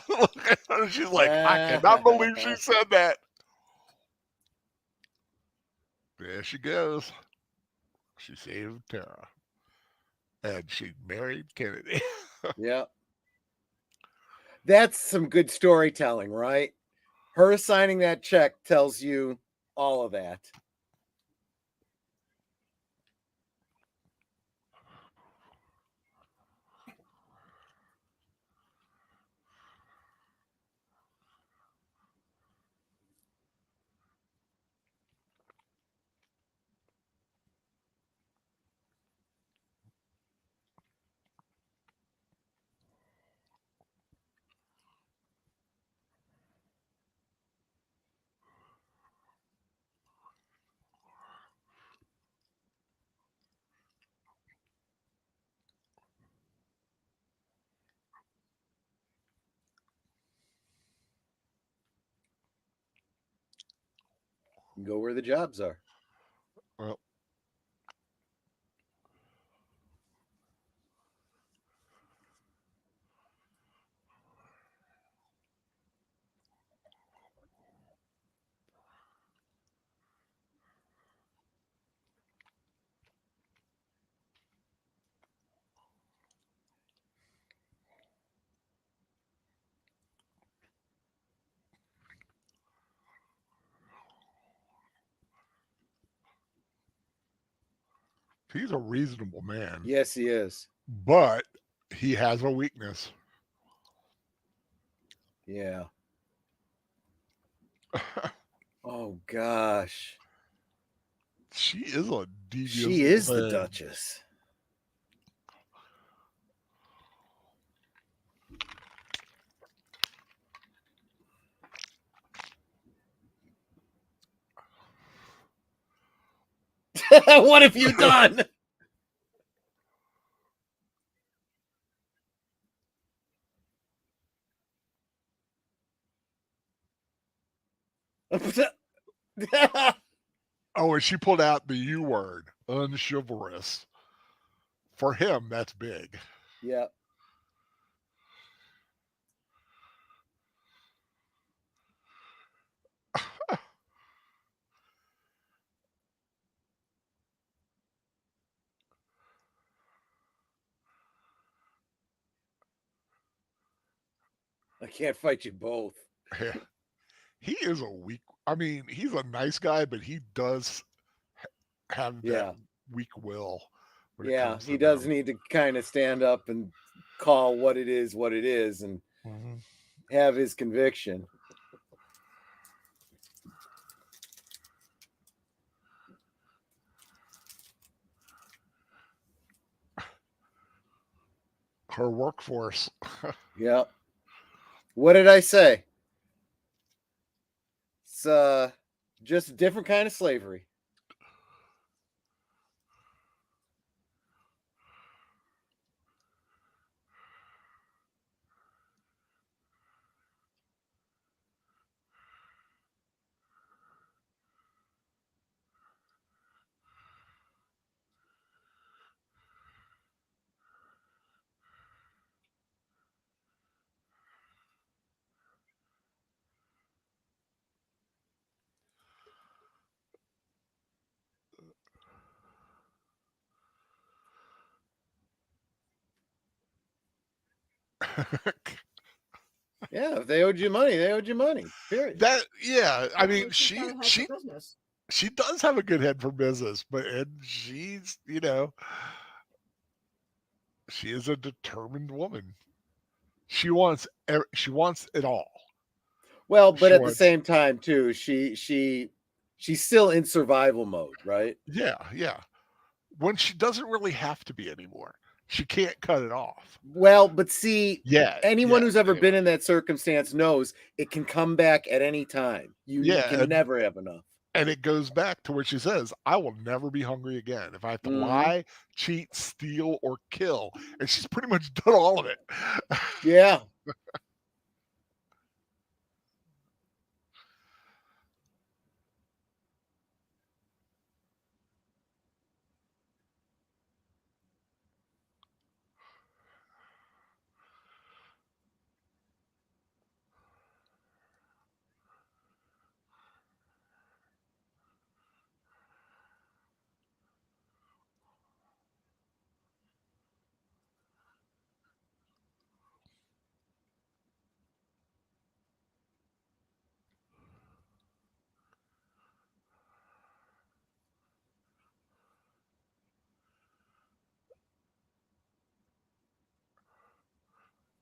Look at her. She's like, I cannot believe she said that. There she goes. She saved Tara. And she married Kennedy. Yeah. That's some good storytelling, right? Her signing that check tells you all of that. Go where the jobs are. Well, he's a reasonable man. Yes, he is. But he has a weakness. Yeah. Oh gosh. She is a devious. She is the man. Duchess. What have you done? Oh, and she pulled out the U word, unchivalrous. For him, that's big. Yeah. I can't fight you both. He is a weak. I mean, he's a nice guy, but he does have that weak will. when it Yeah, comes to he does them. need to kind of stand up and call what it is, and have his conviction. Her workforce. Yeah. What did I say? It's just a different kind of slavery. Yeah, if they owed you money, they owed you money. Period. I mean, she business. she does have a good head for business, and she's, she is a determined woman. She wants it all. Well, but at the same time, too, she's still in survival mode, right? Yeah. When she doesn't really have to be anymore. She can't cut it off. Well, but see, anyone who's ever anyway. been in that circumstance knows it can come back at any time. You can never have enough. And it goes back to where she says, I will never be hungry again. If I have to lie, cheat, steal, or kill. And she's pretty much done all of it. Yeah.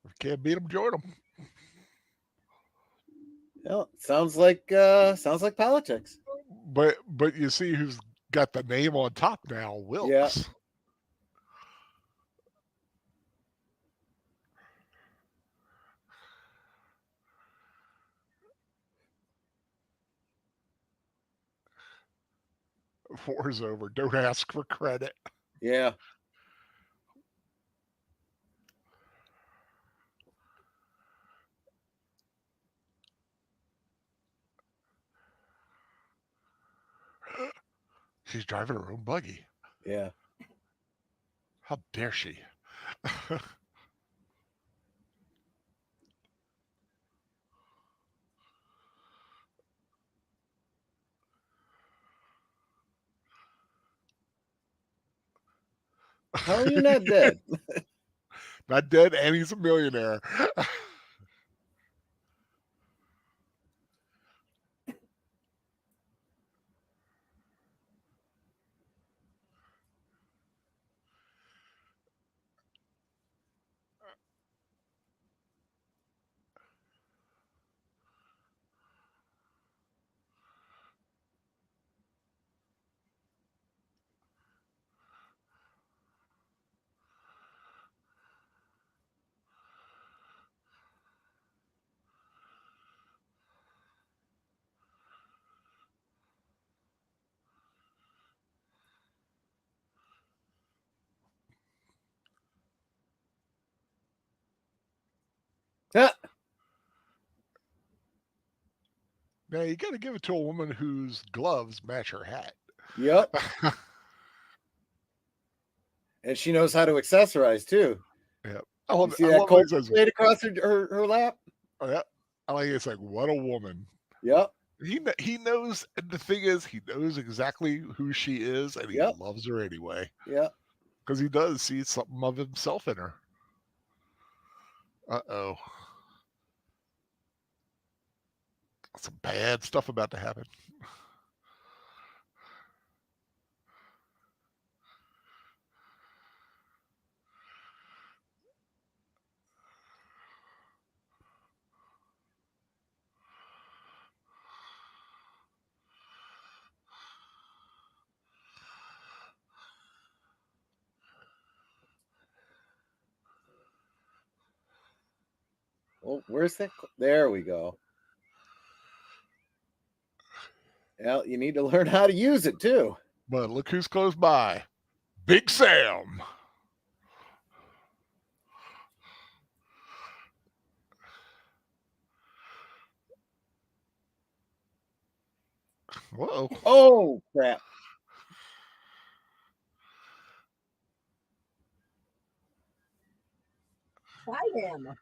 If you can't beat them, join them. Well, sounds like politics. But you see who's got the name on top now, Wilkes. Yeah. War's over. Don't ask for credit. Yeah. She's driving her own buggy. Yeah. How dare she? How are you not dead? Not dead, and he's a millionaire. Yeah. Now you got to give it to a woman whose gloves match her hat. Yep. And she knows how to accessorize too. Yep. You see that cold laid across her lap? Oh, yeah. I like it's like, what a woman. Yep. He knows, and the thing is, he knows exactly who she is, and he loves her anyway. Yeah. Because he does see something of himself in her. Uh-oh. Some bad stuff about to happen. Oh, where's that? There we go. Well, you need to learn how to use it too. But look who's close by. Big Sam. Whoa. Oh, crap. Fight him.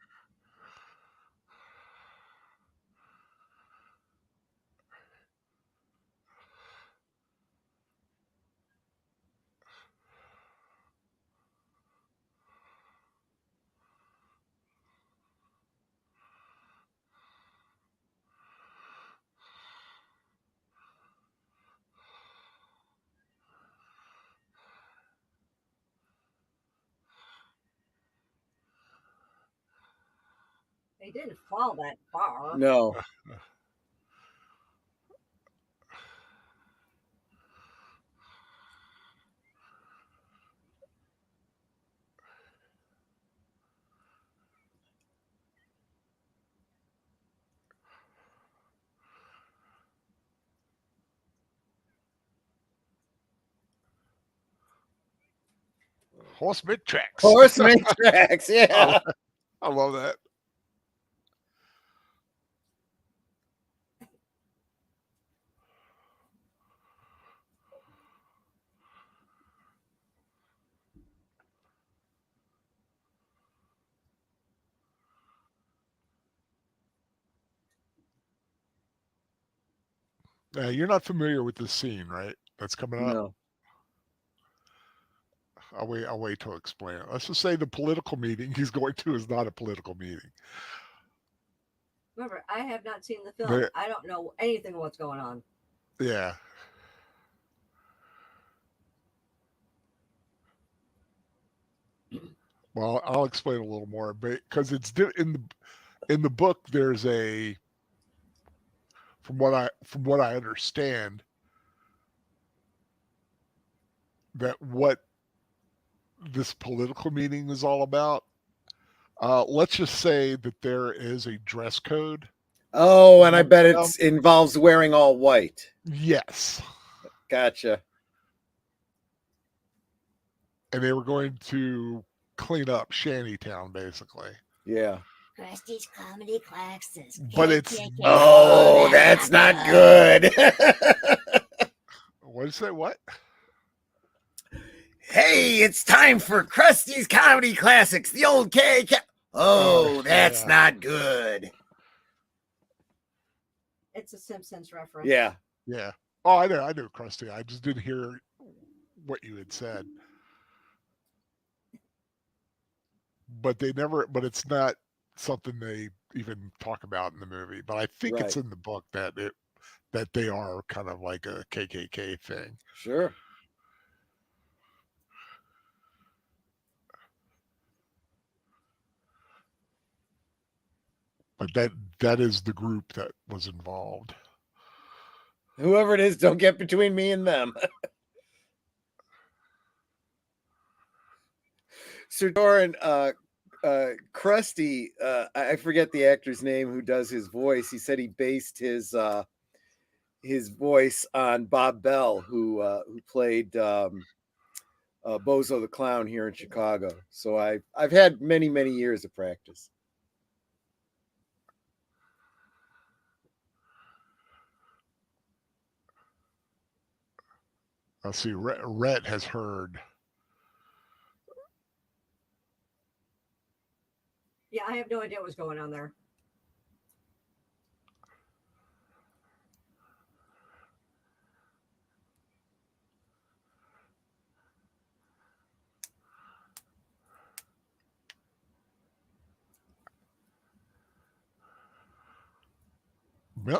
They didn't fall that far. No. Horseman tracks. Horseman tracks. Yeah. I love that. You're not familiar with this scene, right? That's coming up. No. I'll wait to explain it. Let's just say the political meeting he's going to is not a political meeting. Remember, I have not seen the film. I don't know anything what's going on. Yeah. Well, I'll explain a little more, because it's in the book. There's a, from what I understand, that what this political meeting is all about. Let's just say that there is a dress code. Oh, and I bet it involves wearing all white. Yes. Gotcha. And they were going to clean up Shantytown, basically. Yeah. Krusty's Comedy Claxes. But it's that's not good. What did you say? What? Hey, it's time for Krusty's Comedy Classics, the old KK. Oh, that's not good. It's a Simpsons reference. Yeah. Yeah. Oh, I know Krusty. I just didn't hear what you had said. But it's not something they even talk about in the movie. But I think it's in the book that they are kind of like a KKK thing. Sure. But that is the group that was involved. Whoever it is, don't get between me and them. Sir Doran, Krusty, I forget the actor's name who does his voice. He said he based his voice on Bob Bell, who played Bozo the Clown here in Chicago. So I've had many years of practice. Let's see. Rhett has heard. Yeah, I have no idea what's going on there.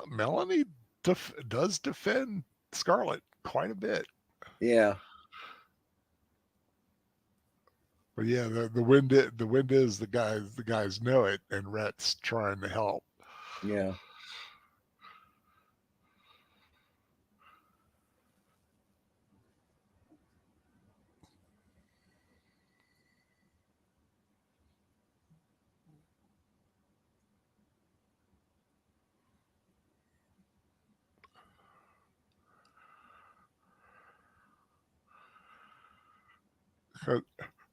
Melanie does defend Scarlett quite a bit. Yeah. But yeah, the wind is the guys know it, and Rhett's trying to help. Yeah.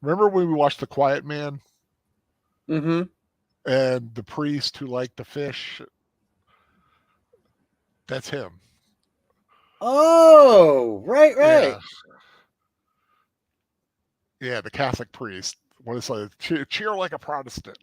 Remember when we watched The Quiet Man? Mm-hmm. And the priest who liked the fish? That's him. Oh, right. Yeah, the Catholic priest. What is like? Cheer like a Protestant.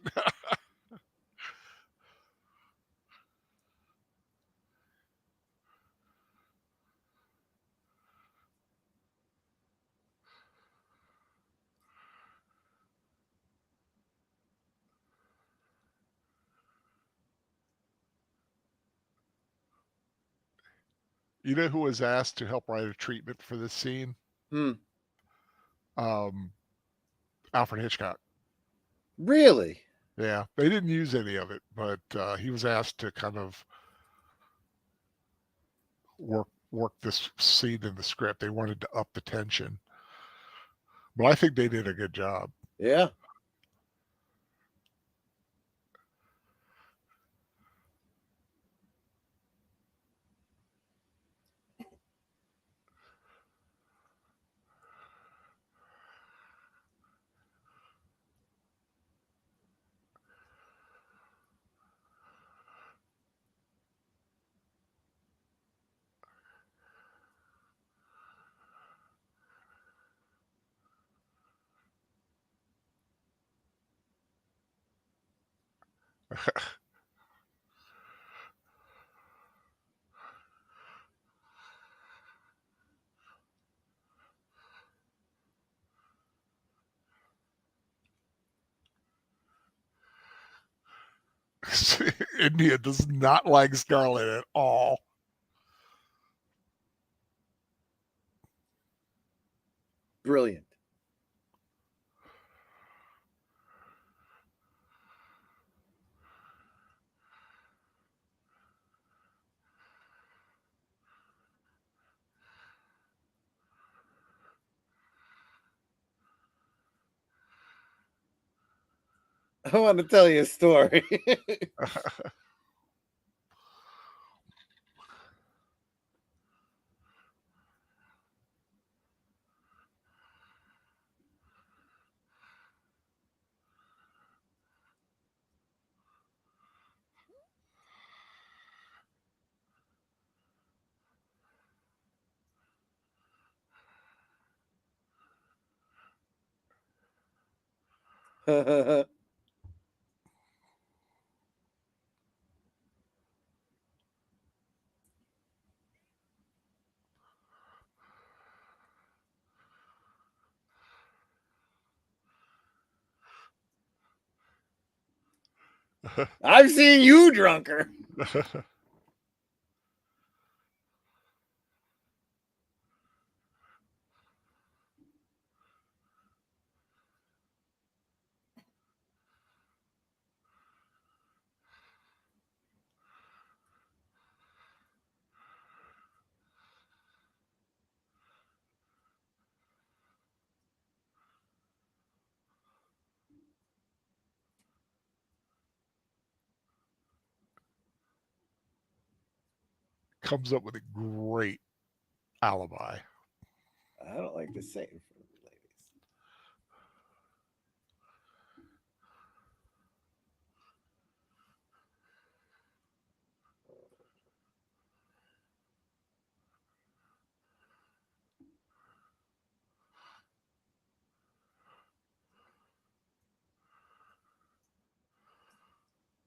You know who was asked to help write a treatment for this scene? Alfred Hitchcock. Really? Yeah, they didn't use any of it, but he was asked to kind of work this scene in the script. They wanted to up the tension, but I think they did a good job. Yeah. India does not like Scarlett at all. Brilliant. I want to tell you a story. I've seen you drunker. Comes up with a great alibi. I don't like to say it in front of the ladies.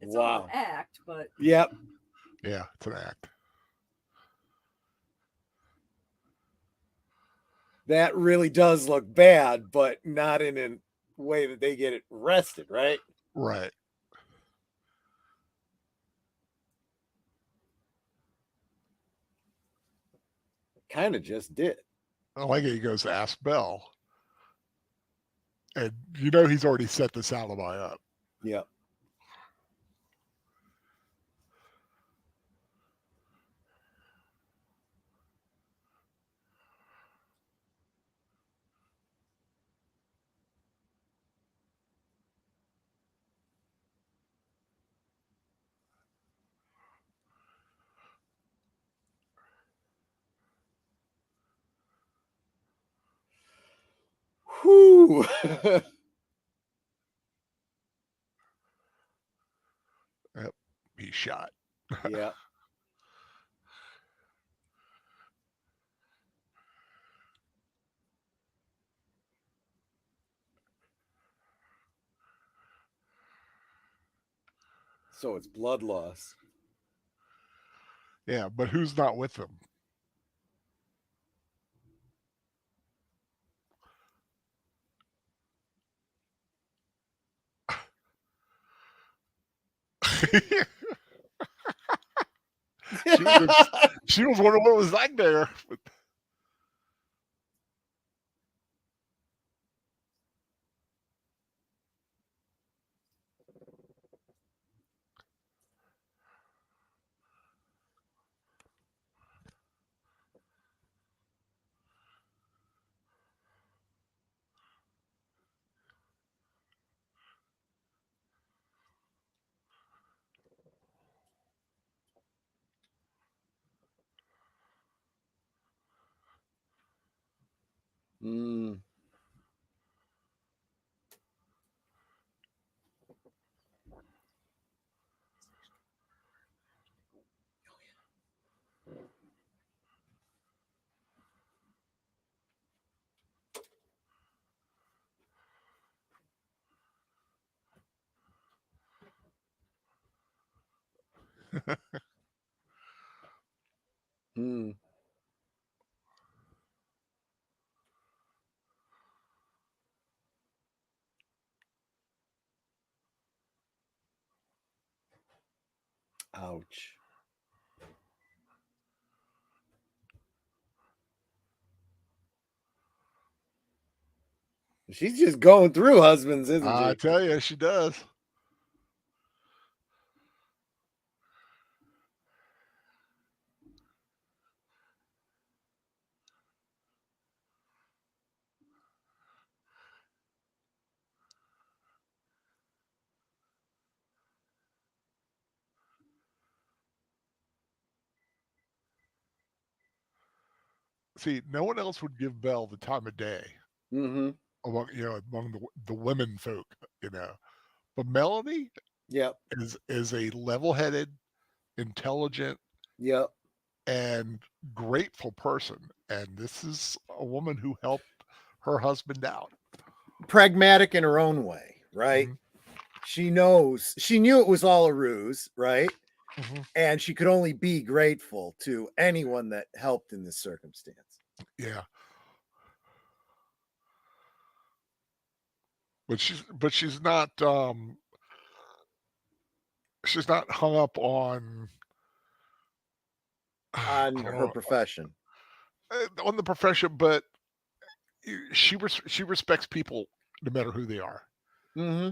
It's all an act, but Yep. Yeah, it's an act. That really does look bad, but not in a way that they get it arrested, right? Right. Kind of just did. I like it. He goes to ask Bell. And you know he's already set this alibi up. Yep. Whew. Yep. He's shot. Yep. So it's blood loss. Yeah, but who's not with him? she was wondering what it was like there. Mm. Hmm. Ouch. She's just going through husbands, isn't I she? tell you, she does. See, no one else would give Belle the time of day Mm-hmm. among the women folk, you know. But Melanie Yep. is a level-headed, intelligent, Yep. and grateful person, and this is a woman who helped her husband out. Pragmatic in her own way, right? Mhm. She knew it was all a ruse, right? Mhm. And she could only be grateful to anyone that helped in this circumstance. Yeah. But she's not hung up on I On don't her know, profession. on the profession, but she respects people no matter who they are. Mm-hmm.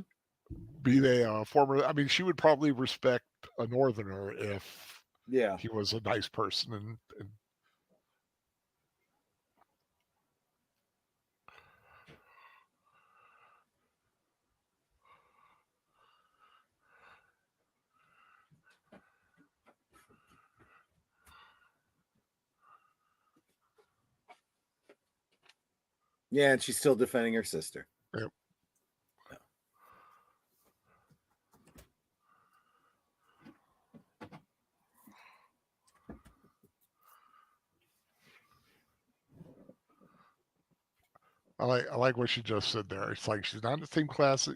Be they a former, I mean, she would probably respect a northerner if Yeah. he was a nice person and Yeah, and she's still defending her sister. Yep. I like what she just said there. It's like she's not in the same class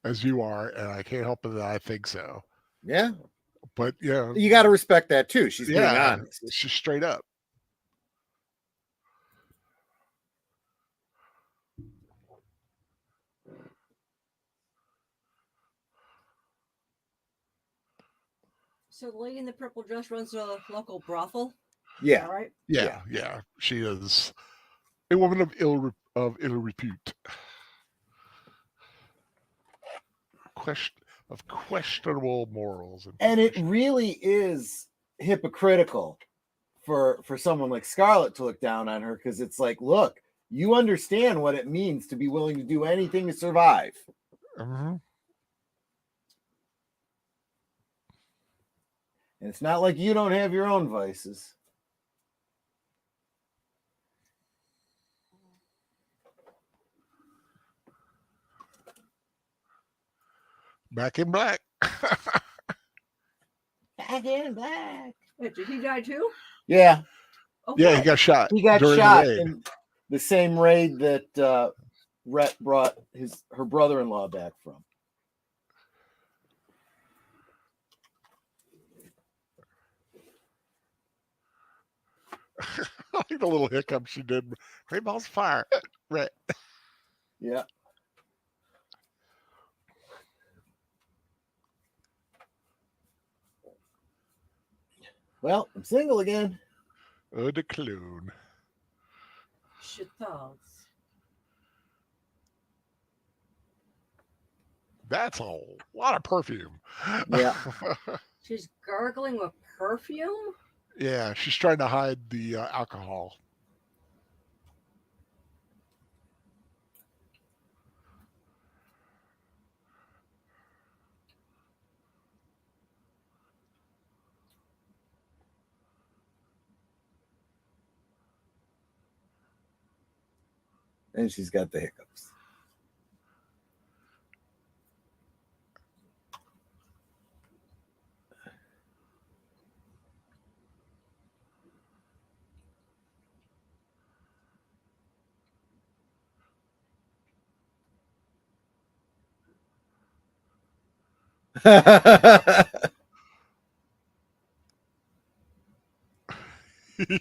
as you are, and I can't help it that I think so. Yeah. But yeah, You got to respect that too. She's being yeah, honest. it's just straight up. So the lady in the purple dress runs a local brothel. Yeah. All right. Yeah. She is a woman of ill repute. Of questionable morals. And it really is hypocritical for someone like Scarlett to look down on her, because it's like, look, you understand what it means to be willing to do anything to survive. Mm-hmm. And it's not like you don't have your own vices. Back in black. Back in black. Wait, did he die too? Yeah. Oh, Yeah, what? he got shot. He got during shot the raid. in the same raid that Rhett brought her brother-in-law back from. I like the little hiccup she did. Great balls of fire. Right. Yeah. Well, I'm single again. Oh, the clown. Shitals. That's a lot of perfume. Yeah. She's gargling with perfume. Yeah, she's trying to hide the alcohol. And she's got the hiccups. And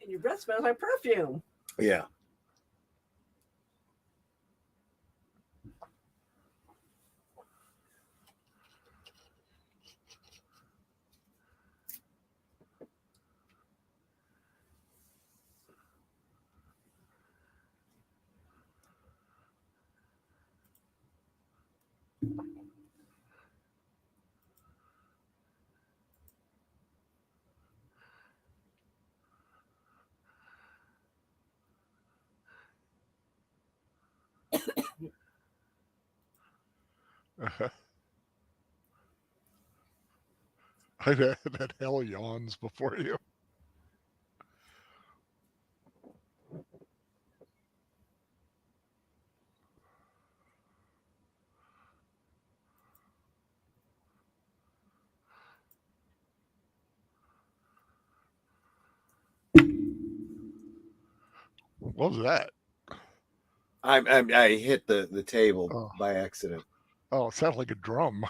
your breath smells like perfume. Yeah. That hell yawns before you. What was that? I hit the table by accident. Oh, it sounds like a drum.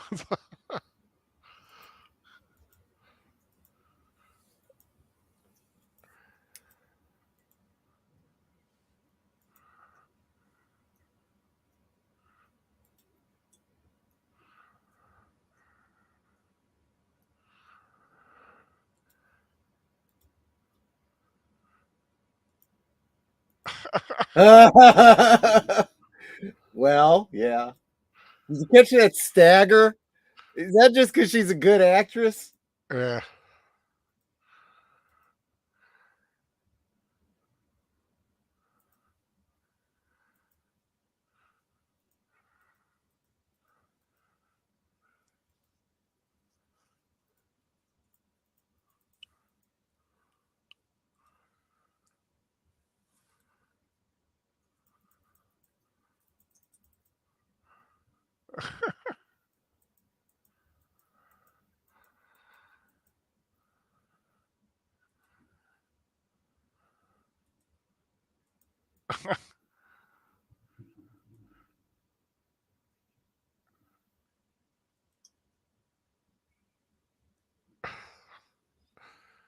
Well, yeah. Did you catch that stagger? Is that just because she's a good actress? Yeah.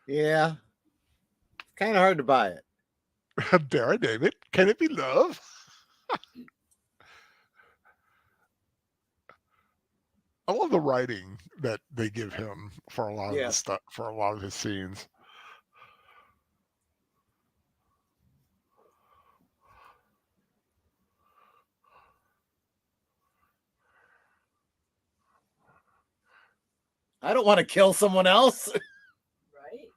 Yeah. Kind of hard to buy it. Dare I name it? Can it be love? I love the writing that they give him for a lot of the stuff, for a lot of his scenes. I don't want to kill someone else. Right?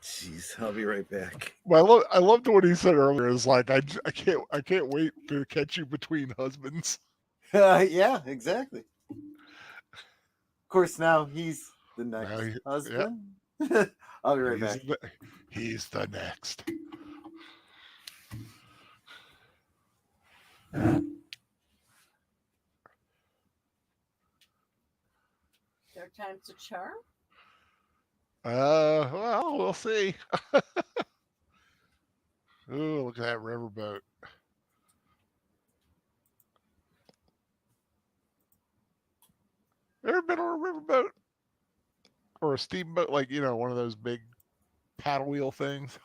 Jeez, I'll be right back. Well, I loved what he said earlier. Is like I can't wait to catch you between husbands. Yeah, exactly. Of course, now he's the next husband. Yeah. I'll be right back. He's the next. Third time's a charm. Well, we'll see. Ooh, look at that riverboat. Ever been on a riverboat? Or a steamboat, like, one of those big paddle wheel things?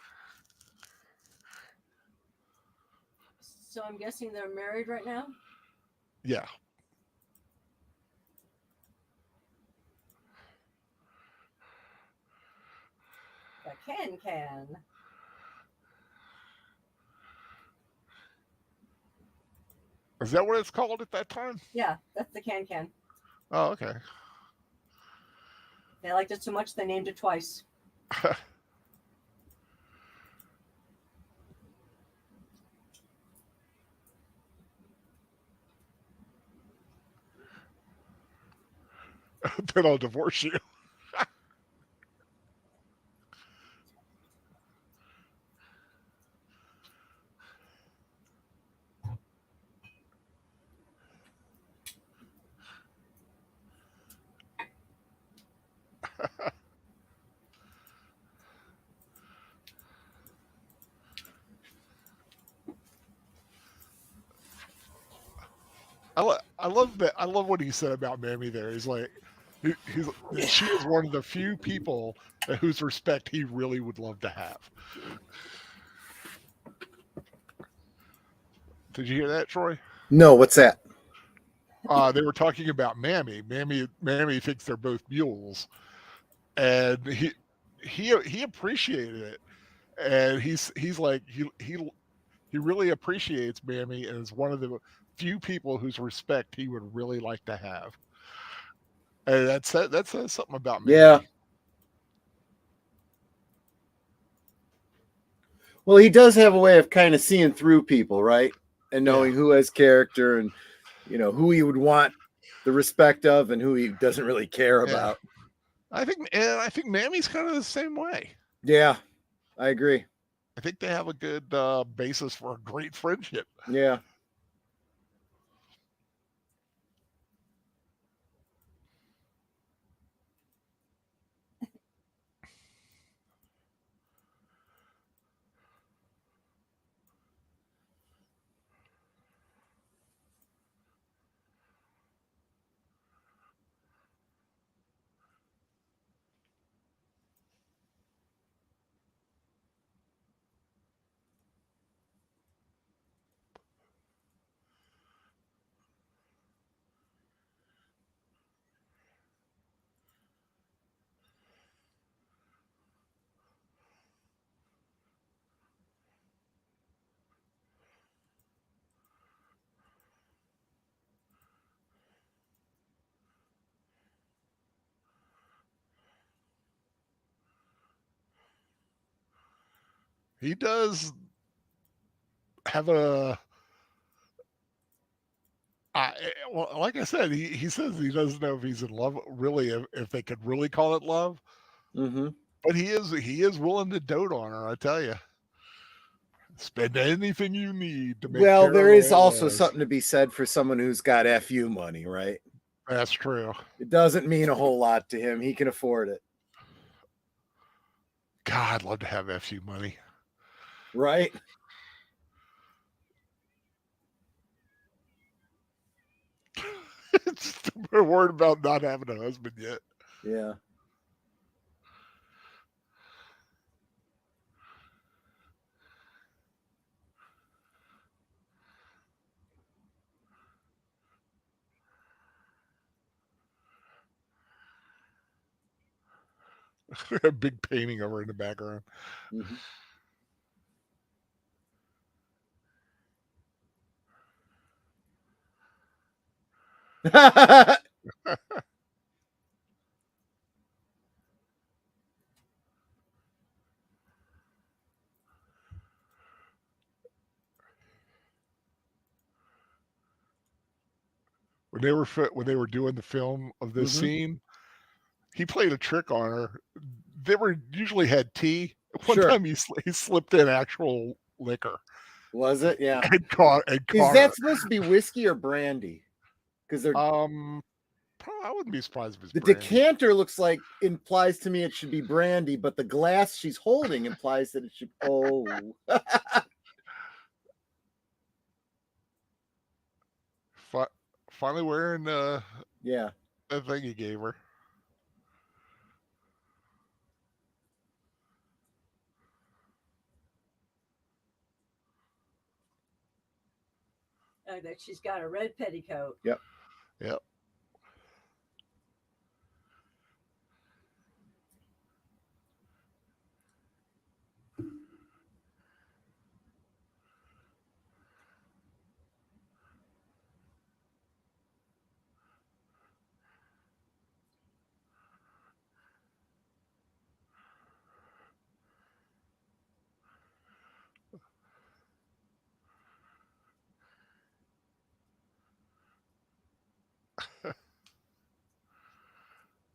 So I'm guessing they're married right now? Yeah. The can. Is that what it's called at that time? Yeah, that's the can. Oh, okay. They liked it so much they named it twice. Then I'll divorce you. I love that. I love what he said about Mammy there. He's like, she is one of the few people whose respect he really would love to have. Did you hear that, Troy? No, what's that? They were talking about Mammy. Mammy thinks they're both mules, and he appreciated it, and he's like he really appreciates Mammy and is one of the few people whose respect he would really like to have. And that says something about Mammy. Yeah. Well, he does have a way of kind of seeing through people, right? And knowing who has character and, who he would want the respect of and who he doesn't really care about. I think Mammy's kind of the same way. Yeah, I agree. I think they have a good basis for a great friendship. Yeah. He does have a well, like I said, he says he doesn't know if he's in love, really, if they could really call it love. Mm-hmm. But he is willing to dote on her. I tell you, spend anything you need to make. Well, there is also something to be said for someone who's got FU money, right? That's true. It doesn't mean a whole lot to him. He can afford it. God, I'd love to have FU money. Right? We're worried about not having a husband yet. Yeah. A big painting over in the background. Mm-hmm. when they were doing the film of this Mhm. scene, he played a trick on her. They were usually had tea. One Sure. time he slipped in actual liquor Was it? Yeah. and caught Is her. that supposed to be whiskey or brandy? Because they're I wouldn't be surprised if it's the brandy. decanter looks like implies to me it should be brandy, but the glass she's holding implies that it should. Oh, Finally wearing yeah. that thing he gave her. That she's got a red petticoat. Yep. Yep.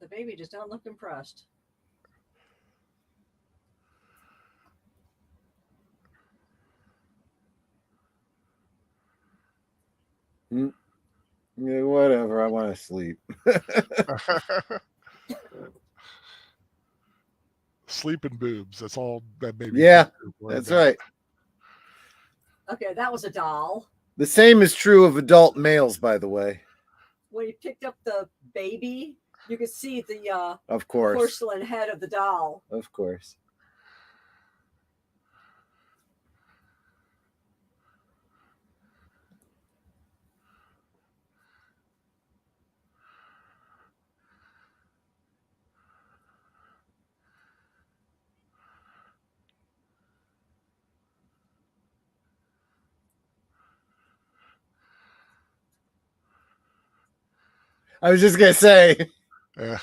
The baby does not look impressed. Yeah, whatever. I want to sleep. Sleeping boobs. That's all that baby. Yeah, that's right. Okay, that was a doll. The same is true of adult males, by the way. When he picked up the baby, you could see the Of course. porcelain head of the doll. Of course. I was just gonna say. Yeah.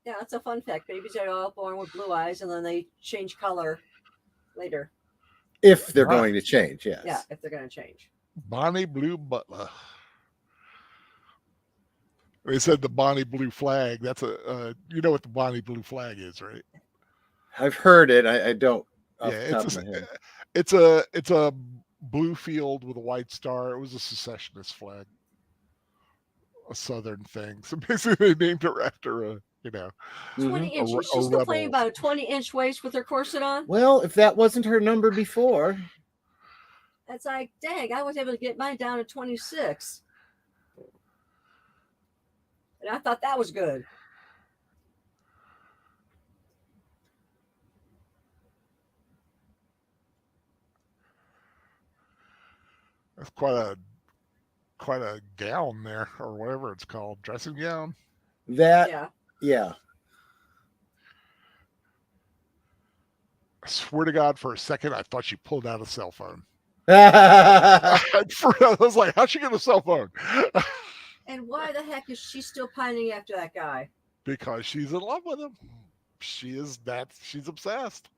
Yeah, that's a fun fact. Babies are all born with blue eyes, and then they change color later. If they're going to change, yes. Yeah, if they're going to change. Bonnie Blue Butler. They said the Bonnie Blue flag. That's you know what the Bonnie Blue flag is, right? I've heard it. I don't. Yeah, it's a blue field with a white star. It was a secessionist flag, a Southern thing. So basically, they named her after a 20 inches. She's complaining about a 20-inch waist with her corset on. Well, if that wasn't her number before, that's like, dang, I was able to get mine down to 26. And I thought that was good. That's quite a gown there, or whatever it's called, dressing gown. Yeah. I swear to God, for a second, I thought she pulled out a cell phone. I was like, how'd she get a cell phone? And why the heck is she still pining after that guy? Because she's in love with him. She's obsessed.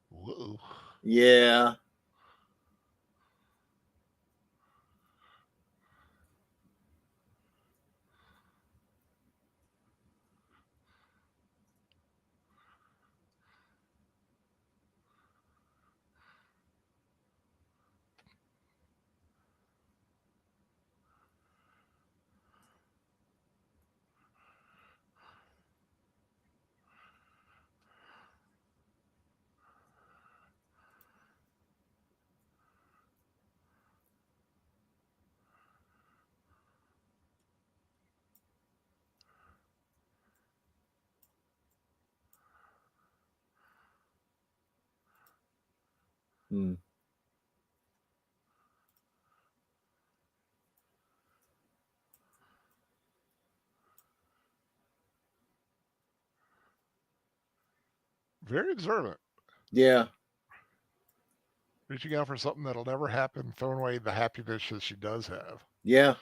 Whoa. Yeah. Hmm. Very observant. Yeah. Reaching out for something that'll never happen, throwing away the happiness that she does have. Yeah.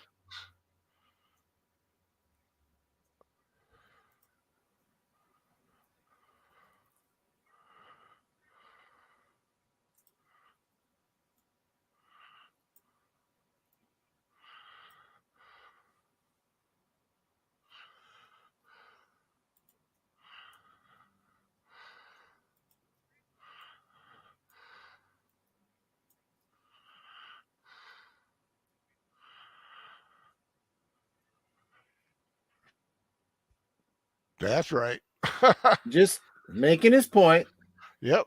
That's right. Just making his point. Yep.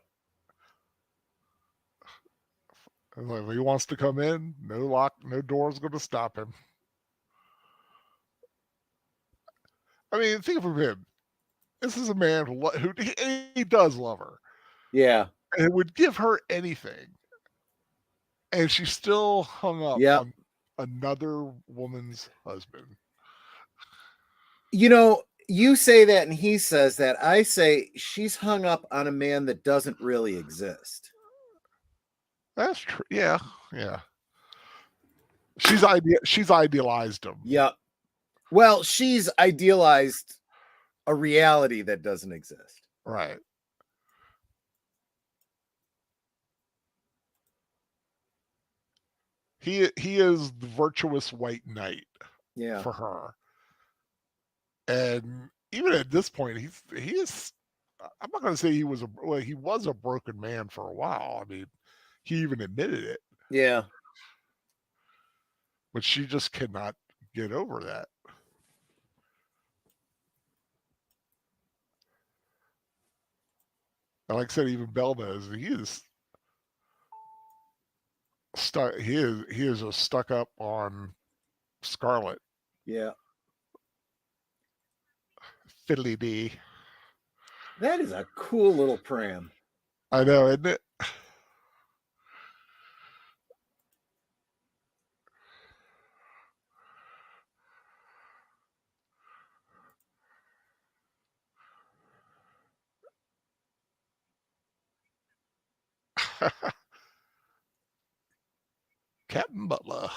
If he wants to come in, no lock, no door's going to stop him. I mean, think of him. This is a man who he does love her. Yeah. And would give her anything. And she still hung up on another woman's husband. You know, you say that and he says that. I say she's hung up on a man that doesn't really exist. That's true. Yeah. Yeah. She's idealized him. Yeah. Well, she's idealized a reality that doesn't exist. Right. He is the virtuous white knight for her. And even at this point, he is. I'm not going to say he was a broken man for a while. I mean, he even admitted it. Yeah. But she just cannot get over that. And like I said, even Bell knows he is stuck. He is just stuck up on Scarlett. Yeah. Fiddly dee. That is a cool little pram. I know, isn't it? Captain Butler.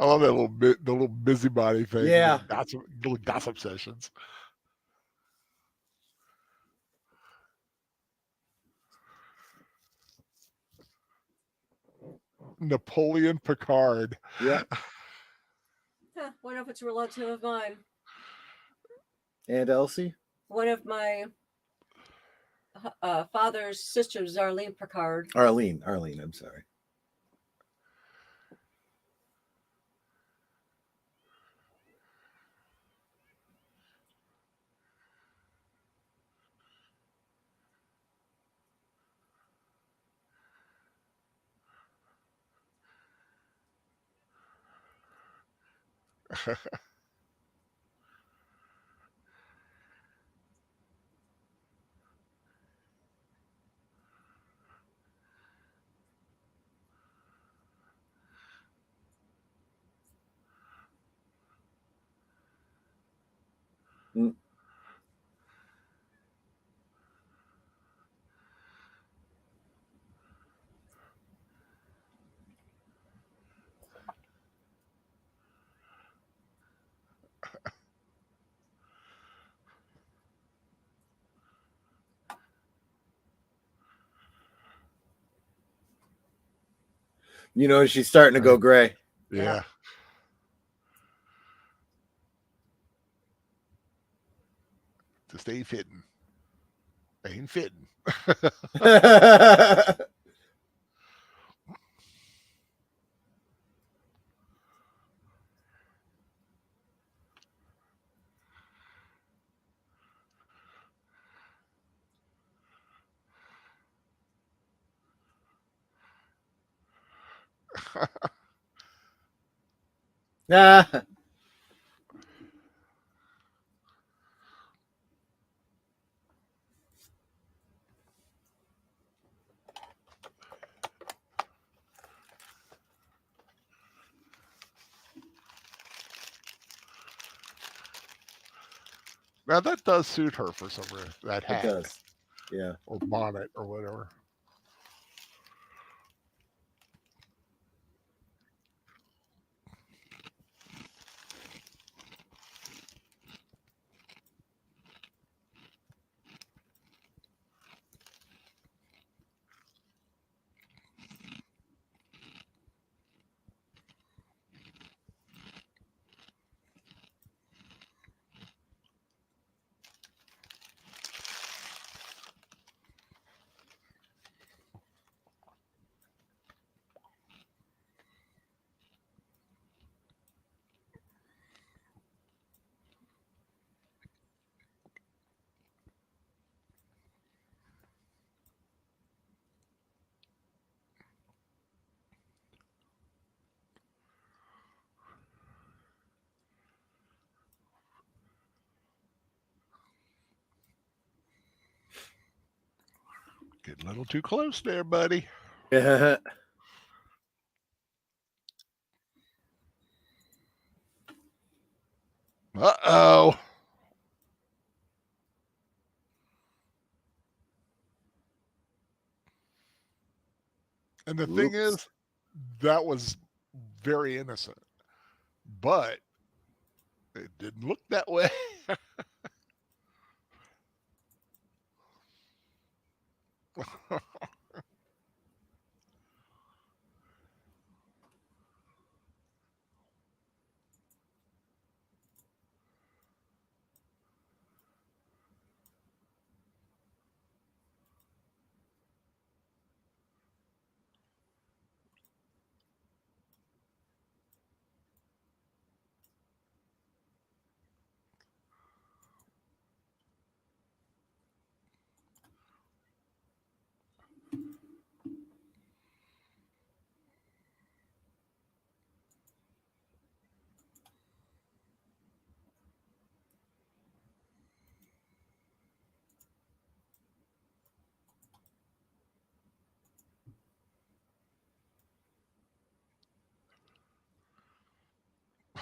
I love that the little busybody thing. Yeah. Little gossip sessions. Napoleon Picard. Yeah. Wonder if it's a relative of mine. And Elsie? One of my father's sisters, Arlene Picard. Arlene, I'm sorry. Mm. You know, she's starting to go gray. Yeah. Just ain't fitting. Ain't fitting. Ah. Now that does suit her for some reason. That It hat does. Yeah. or bonnet or whatever. Getting a little too close there, buddy. Yeah. Uh-oh. And the thing Oops. is, that was very innocent. But it didn't look that way.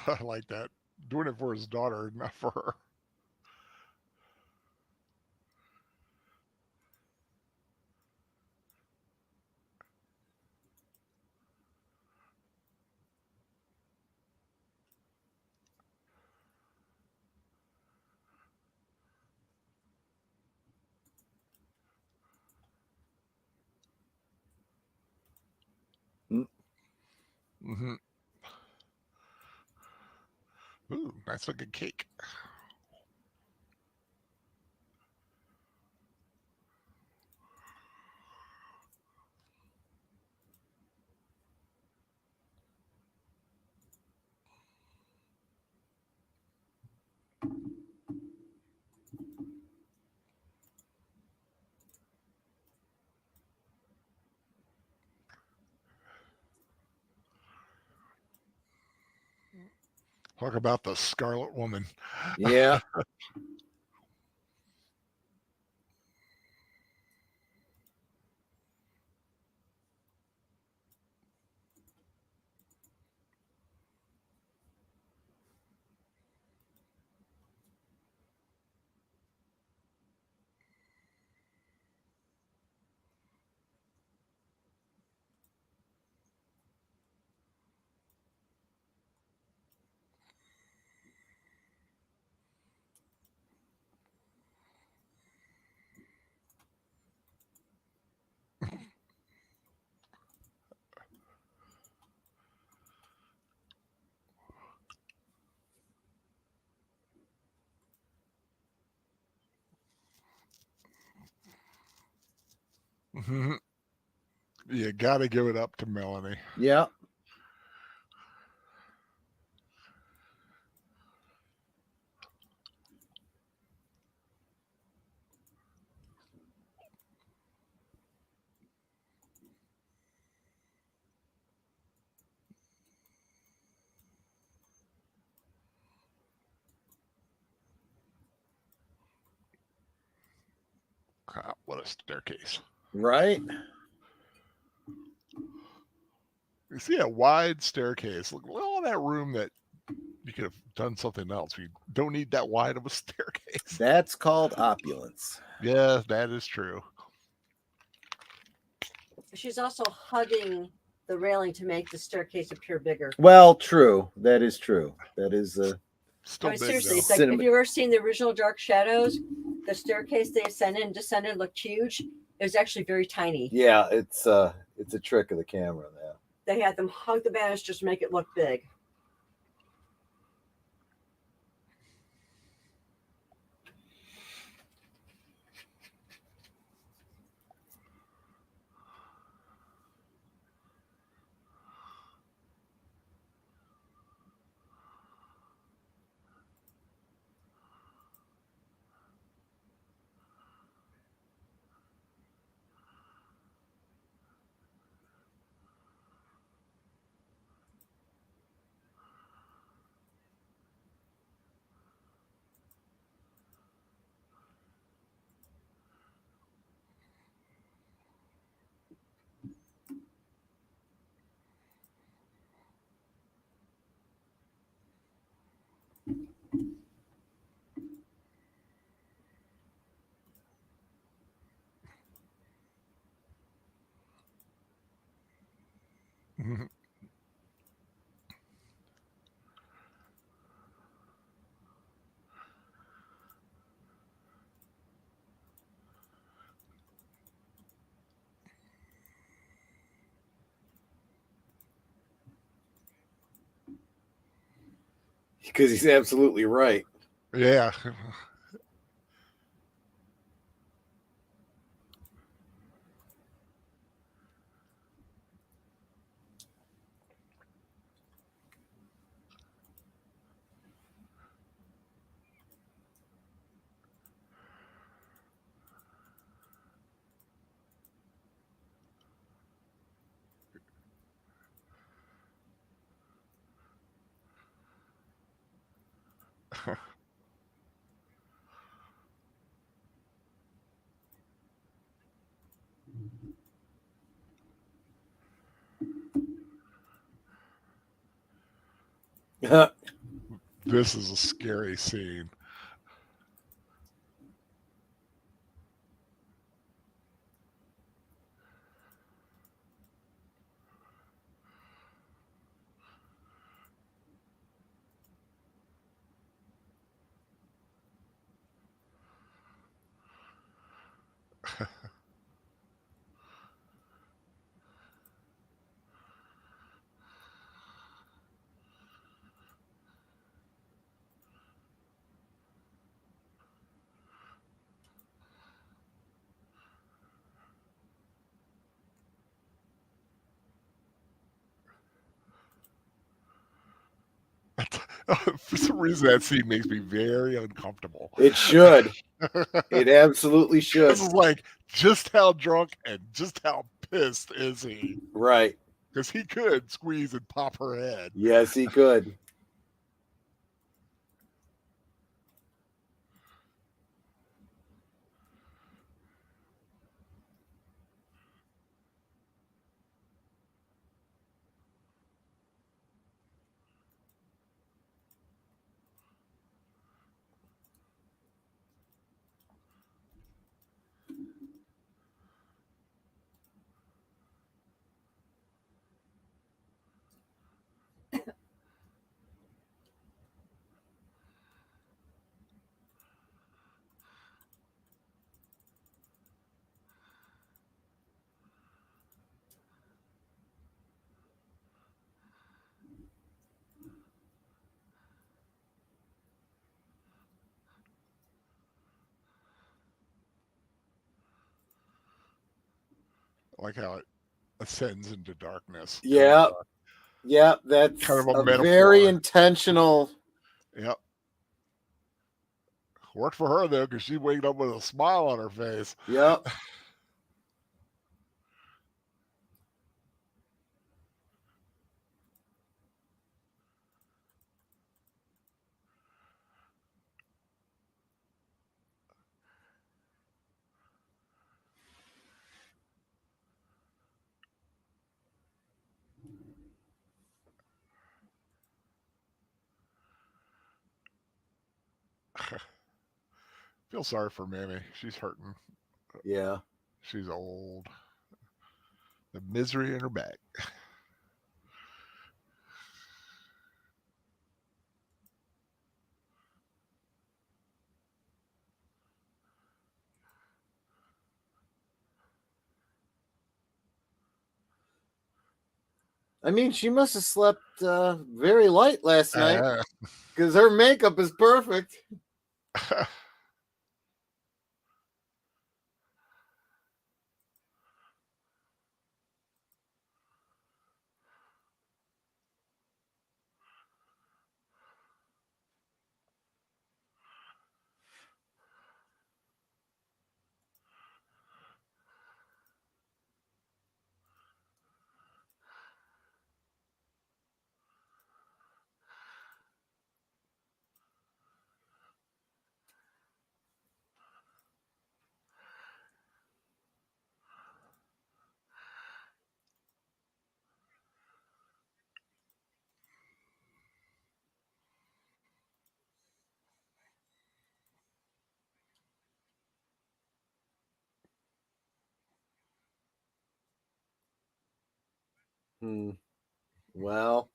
I like that. Doing it for his daughter, not for her. Mm-hmm. Ooh, nice looking cake. Talk about the Scarlet Woman. Yeah. Mhm. You got to give it up to Melanie. Yeah. God, what a staircase. Right. You see a wide staircase. Look at all that room that you could have done something else. You don't need that wide of a staircase. That's called opulence. Yeah, that is true. She's also hugging the railing to make the staircase appear bigger. Well, true. That is true. That is Still I mean, big, seriously, though. it's like if you ever seen the original Dark Shadows, the staircase they ascended and descended looked huge. It was actually very tiny. yeah, it's a trick of the camera. Yeah. They had them hug the banisters to make it look big. Mhm. Because he's absolutely right. Yeah. This is a scary scene. For some reason, that scene makes me very uncomfortable. It should. It absolutely should. This is like, just how drunk and just how pissed is he? Right. Because he could squeeze and pop her head. Yes, he could. like how it ascends into darkness. Yeah. Yeah, that's Kind of a a metaphor. very intentional. Yep. Worked for her though, because she waked up with a smile on her face. Yep. Feel sorry for Mammy. She's hurting. Yeah. She's old. The misery in her back. I mean, she must have slept very light last night Uh, because her makeup is perfect. Well,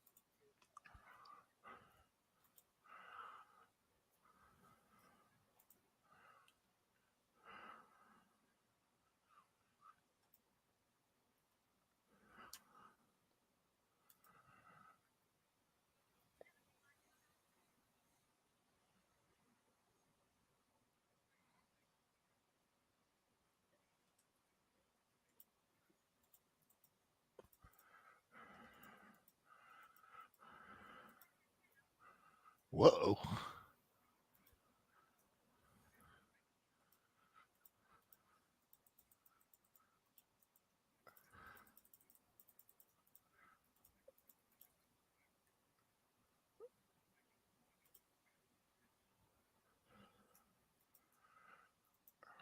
Whoa.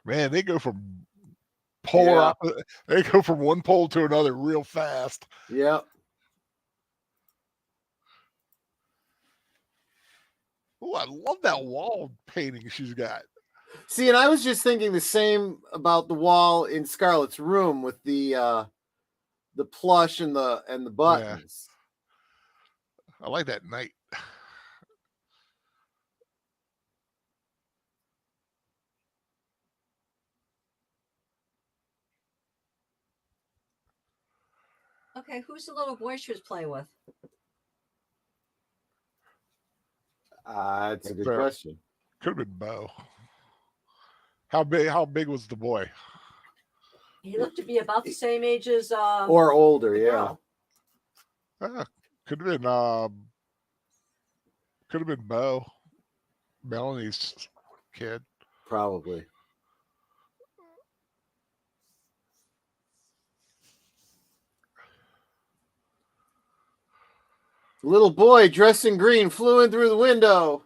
Man, they go from polar opposite. They go from one pole to another real fast. yeah. Oh, I love that wall painting she's got. See, and I was just thinking the same about the wall in Scarlett's room with the plush and the buttons. I like that night. Okay, who's the little boy she was playing with? That's a good question. Could have been Bo. How big was the boy? He looked to be about the same age as Or older, yeah. Could have been Bo. Melanie's kid. Probably. Little boy dressed in green flew in through the window.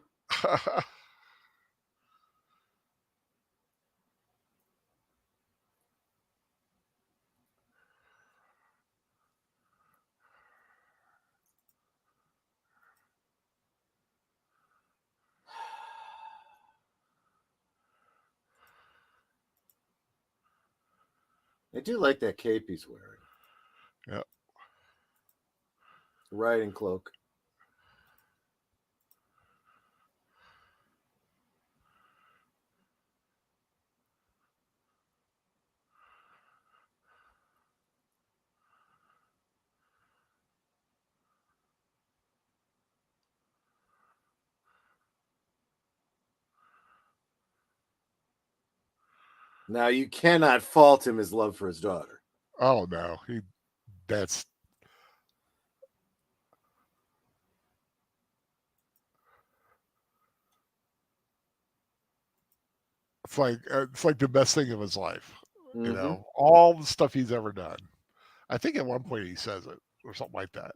I do like that cape he's wearing. Yep. Riding cloak. Now you cannot fault him his love for his daughter. Oh no, that's it's like the best thing of his life. You know, all the stuff he's ever done. I think at one point he says it or something like that.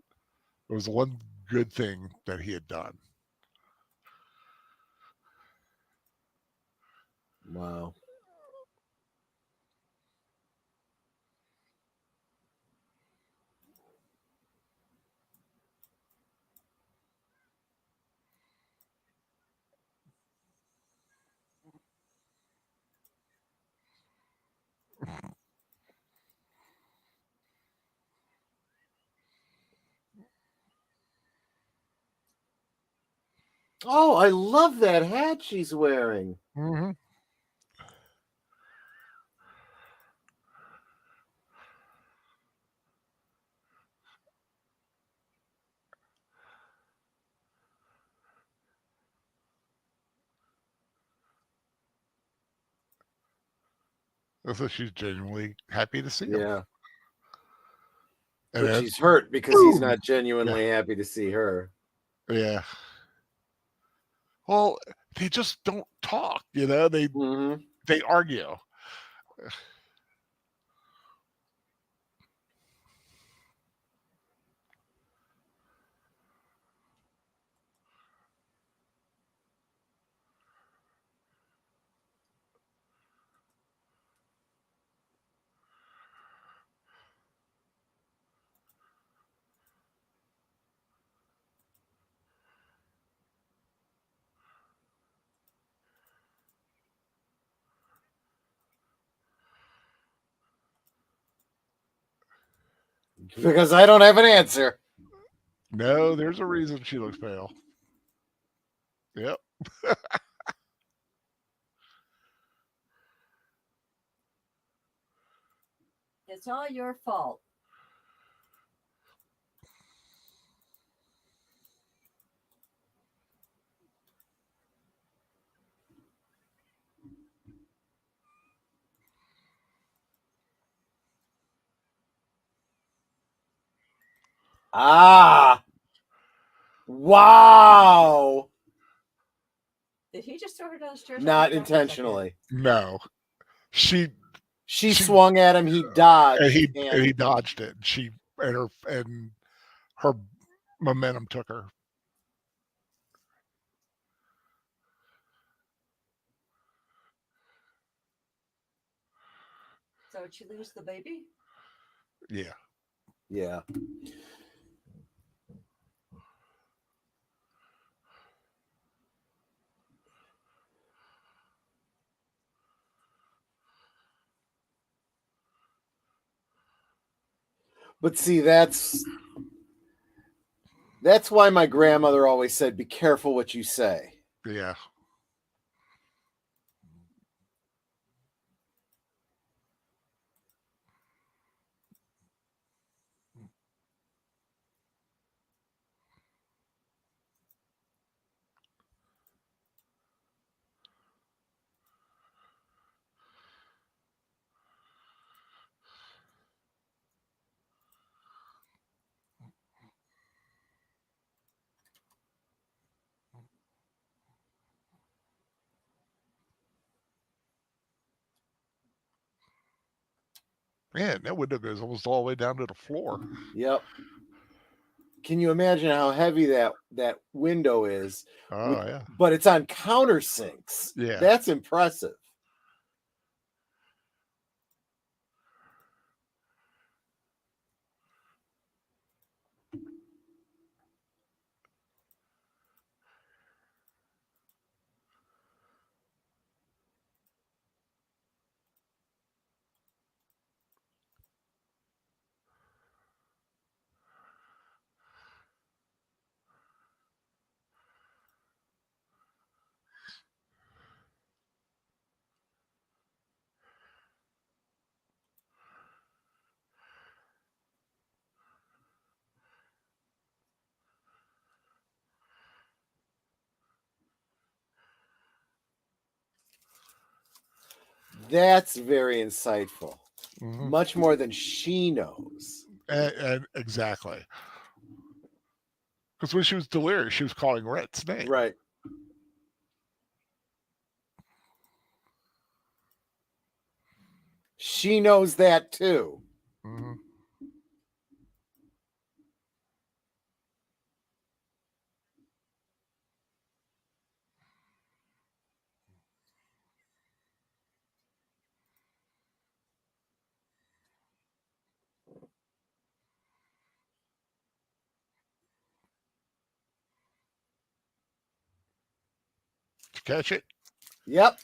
It was the one good thing that he had done. Wow. Oh, I love that hat she's wearing. Mm-hmm. So she's genuinely happy to see him. Yeah. And But then, she's hurt because he's not genuinely happy to see her. Yeah. Well, they just don't talk, you know. They argue. Because I don't have an answer. No, there's a reason she looks pale. Yep. It's all your fault. Ah. Wow. Did he just throw her down the stairs? Not intentionally. No. She swung at him, he dodged. And he dodged it. And her momentum took her. So did she lose the baby? Yeah. Yeah. But see, that's why my grandmother always said, be careful what you say. Yeah. Man, that window goes almost all the way down to the floor. Yep. Can you imagine how heavy that window is? Oh, yeah. But it's on countersinks. Yeah. That's impressive. That's very insightful. much more than she knows. And exactly. Because when she was delirious, she was calling Rhett's name. Right. She knows that too. Mm-hmm. Catch it? Yep.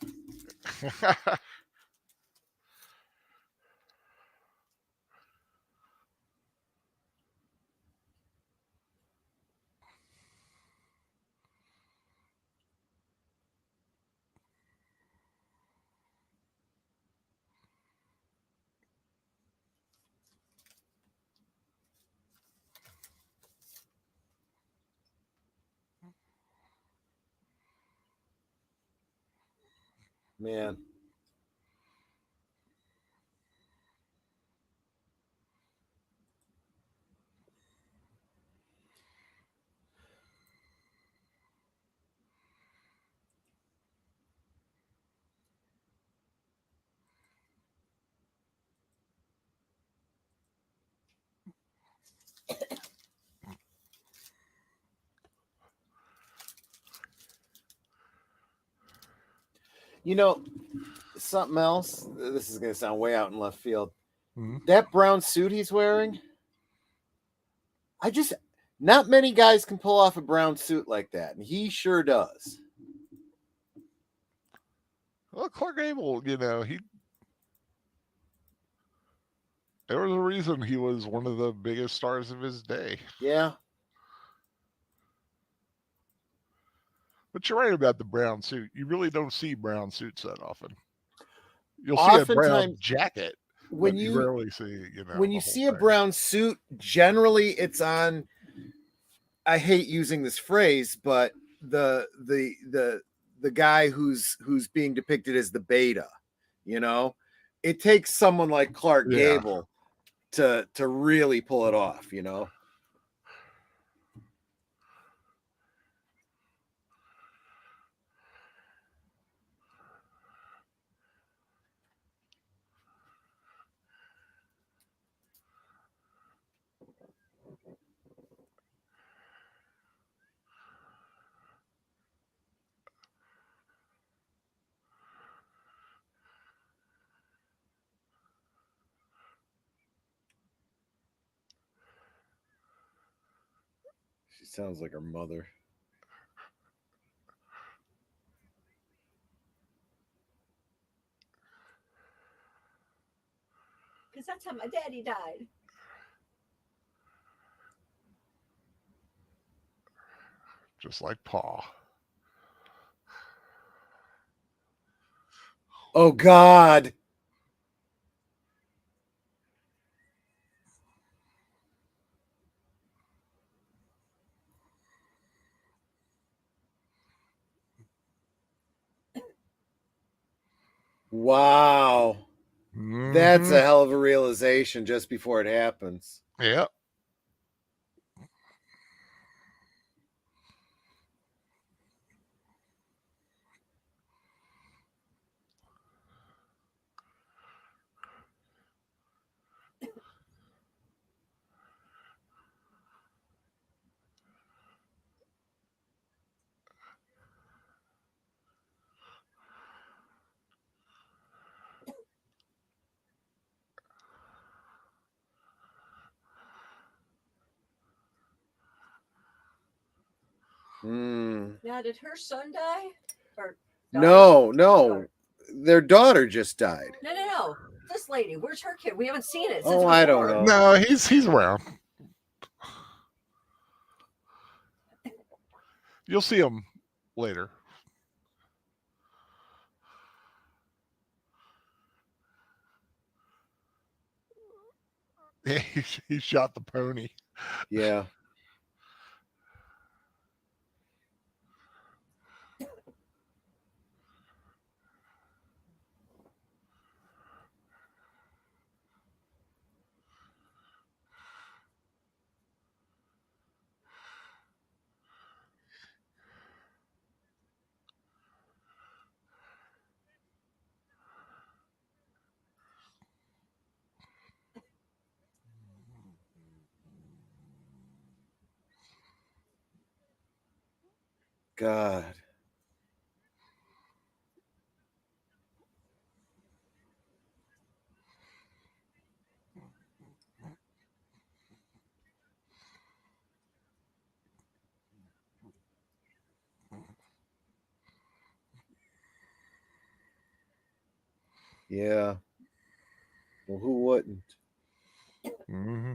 Man. You know, something else. This is going to sound way out in left field. That brown suit he's wearing, not many guys can pull off a brown suit like that, and he sure does. Well, Clark Gable, there was a reason he was one of the biggest stars of his day. Yeah. But you're right about the brown suit. You really don't see brown suits that often. You'll see a brown Oftentimes, jacket. when you rarely see, when you see a brown suit, generally it's on. I hate using this phrase, but the guy who's being depicted as the beta, it takes someone like Clark Gable to really pull it off, She sounds like her mother. Because that's how my daddy died. Just like Pa. Oh, God. Wow. That's a hell of a realization just before it happens. Yeah. Now, did her son die? Or No. Their daughter just died. No. This lady, where's her kid? We haven't seen it. Oh, I don't know. No, he's around. You'll see him later. He shot the pony. Yeah. God. Yeah. Well, who wouldn't? Mm-hmm.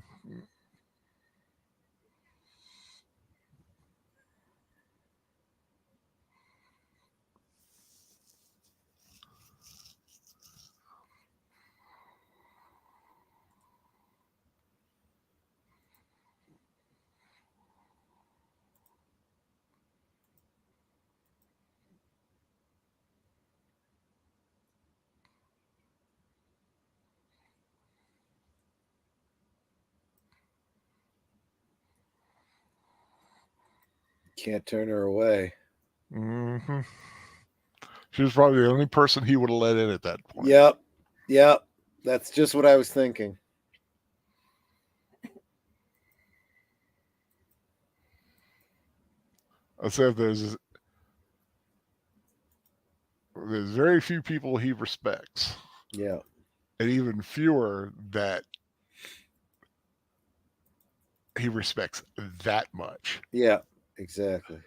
Can't turn her away. Mm-hmm. She was probably the only person he would have let in at that point. Yep. Yep. That's just what I was thinking. I said there's very few people he respects. Yeah. And even fewer that he respects that much. Yeah, exactly.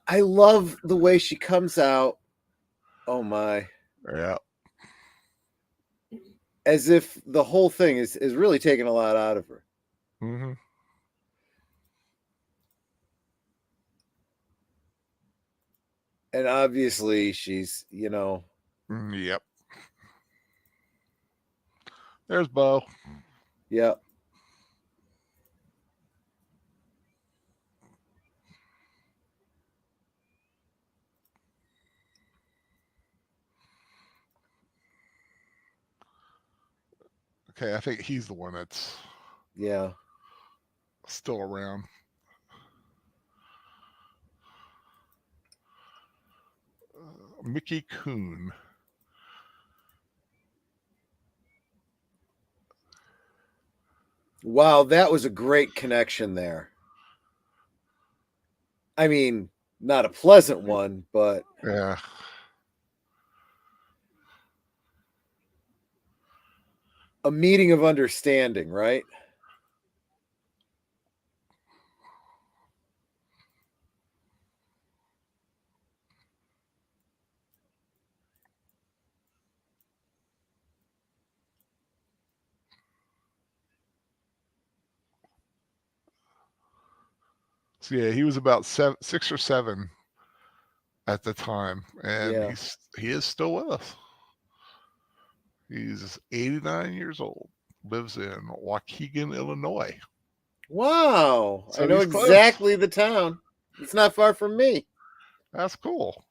I love the way she comes out. Oh my. Yeah. As if the whole thing is really taking a lot out of her. Mm-hmm. And obviously she's, Yep. There's Bo. Yep. Okay, I think he's the one that's Yeah. still around. Mickey Kuhn. Wow, that was a great connection there. I mean, not a pleasant one, but Yeah. a meeting of understanding, right? So yeah, he was about 6 or 7 at the time, and Yeah. he is still with us. He's 89 years old. Lives in Waukegan, Illinois. Wow. So I know he's close. exactly the town. It's not far from me. That's cool.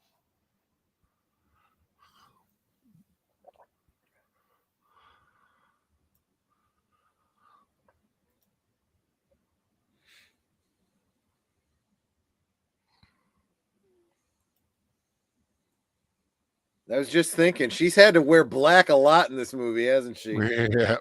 I was just thinking, she's had to wear black a lot in this movie, hasn't she? Yeah.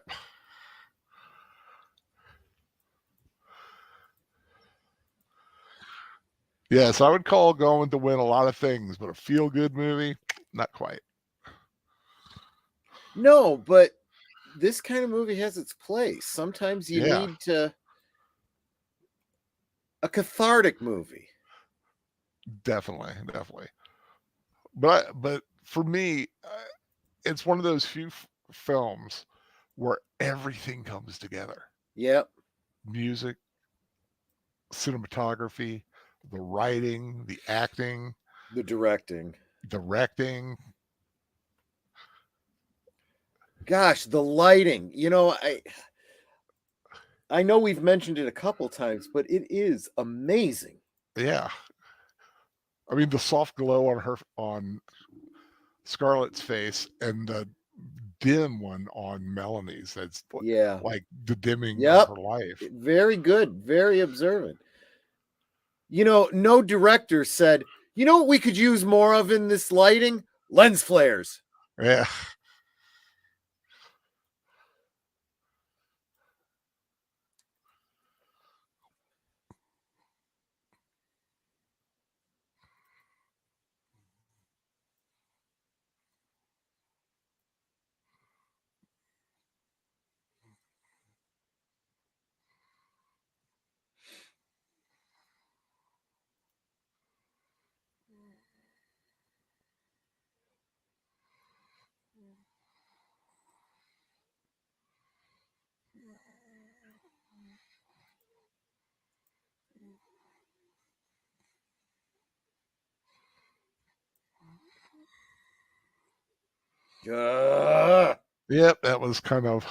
Yes, I would call Going to Win a lot of things, but a feel-good movie, not quite. No, but this kind of movie has its place. Sometimes you Yeah. need a cathartic movie. Definitely. But for me, it's one of those few films where everything comes together. Yep. Music, cinematography, the writing, the acting, The directing. Gosh, the lighting. I know we've mentioned it a couple times, but it is amazing. Yeah. I mean, the soft glow on Scarlett's face and the dim one on Melanie's. That's Yeah. like the dimming Yep. of her life. Very good. Very observant. You know, no director said, you know what we could use more of in this lighting? Lens flares. Yeah. Yep, that was kind of.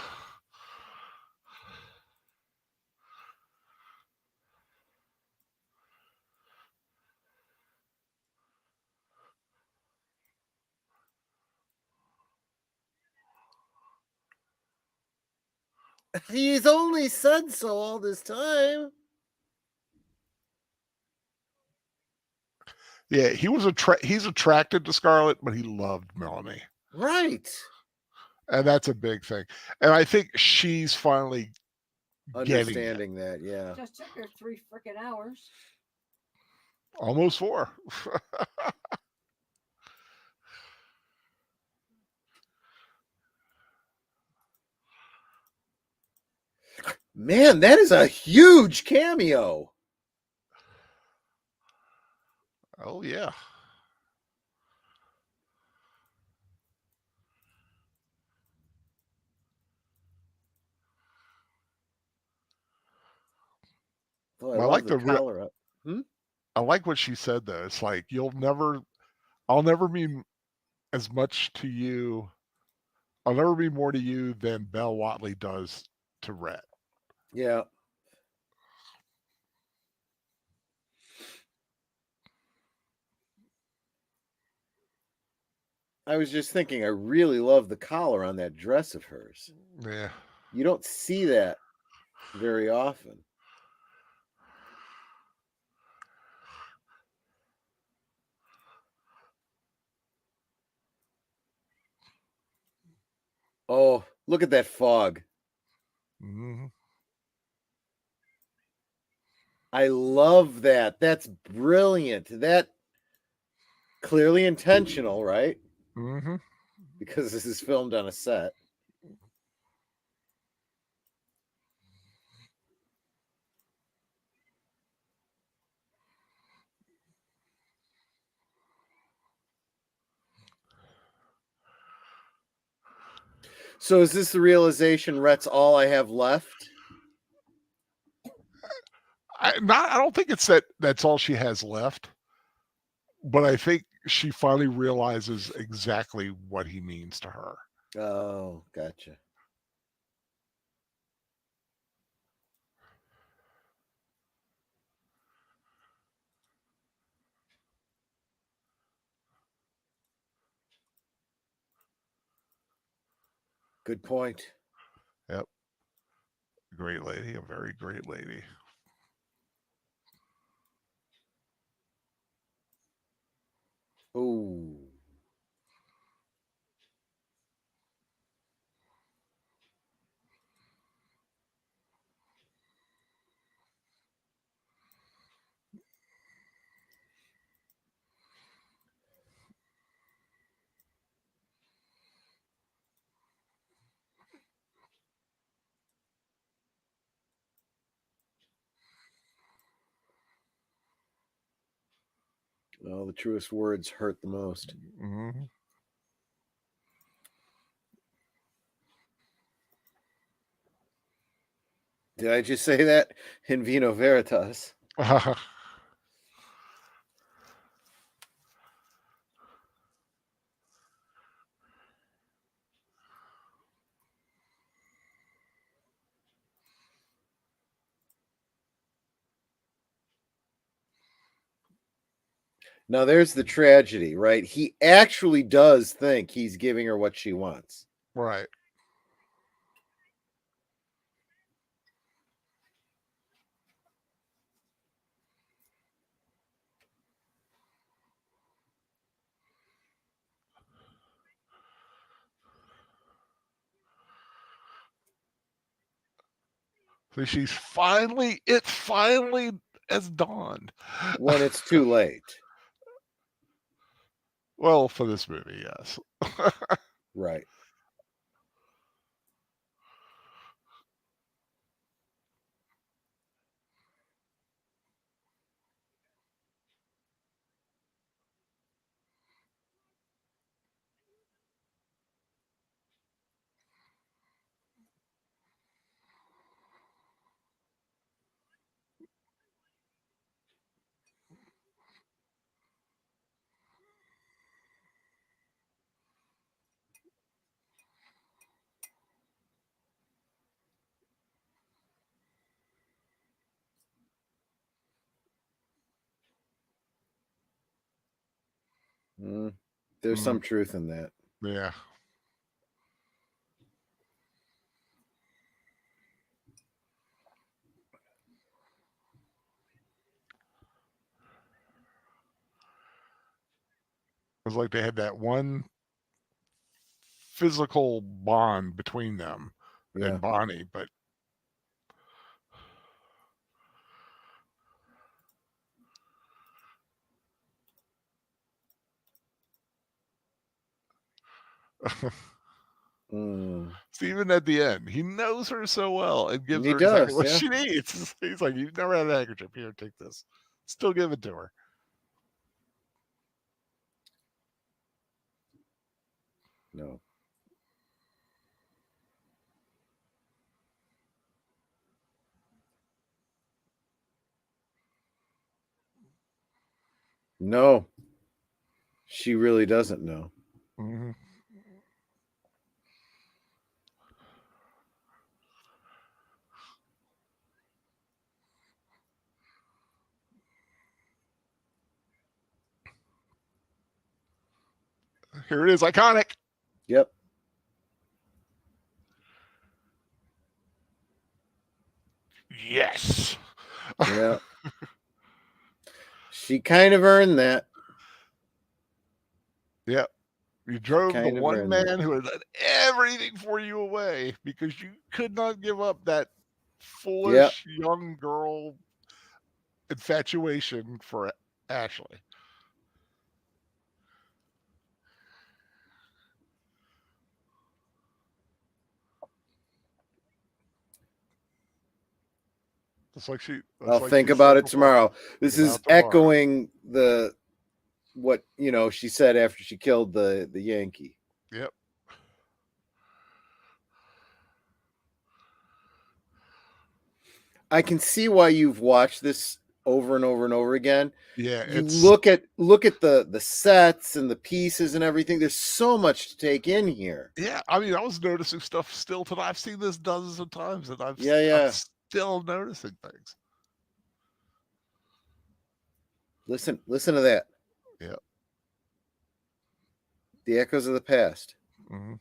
He's only said so all this time. Yeah, he's attracted to Scarlett, but he loved Melanie. Right. And that's a big thing. And I think she's finally Understanding that, yeah. Just took her 3 freaking hours. Almost 4. Man, that is a huge cameo. Oh, yeah. Oh, I I love like the the collar up. I like what she said though. It's like I'll never mean as much to you. I'll never be more to you than Belle Whatley does to Rhett. Yeah. I was just thinking, I really love the collar on that dress of hers. Yeah. You don't see that very often. Oh, look at that fog. Mm-hmm. I love that. That's brilliant. That clearly intentional, right? Mm-hmm. Because this is filmed on a set. So is this the realization Rhett's all I have left? I don't think it's that's all she has left. But I think she finally realizes exactly what he means to her. Oh, gotcha. Good point. Yep. Great lady, a very great lady. Oh. Well, the truest words hurt the most. Mm-hmm. Did I just say that? In vino veritas. Now, there's the tragedy, right? He actually does think he's giving her what she wants. Right. So it finally has dawned. When it's too late. Well, for this movie, yes. Right. There's some truth in that. Yeah. It was like they had that one physical bond between them and Bonnie, but so even at the end, he knows her so well and gives her exactly what she needs. He's like, "You've never had a handkerchief. Here, take this." Still give it to her. No. No. She really doesn't know. Mm-hmm. Here it is, iconic. Yep. Yes. Yeah. She kind of earned that. Yep. You drove the one man who had done everything for you away because you could not give up that foolish young girl infatuation for Ashley. Just like I'll think about it tomorrow. This is echoing what she said after she killed the Yankee. Yep. I can see why you've watched this over and over and over again. Yeah, you look at the sets and the pieces and everything. There's so much to take in here. Yeah, I mean, I was noticing stuff still tonight. I've seen this dozens of times, and I'm still noticing things. Listen to that. Yeah. The echoes of the past. Mm-hmm.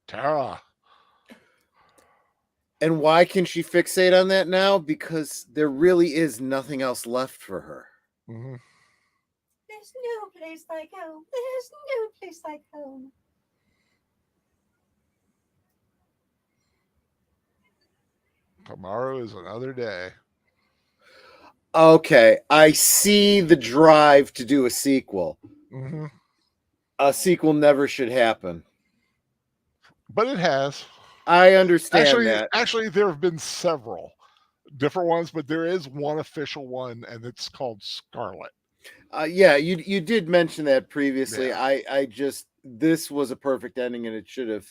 Tara. And why can she fixate on that now? Because there really is nothing else left for her. Mm-hmm. There's no place like home. There's no place like home. Tomorrow is another day. Okay, I see the drive to do a sequel. Mm-hmm. A sequel never should happen. But it has. I understand that. Actually, there have been several different ones, but there is one official one, and it's called Scarlet. Yeah, you did mention that previously. Yeah. This was a perfect ending, and it should have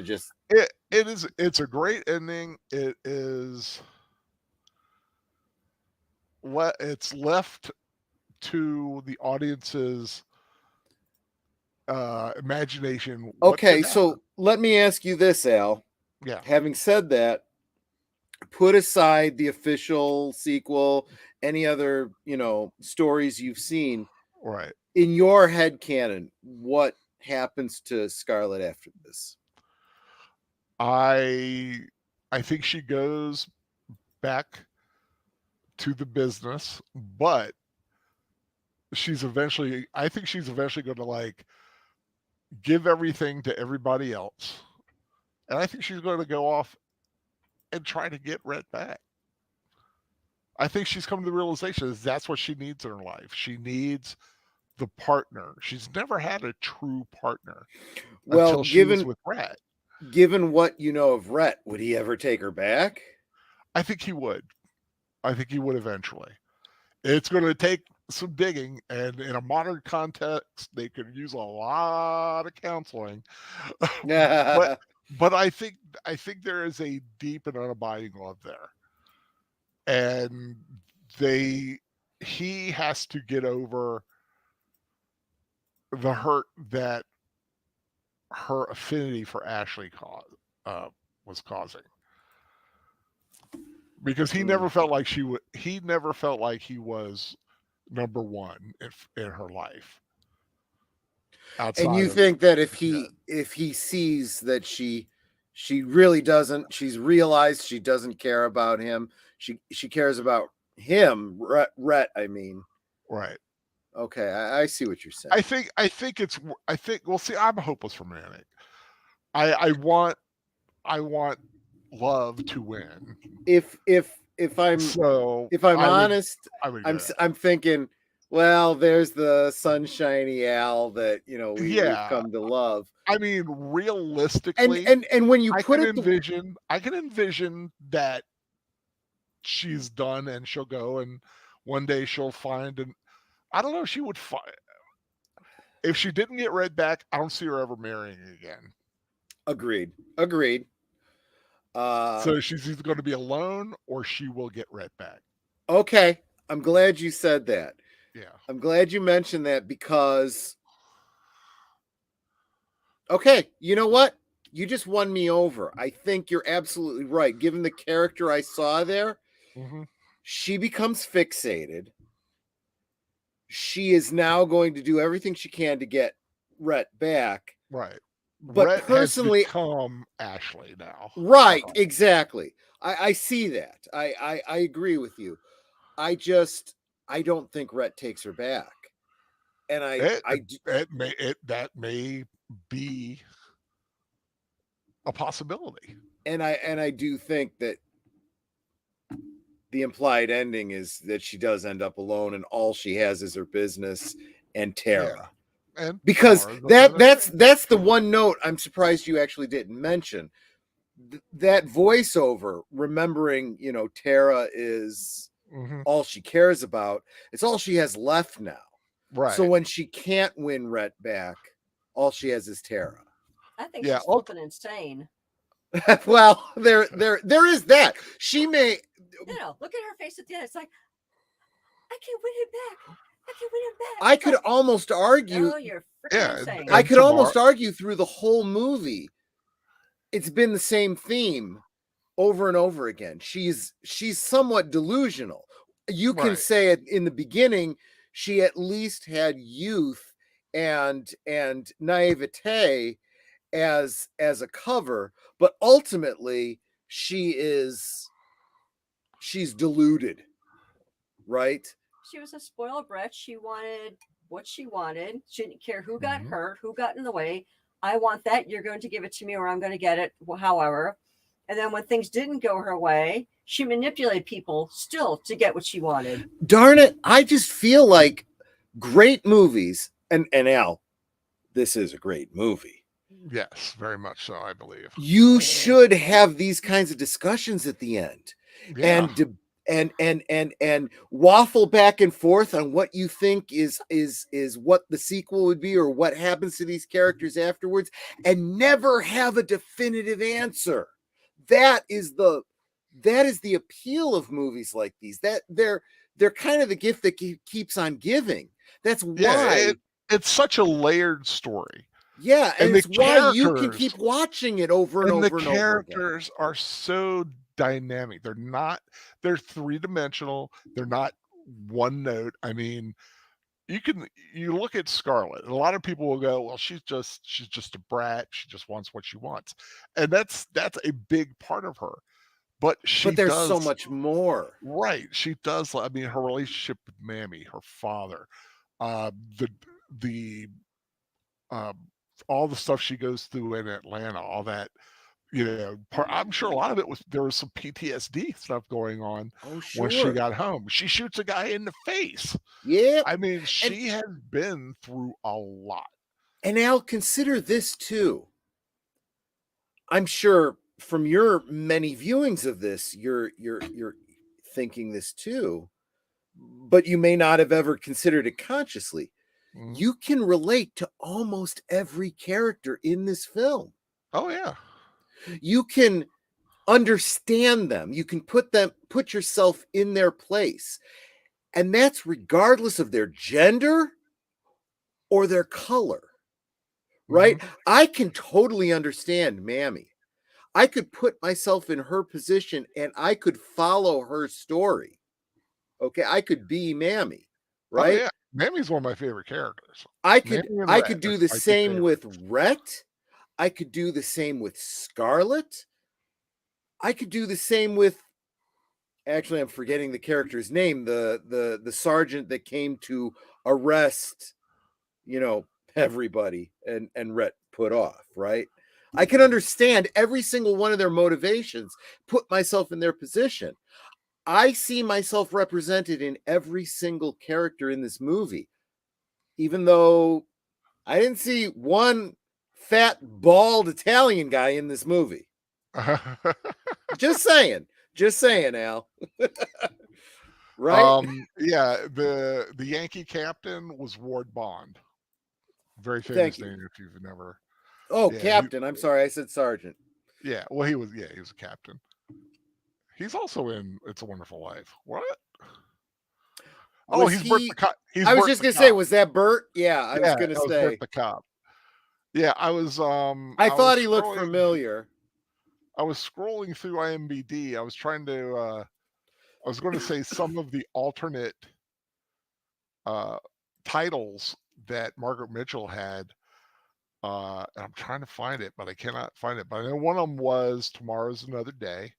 just. It's a great ending. It is what it's left to the audience's imagination. Okay, so let me ask you this, Al. Yeah. Having said that, put aside the official sequel, any other, stories you've seen. Right. In your head canon, what happens to Scarlett after this? I think she goes back to the business, but I think she's eventually going to like give everything to everybody else. And I think she's going to go off and try to get Rhett back. I think she's come to the realization that's what she needs in her life. She needs the partner. She's never had a true partner until she was with Rhett. Given what you know of Rhett, would he ever take her back? I think he would. I think he would eventually. It's going to take some digging, and in a modern context, they could use a lot of counseling. but I think there is a deep and unabiding love there, and he has to get over the hurt that her affinity for Ashley was causing. Because he never felt like he never felt like he was number one in her life. And you think that if he sees that she really doesn't, she's realized she doesn't care about him. She cares about him, Rhett, I mean. Right. Okay, I see what you're saying. I think well, see, I'm a hopeless romantic. I want love to win. If I'm honest, I'm thinking, well, there's the sunshiny Al that we've come to love. I mean, realistically, and when you put it, I can envision that she's done and she'll go, and one day she'll find, and I don't know, she would find, if she didn't get Red back, I don't see her ever marrying again. Agreed. So she's either going to be alone or she will get Red back. Okay. I'm glad you said that. Yeah. I'm glad you mentioned that because, okay, you know what? You just won me over. I think you're absolutely right. Given the character I saw there, she becomes fixated. She is now going to do everything she can to get Rhett back. Right. But Rhett personally, has become Ashley now. Right, exactly. I see that. I agree with you. I don't think Rhett takes her back. And that may be a possibility. And I do think that the implied ending is that she does end up alone and all she has is her business and Tara. Yeah. And because that's the one note I'm surprised you actually didn't mention. That voiceover, remembering, Tara is all she cares about. It's all she has left now. Right. So when she can't win Rhett back, all she has is Tara. I think she's flipping insane. Well, there is that. She may. Look at her face at the end. It's like, I can't win him back. I could almost argue. Oh, you're freaking insane. I could almost argue through the whole movie, it's been the same theme over and over again. She's somewhat delusional. You can say it in the beginning, she at least had youth and naivete as a cover, but ultimately she's deluded, right? She was a spoiled brat. She wanted what she wanted. She didn't care who got hurt, who got in the way. I want that. You're going to give it to me or I'm going to get it, however. And then when things didn't go her way, she manipulated people still to get what she wanted. Darn it. I just feel like great movies, and Al, this is a great movie. Yes, very much so, I believe. You should have these kinds of discussions at the end. Yeah. And waffle back and forth on what you think is what the sequel would be or what happens to these characters afterwards, and never have a definitive answer. That is the appeal of movies like these. That they're kind of the gift that keeps on giving. That's Yeah, why it's such a layered story. yeah, and And the it's why you can characters keep watching it over and and the over and over again. characters are so dynamic. They're three-dimensional. They're not one note. I mean, you look at Scarlett, and a lot of people will go, well, she's just a brat. She just wants what she wants. And that's a big part of her. But she But there's so does much more. right. She does. I mean, her relationship with Mammy, her father, uh, the um, all the stuff she goes through in Atlanta, all that, I'm sure a lot of it there was some PTSD stuff going on Oh, when she sure. got home. She shoots a guy in the face. Yeah. I mean, And she has been through a lot. and Al, consider this too. I'm sure from your many viewings of this, you're thinking this too, but you may not have ever considered it consciously. Mhm. You can relate to almost every character in this film. Oh yeah. You can understand them. You can put yourself in their place. And that's regardless of their gender or their color. Right? Mhm. I can totally understand Mammy. I could put myself in her position and I could follow her story. Okay, I could be Mammy, Oh right? yeah. Mammy's one of my favorite characters. I Mammy could and I Rhett could do is the my two same with favorites. Rhett. I could do the same with Scarlett. I could do the same with actually I'm forgetting the character's name, the sergeant that came to arrest, everybody and Rhett put off, right? I can understand every single one of their motivations, put myself in their position. I see myself represented in every single character in this movie, even though I didn't see one fat, bald Italian guy in this movie. Just saying, Al. Right? Yeah, the Yankee captain was Ward Bond. Very Thank famous you. name if you've never. Oh, Yeah, captain. I'm sorry, I said sergeant. yeah. Well, he was a captain. He's also in It's a Wonderful Life. What? Oh, Was he's Bert the he? cop. He's I was Bert just the gonna say, cop. was that Bert? Yeah, I was Yeah, gonna that was Bert say. the cop. Yeah, I was I I thought was he looked scrolling familiar. I was scrolling through IMDb. I was trying to I was going to say some of the alternate uh titles that Margaret Mitchell had. And I'm trying to find it, but I cannot find it. But I know one of them was Tomorrow's Another Day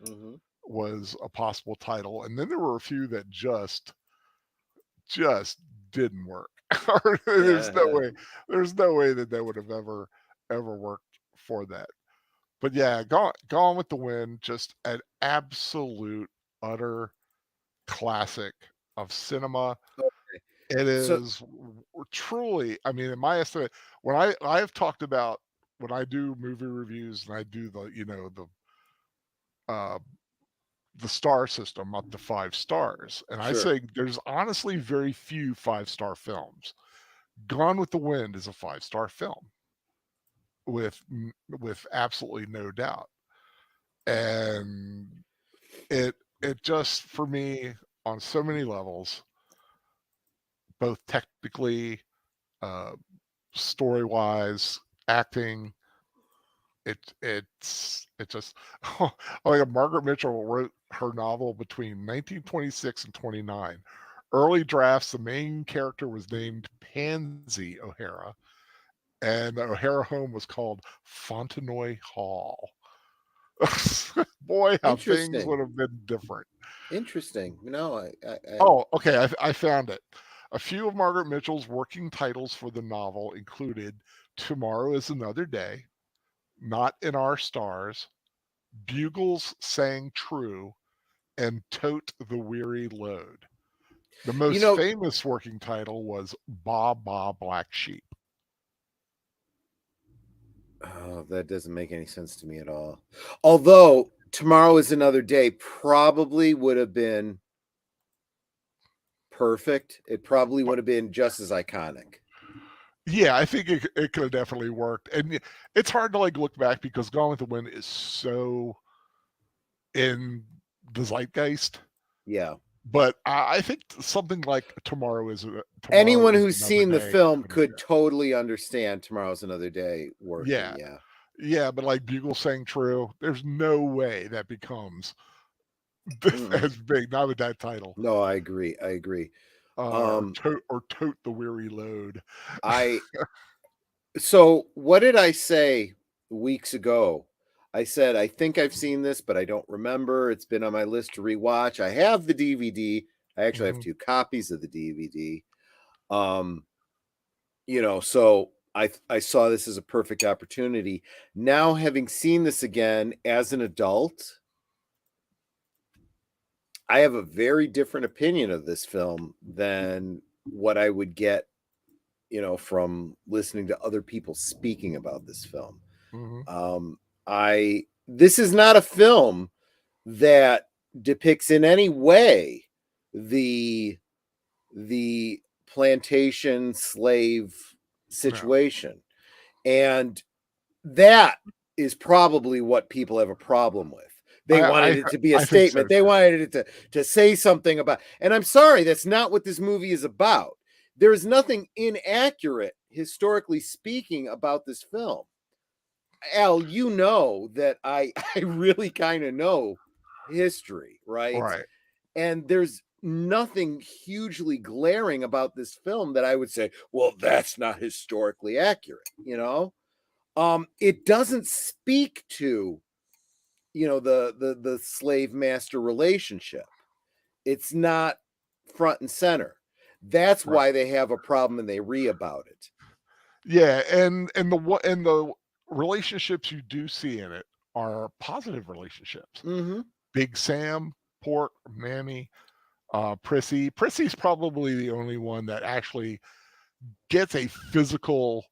Mm-hmm. was a possible title, and then there were a few that just didn't work. There's no way. There's no way that they would have ever worked for that. But yeah, Gone with the Wind, just an absolute utter classic of cinema. It So is truly, I mean, in my estimate, when I have talked about when I do movie reviews and I do uh the star system up to 5 stars, and I sure. say there's honestly very few 5-star films. Gone with the Wind is a 5-star film with absolutely no doubt. And it just for me on so many levels, both technically, uh story wise, acting, it just like Margaret Mitchell wrote her novel between 1926 and 29. Early drafts, the main character was named Pansy O'Hara, and the O'Hara home was called Fontenoy Hall. Boy, how things Interesting. would have been different. Interesting. Oh, okay, I found it. A few of Margaret Mitchell's working titles for the novel included Tomorrow is Another Day, Not in Our Stars, Bugles Sang True, and Tote the Weary Load. The most famous working title was Ba Ba Black Sheep. Oh, that doesn't make any sense to me at all. Although Tomorrow is Another Day probably would have been perfect. It probably would have been just as iconic. Yeah, I think it could have definitely worked. And it's hard to look back because Gone with the Wind is so in the zeitgeist. Yeah. But I think something like Tomorrow is Anyone Another who's seen the Day film kind of could thing. totally understand Tomorrow's Another Day working. Yeah. Yeah. Yeah, but like Bugle Sang True, there's no way that becomes as big, not with that title. No, I agree. Or Tote the Weary Load. So what did I say weeks ago? I said, I think I've seen this, but I don't remember. It's been on my list to rewatch. I have the DVD. I actually have 2 copies of the DVD. So I saw this as a perfect opportunity. Now, having seen this again as an adult, I have a very different opinion of this film than what I would get, from listening to other people speaking about this film. This is not a film that depicts in any way the plantation slave situation. No. And that is probably what people have a problem with. They wanted it to be a statement. So, they wanted it to say something about, and I'm sorry, that's not what this movie is about. There is nothing inaccurate, historically speaking, about this film. Al, you know that I really kind of know history, right? Right. And there's nothing hugely glaring about this film that I would say, well, that's not historically accurate, It doesn't speak to, the slave master relationship. It's not front and center. That's why they have a problem and they about it. Yeah, and the relationships you do see in it are positive relationships. Big Sam, Port, Mammy, Prissy. Prissy's probably the only one that actually gets a physical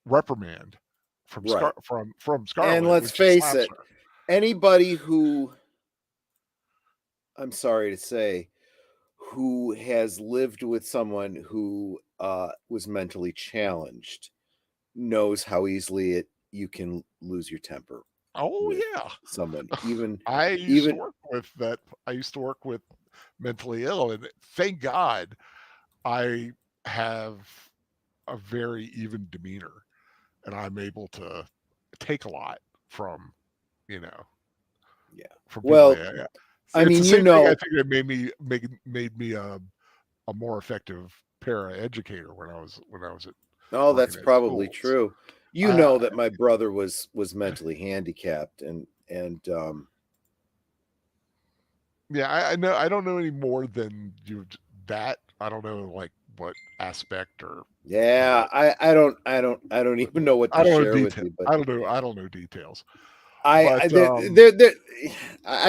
reprimand from Scarlett. And let's face it, anybody who, I'm sorry to say, who has lived with someone who was mentally challenged knows how easily you can lose your temper. Oh yeah, someone even I used to work with mentally ill, and thank God I have a very even demeanor, and I'm able to take a lot from, from people. Yeah. I mean, I think it made me a more effective para-educator when I was at. Oh, that's probably true. That my brother was mentally handicapped, and yeah, I know. I don't know any more than that. I don't know like what aspect or. Yeah, I don't even know what to share with you. But I don't know details. I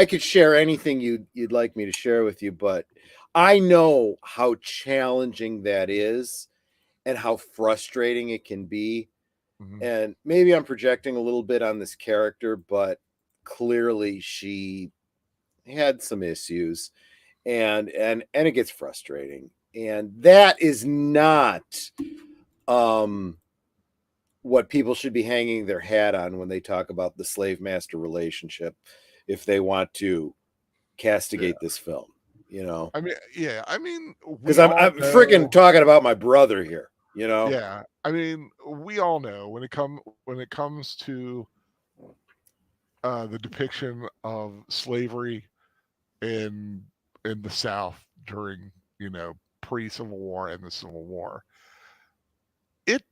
could share anything you'd like me to share with you, but I know how challenging that is and how frustrating it can be. And maybe I'm projecting a little bit on this character, but clearly she had some issues, and it gets frustrating. And that is not what people should be hanging their hat on when they talk about the slave master relationship, if they want to castigate this film, I mean, because I'm freaking talking about my brother here, Yeah, I mean, we all know when it comes to the depiction of slavery in the South during pre-Civil War and the Civil War, it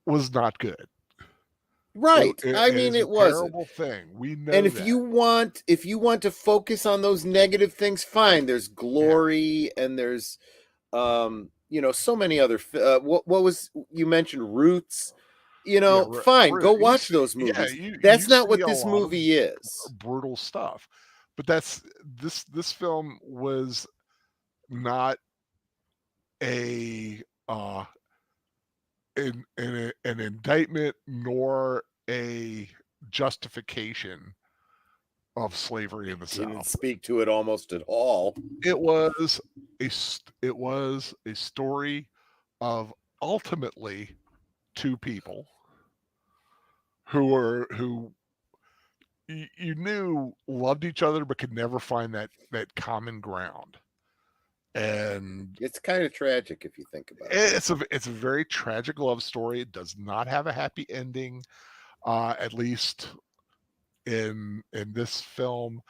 was not good. Right. It wasn't. Terrible thing. We know. And if you want to focus on those negative things, fine. There's Glory, and there's so many other. What was you mentioned? Roots. Fine. Go watch those movies. That's not what this movie is. Brutal stuff. But this film was not an indictment nor a justification of slavery in the South. Didn't speak to it almost at all. It was a story of ultimately two people who you knew loved each other but could never find that common ground. And it's kind of tragic if you think about it. It's a very tragic love story. It does not have a happy ending, at least in this film.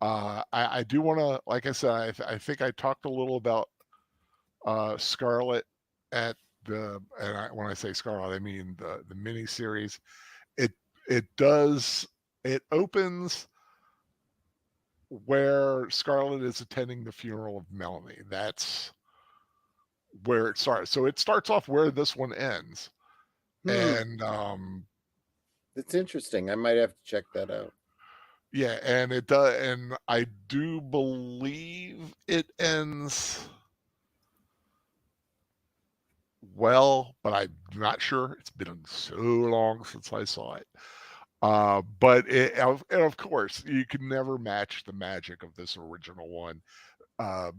I do want to, like I said, I think I talked a little about Scarlet at when I say Scarlet, I mean the mini series. It opens where Scarlet is attending the funeral of Melanie. That's where it starts. So it starts off where this one ends. And it's interesting. I might have to check that out. Yeah, and it does, and I do believe it ends well, but I'm not sure. It's been so long since I saw it. But and of course, you can never match the magic of this original one.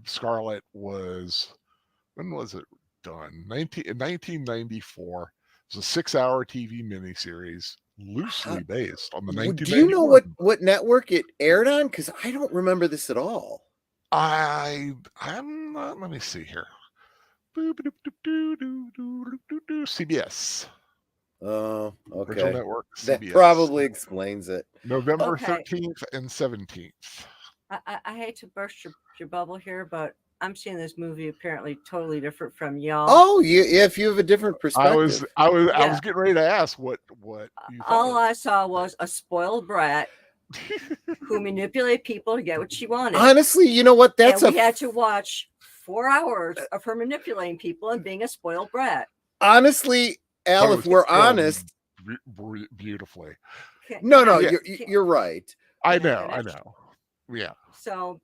Scarlet was, when was it done? 1994. It was a 6-hour TV miniseries, loosely based on the 1991. Do you know what network it aired on? Because I don't remember this at all. I'm not. Let me see here. CBS. Oh, okay. Original network, CBS. That probably explains it. November 13th and 17th. I hate to burst your bubble here, but I'm seeing this movie apparently totally different from y'all. Oh, if you have a different perspective. I was getting ready to ask what you all I saw was a spoiled brat who manipulated people to get what she wanted. Honestly, you know what? We had to watch 4 hours of her manipulating people and being a spoiled brat. Honestly, Al, if we're honest, beautifully. No, you're right. I know. Yeah. So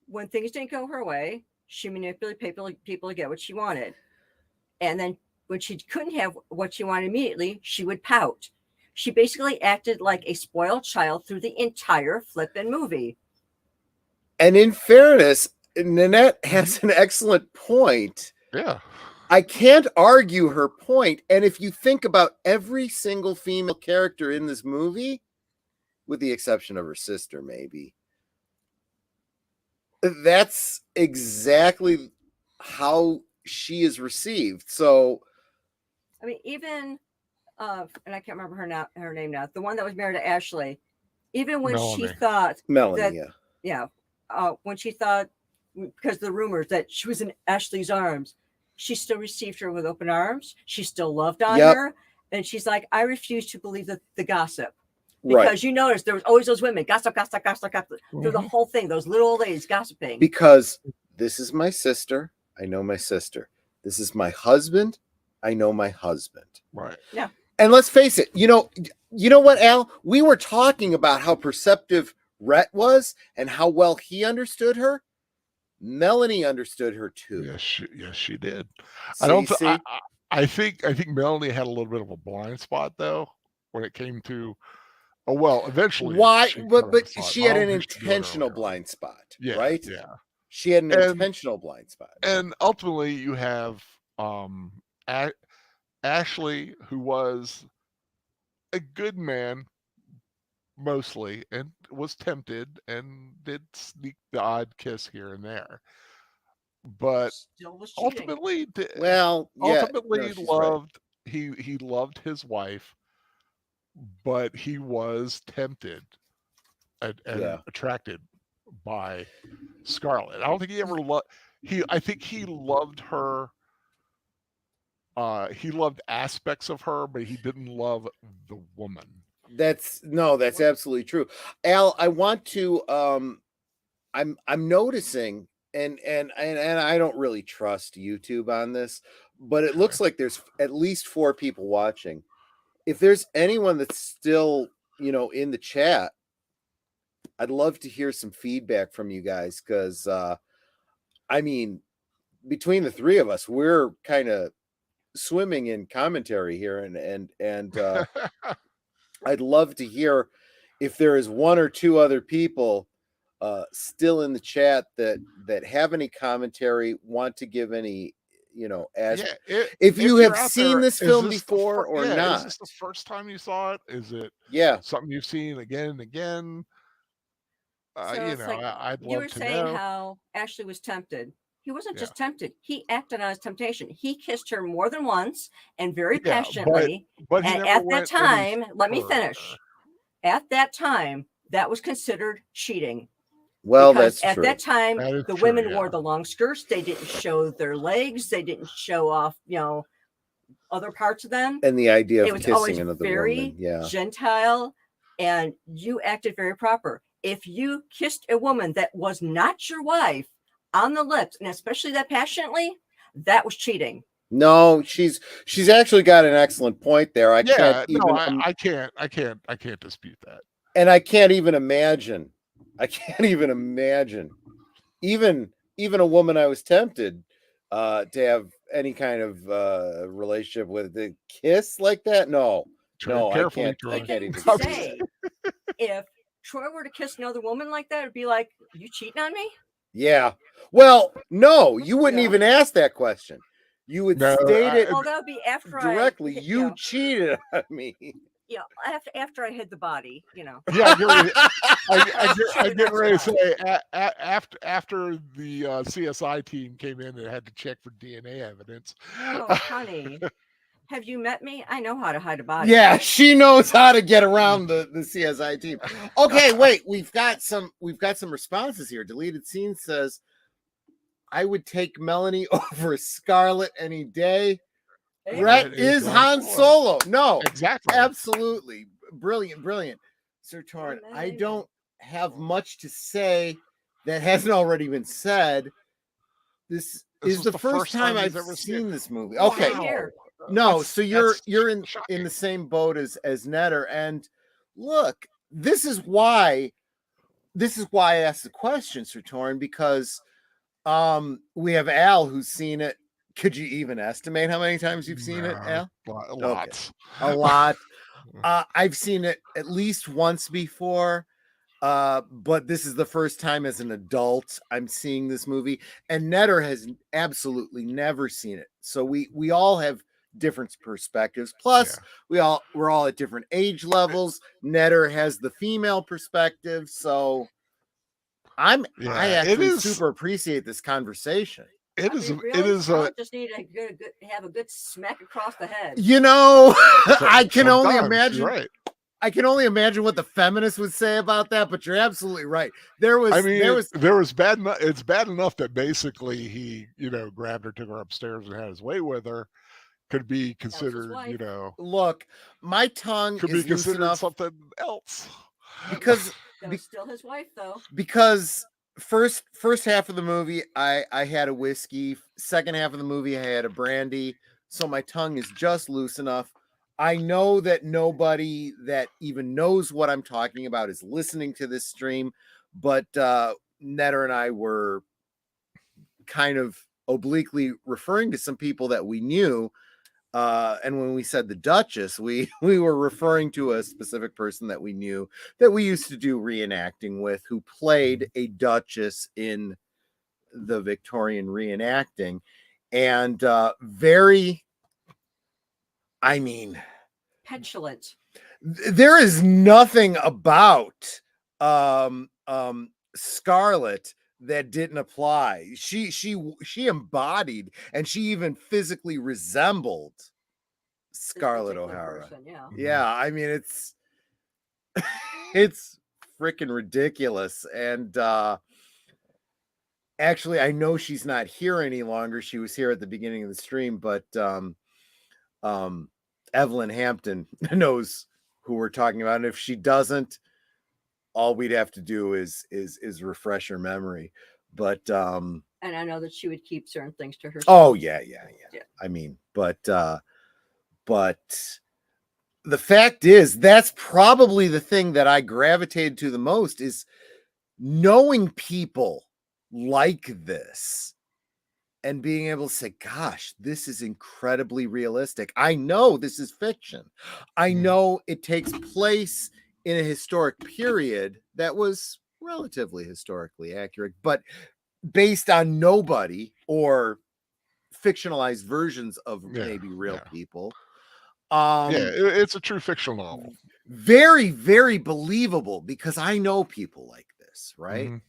when things didn't go her way, she manipulated people to get what she wanted. And then when she couldn't have what she wanted immediately, she would pout. She basically acted like a spoiled child through the entire flippin' movie. And in fairness, Nanette has an excellent point. Yeah. I can't argue her point. And if you think about every single female character in this movie, with the exception of her sister, maybe, that's exactly how she is received. So, I mean, even and I can't remember her name now, the one that was married to Ashley, even when Melanie. she thought Melanie, when she thought, because of the rumors that she was in Ashley's arms, she still received her with open arms. She still loved on her. And she's like, I refuse to believe the gossip. Because you notice there was always those women, gossip, through the whole thing, those little old ladies gossiping. Because this is my sister. I know my sister. This is my husband. I know my husband. Right. Yeah. And let's face it, you know what, Al? We were talking about how perceptive Rhett was and how well he understood her. Melanie understood her too. Yes, she did. See? I think Melanie had a little bit of a blind spot though when it came to. Oh well, eventually. Why? But she had an intentional blind spot, right? Yeah. She had an intentional blind spot. And ultimately, you have Ashley, who was a good man mostly, and was tempted and did sneak the odd kiss here and there, but ultimately, loved. Right. He loved his wife, but he was tempted and attracted by Scarlet. I don't think he ever loved. I think he loved her. He loved aspects of her, but he didn't love the woman. That's absolutely true. Al, I want to I'm noticing and I don't really trust YouTube on this, but it looks like there's at least 4 people watching. If there's anyone that's still, in the chat, I'd love to hear some feedback from you guys, because I mean, between the 3 of us, we're kind of swimming in commentary here, and I'd love to hear if there is 1 or 2 other people still in the chat that have any commentary, want to give any you know, as Yeah, if you you're have out seen there, this is film this the before or Is not. this the first time you saw it? Is it Yeah. something you've seen again and again? So You it's know, like I'd you love were to saying know. how Ashley was tempted. He wasn't Yeah, just tempted. He acted on his temptation. He kissed her more than once and very yeah, passionately. but he And never at that went any time, let me further. finish. At that time, that was considered cheating. Well, Because that's at true. that time, That is the true, women yeah. wore the long skirts. They didn't show their legs. They didn't show off, other parts of them. And the idea It of was kissing always another very woman. Yeah. gentile, and you acted very proper. If you kissed a woman that was not your wife on the lips, and especially that passionately, that was cheating. No, she's actually got an excellent point there. I can't Yeah, even no, I can't dispute that. and I can't even imagine. I can't even imagine. Even a woman I was tempted to have any kind of relationship with, the kiss like that. No, Tread no, carefully, I Troy. can't even Didn't see say that. if Troy were to kiss another woman like that, it'd be like, you cheating on me? Yeah. Well, no, you wouldn't Yeah. even ask that question. You would No, state it Well, that would be after directly. I, You cheated on me. after I hid the body, Yeah, I Sure, get ready to that's say after the CSI team came in and had to check for DNA evidence. Oh, honey, have you met me? I know how to hide a body. Yeah, she knows how to get around the CSI team. Okay, wait, we've got some responses here. Deleted Scene says, I would take Melanie over Scarlett any day. Hey, Rhett is Han Solo. No, Exactly. absolutely. Brilliant. Sir Torrin, I don't have much to say that hasn't already been said. This is the first time I've ever seen this movie. Okay. Wow. No, so you're in the same boat as Netter. And look, this is why I asked the question, Sir Torrin, because we have Al who's seen it. Could you even estimate how many times you've seen it, Al? Lots. Okay. A lot. I've seen it at least once before. But this is the first time as an adult I'm seeing this movie, and Netter has absolutely never seen it. So we all have different perspectives. Plus, we're all at different age levels. Netter has the female perspective, so I actually super appreciate this conversation. It is just need to have a good smack across the head. You know, I can only imagine. Right. I can only imagine what the feminists would say about that, but you're absolutely right. There was bad enough. It's bad enough that basically he, grabbed her, took her upstairs, and had his way with her. Could be considered, Look, my tongue could is be considered loose enough something else. Because that was still his wife, though. Because first half of the movie, I had a whiskey. Second half of the movie, I had a brandy. So my tongue is just loose enough. I know that nobody that even knows what I'm talking about is listening to this stream, but Netter and I were kind of obliquely referring to some people that we knew. And when we said the Duchess, we were referring to a specific person that we knew that we used to do reenacting with, who played a Duchess in the Victorian reenacting. And petulant. There is nothing about Scarlett that didn't apply. She embodied, and she even physically resembled Scarlett O'Hara. Person, yeah. Yeah, I mean it's freaking ridiculous. And actually, I know she's not here any longer. She was here at the beginning of the stream, but Evelyn Hampton knows who we're talking about, and if she doesn't, all we'd have to do is refresh her memory. But and I know that she would keep certain things to herself. Oh yeah. I mean, but the fact is, that's probably the thing that I gravitated to the most, is knowing people like this and being able to say, gosh, this is incredibly realistic. I know this is fiction. I know it takes place in a historic period that was relatively historically accurate, but based on nobody or fictionalized versions of Yeah, maybe real yeah. people. It's a true fictional novel. Very, very believable because I know people like this, right? Mhm.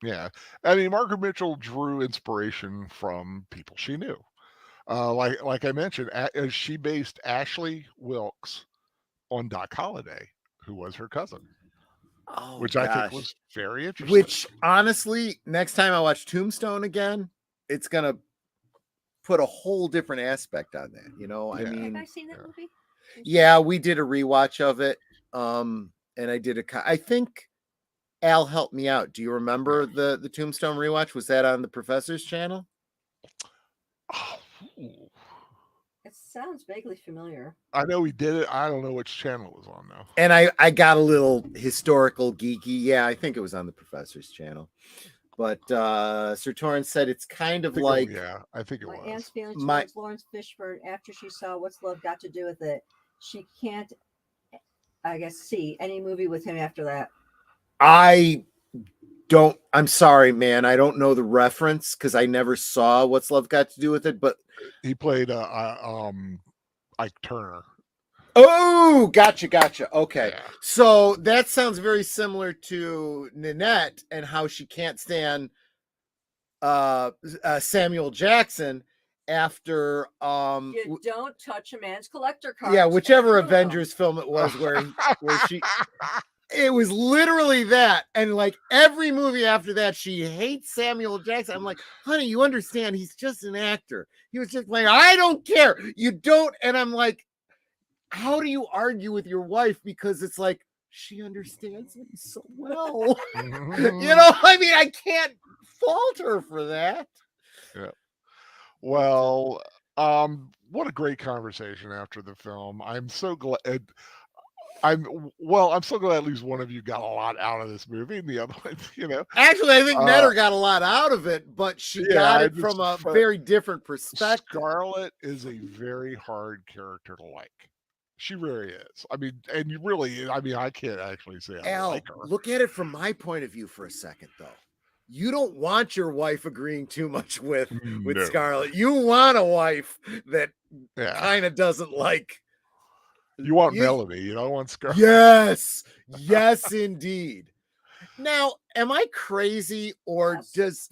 Yeah, I mean, Margaret Mitchell drew inspiration from people she knew. Like I mentioned, she based Ashley Wilkes on Doc Holliday, who was her cousin, Oh which I think gosh. was very interesting. Which honestly, next time I watch Tombstone again, it's gonna put a whole different aspect on that. You know, I Yeah. Have mean, I seen that movie? yeah, we did a rewatch of it. And I did I think Al helped me out. Do you remember the Tombstone rewatch? Was that on the Professor's channel? Oh, ooh. It sounds vaguely familiar. I know we did it. I don't know which channel it was on though. And I got a little historical geeky. Yeah, I think it was on the Professor's channel. But Sir Torrance said it's kind of like yeah, I think it My was. aunt's feeling My- towards Lawrence Fishburne after she saw What's Love Got to Do with It. She can't, I guess, see any movie with him after that. I'm sorry, man. I don't know the reference because I never saw What's Love Got to Do with It, but He played Ike Turner. oh, gotcha. Okay. Yeah. So that sounds very similar to Nanette and how she can't stand Samuel Jackson after You don't touch a man's collector card. yeah, whichever Avengers film it was where she it was literally that. And like every movie after that, she hates Samuel Jackson. I'm like, honey, you understand he's just an actor. He was just playing. I don't care. You don't. And I'm like, how do you argue with your wife? Because it's like, she understands him so well. You know, I mean, I can't fault her for that. Yeah. Well, what a great conversation after the film. I'm so glad. I'm so glad at least one of you got a lot out of this movie, and the other one, you know. Actually, I think Netter got a lot out of it, but she got it from a very different perspective. Scarlett is a very hard character to like. She really is. I mean, and you really, I mean, I can't actually say I Al, like her. look at it from my point of view for a second, though. You don't want your wife agreeing too much with No. Scarlett. You want a wife that Yeah. kind of doesn't like. You want Melody. You don't want Scarlett. Yes, indeed. Now, am I crazy or does?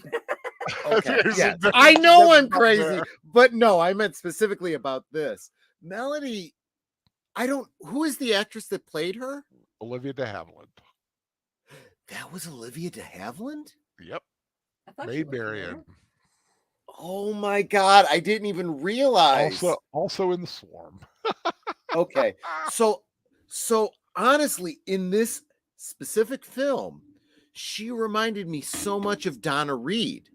Okay, yeah, I know I'm crazy, but no, I meant specifically about this. Melody, who is the actress that played her? Olivia de Havilland. That was Olivia de Havilland? Yep. I thought she Maid looked familiar. Marian. Oh my God, I didn't even realize. Also in The Swarm. Okay. So honestly, in this specific film, she reminded me so much of Donna Reed.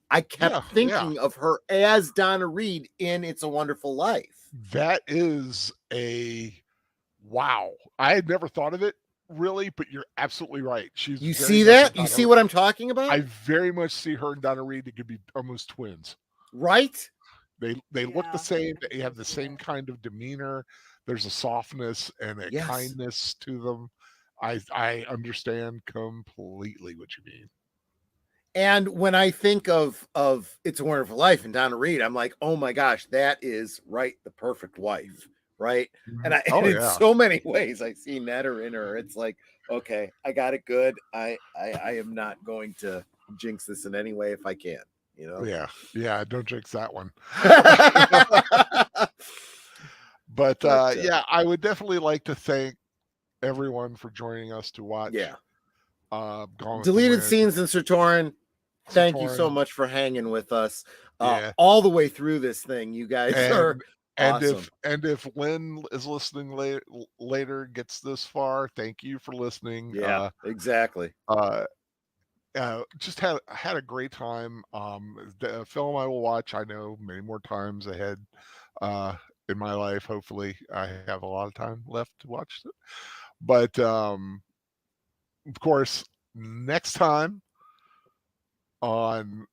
I kept thinking of her as Donna Reed in It's a Wonderful Life. That is wow. I had never thought of it really, but you're absolutely right. You see that? You see what I'm talking about? I very much see her and Donna Reed. They could be almost twins. Right? They look the same. They have the same kind of demeanor. There's a softness and a kindness to them. I understand completely what you mean. And when I think of It's a Wonderful Life and Donna Reed, I'm like, oh my gosh, that is the perfect wife, right? And in so many ways, I see Netter in her. It's like, okay, I got it good. I am not going to jinx this in any way if I can, you know? Yeah, don't jinx that one. But I would definitely like to thank everyone for joining us to watch. Deleted Scenes in Sir Torrance. Thank you so much for hanging with us all the way through this thing. You guys are awesome. If Lynn is listening later, gets this far, thank you for listening. Yeah, exactly. Just had a great time. The film I will watch, I know, many more times ahead in my life. Hopefully I have a lot of time left to watch it. But of course, next time on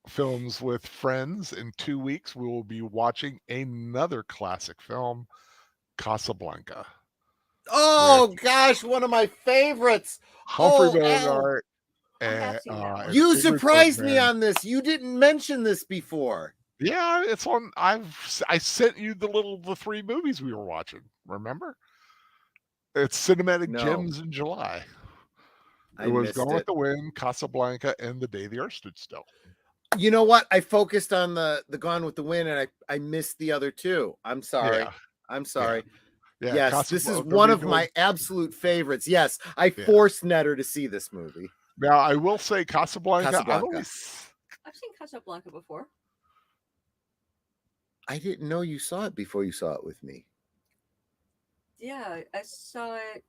Films with Friends in 2 weeks, we will be watching another classic film, Casablanca. Oh gosh, one of my favorites. Humphrey Bogart. You surprised me on this. You didn't mention this before. Yeah, it's on. I sent you the 3 movies we were watching. Remember? It's Cinematic No. Gems in July. I It was missed Gone with it. the Wind, Casablanca, and The Day the Earth Stood Still. You know what? I focused on the Gone with the Wind, and I missed the other 2. I'm sorry. Yeah. I'm sorry. Yeah, Yes, this is Casablanca, one they're of my redoing- absolute favorites. Yes, I Yeah. forced Netter to see this movie. Now I will say Casablanca. Casablanca. I've seen Casablanca before. I didn't know you saw it before you saw it with me. Yeah, I saw it.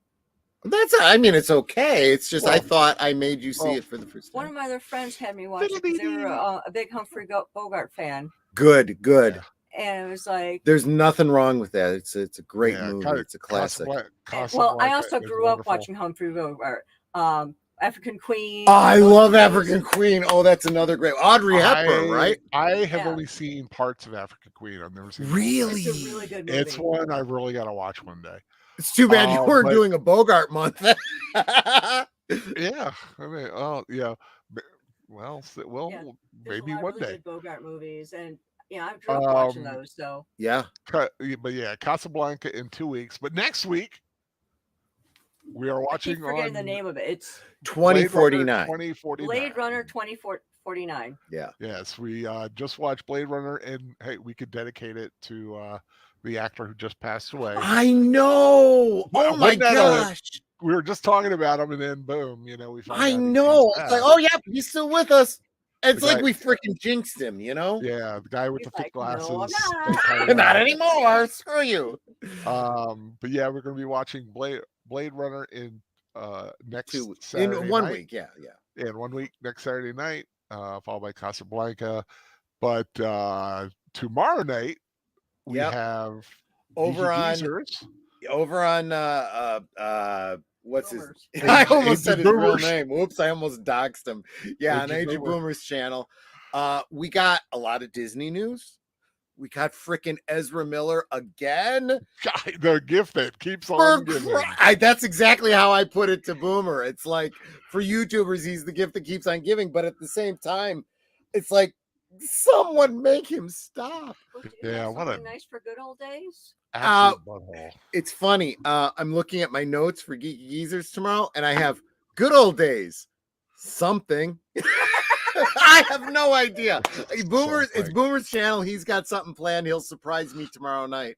I mean, it's okay. It's just I Well- thought I made you see well, it for the first One time. of my other friends had me watch it because they were a big Humphrey Bogart fan, Good. Yeah. and it was like, There's nothing wrong with that. It's a great Yeah, movie. Ca- It's a classic. well, Casablanca I also is grew up wonderful. watching Humphrey Bogart, African Queen. Oh, I those love movies. African Queen. Oh, that's another great Audrey Hepburn, right? I have Yeah. only seen parts of African Queen. I've never seen the whole Really? thing. It's a really good movie. It's one I really got to watch one day. It's too bad you weren't but- doing a Bogart month. Yeah, I mean, oh yeah. Well, Yeah, There's maybe a lot of one really day. good Bogart movies, and I grew up watching Um, those. So Yeah. But yeah, Casablanca in 2 weeks. But next week we are I keep watching forgetting the on name of it. It's 2049. 2049. Blade Runner 2049. Yeah. Yes, we just watched Blade Runner, and hey, we could dedicate it to the actor who just passed away. I know. Well, Oh my wasn't that gosh. We were just talking about him, and then boom, we found out I he's know. It's like, passed. oh yeah, he's still with us. It's The like guy- we freaking jinxed him, you know? Yeah, the guy with He's the thick like, "No, I'm glasses. not." they kinda Not know. anymore. Screw you. But yeah, we're gonna be watching Blade Runner in next In Saturday 1 night. week. Yeah. Yeah, in 1 week, next Saturday night, followed by Casablanca. But tomorrow night we Yep. have Over Geeky on Geezers. what's his Boomers. I almost Age said of his real Boomers. name. Whoops, I almost doxed him. Yeah, on Age of Age of Boomer. Boomers channel. We got a lot of Disney news. We got freaking Ezra Miller again. The gift that keeps For on giving. that's exactly how I put it to Boomer. It's like for YouTubers, he's the gift that keeps on giving, but at the same time, it's like someone make him stop. Oh, did you Yeah, have what a- something nice for good old days. Absolute butthole. It's funny. I'm looking at my notes for Geeky Geezers tomorrow, and I have good old days. Something. I have no idea. It's Something. Boomer's channel. He's got something planned. He'll surprise me tomorrow night.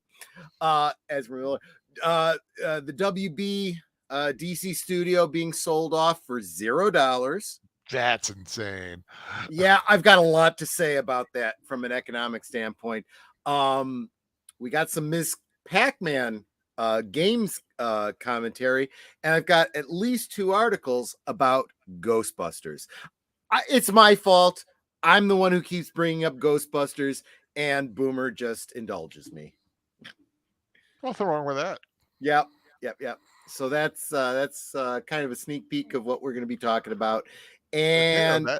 Ezra Miller. The WB DC studio being sold off for $0. That's insane. Yeah, I've got a lot to say about that from an economic standpoint. We got some Ms. Pac-Man games commentary, and I've got at least 2 articles about Ghostbusters. It's my fault. I'm the one who keeps bringing up Ghostbusters, and Boomer just indulges me. Nothing wrong with that. Yep. So that's kind of a sneak peek of what we're going to be talking about. And Yeah,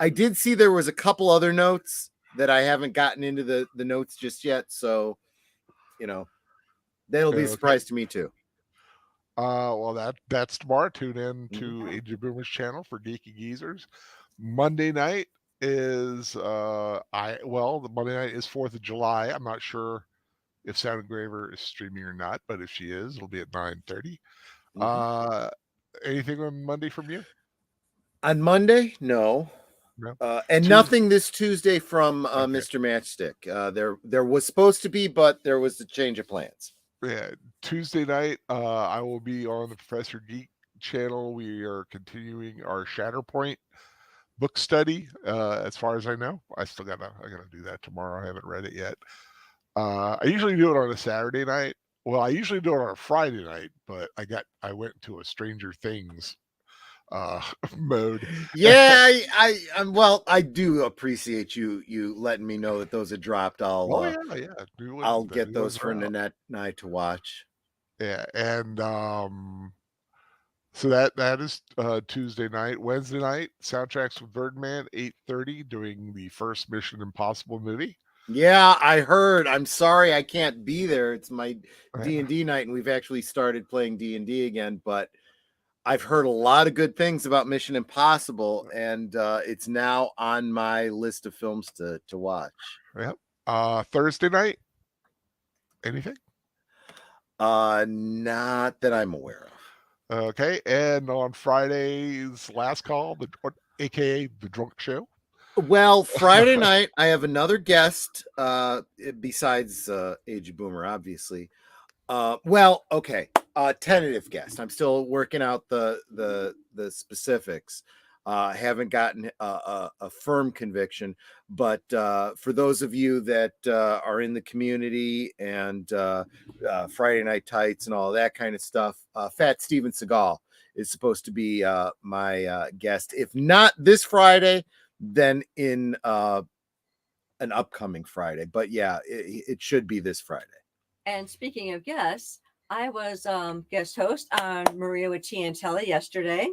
I did see there was a couple other notes that I haven't gotten into the notes just yet. So, that'll be a Okay. surprise to me too. Well, that's tomorrow. Tune in to Age of Boomers channel for Geeky Geezers. Monday night is the Monday night is 4th of July. I'm not sure if Sound Engraver is streaming or not, but if she is, it'll be at 9:30. Anything on Monday from you? On Monday, no. No. And Tues- nothing this Tuesday from Okay. Mr. Matchstick. There was supposed to be, but there was a change of plans. Yeah, Tuesday night, I will be on the Professor Geek channel. We are continuing our Shatterpoint book study. As far as I know, I gotta do that tomorrow. I haven't read it yet. I usually do it on a Saturday night. Well, I usually do it on a Friday night, but I went to a Stranger Things mode. Yeah, I do appreciate you letting me know that those had dropped. Oh yeah. I'll get those for Nanette and I to watch. Yeah, and so that is Tuesday night. Wednesday night, Soundtracks with Birdman, 8:30, doing the first Mission Impossible movie. Yeah, I heard. I'm sorry I can't be there. It's my Yeah. D&D night, and we've actually started playing D&D again. But I've heard a lot of good things about Mission Impossible, and it's now on my list of films to watch. Yep. Thursday night. Anything? Not that I'm aware of. Okay. And on Friday's last call, aka the drunk show. Well, Friday night I have another guest besides Age Boomer, obviously. Tentative guest. I'm still working out the specifics. Haven't gotten a firm conviction, but for those of you that are in the community and Friday Night Tights and all that kind of stuff, Fat Steven Seagal is supposed to be my guest. If not this Friday, then in an upcoming Friday. But yeah, it should be this Friday. And speaking of guests, I was guest host on Maria with Tiantelli yesterday.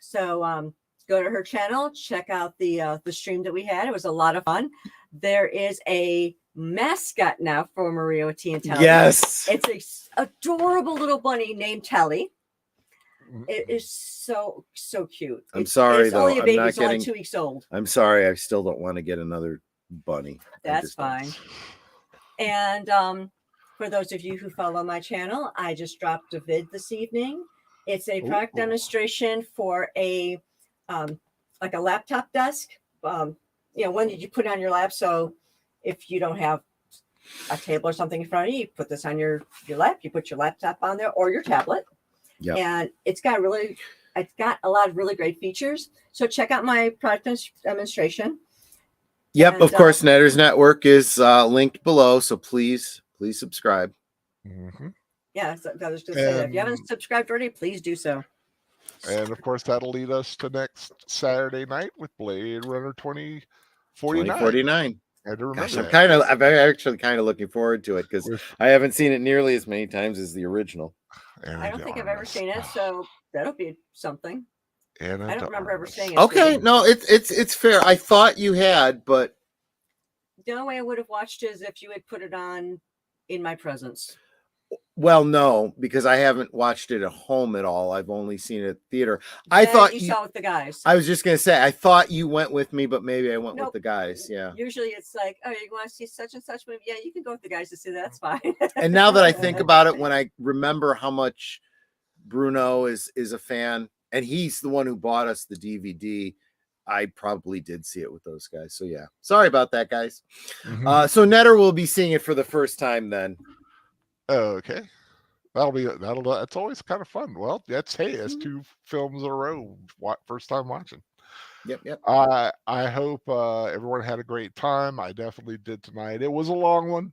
So go to her channel, check out the stream that we had. It was a lot of fun. There is a mascot now for Maria with Tiantelli. Yes. It's an adorable little bunny named Telly. It is so cute. I'm sorry, it's only though. a baby. I'm not It's only getting. 2 weeks old. I'm sorry. I still don't want to get another bunny. That's fine. And for those of you who follow my channel, I just dropped a vid this evening. It's a product demonstration for a like a laptop desk. One that you put on your lap. So if you don't have a table or something in front of you, you put this on your lap. You put your laptop on there or your tablet. Yeah. And it's got a lot of really great features. So check out my product demonstration. Yep, And, of course. Netters Network is linked below, so please subscribe. Mm-hmm. Yeah, so I was just saying, if you haven't subscribed already, please do so. And of course, that'll lead us to next Saturday night with Blade Runner 2049. 2049. I had to remember Gosh, that. I'm actually kind of looking forward to it because I haven't seen it nearly as many times as the original. I don't think I've ever seen it, so that'll be something. I don't remember ever seeing it. Okay, no, it's fair. I thought you had, but the only way I would have watched is if you had put it on in my presence. well, no, because I haven't watched it at home at all. I've only seen it at theater. I thought you saw it with the guys. I was just gonna say I thought you went with me, but maybe I went with the guys. Yeah. Usually it's like, oh, you want to see such and such movie? Yeah, you can go with the guys to see that. That's fine. And now that I think about it, when I remember how much Bruno is a fan, and he's the one who bought us the DVD, I probably did see it with those guys. So yeah, sorry about that, guys. Mm-hmm. So Netter will be seeing it for the first time then. Okay. That's always kind of fun. Well, that's 2 films in a row. First time watching. Yep. I hope everyone had a great time. I definitely did tonight. It was a long one,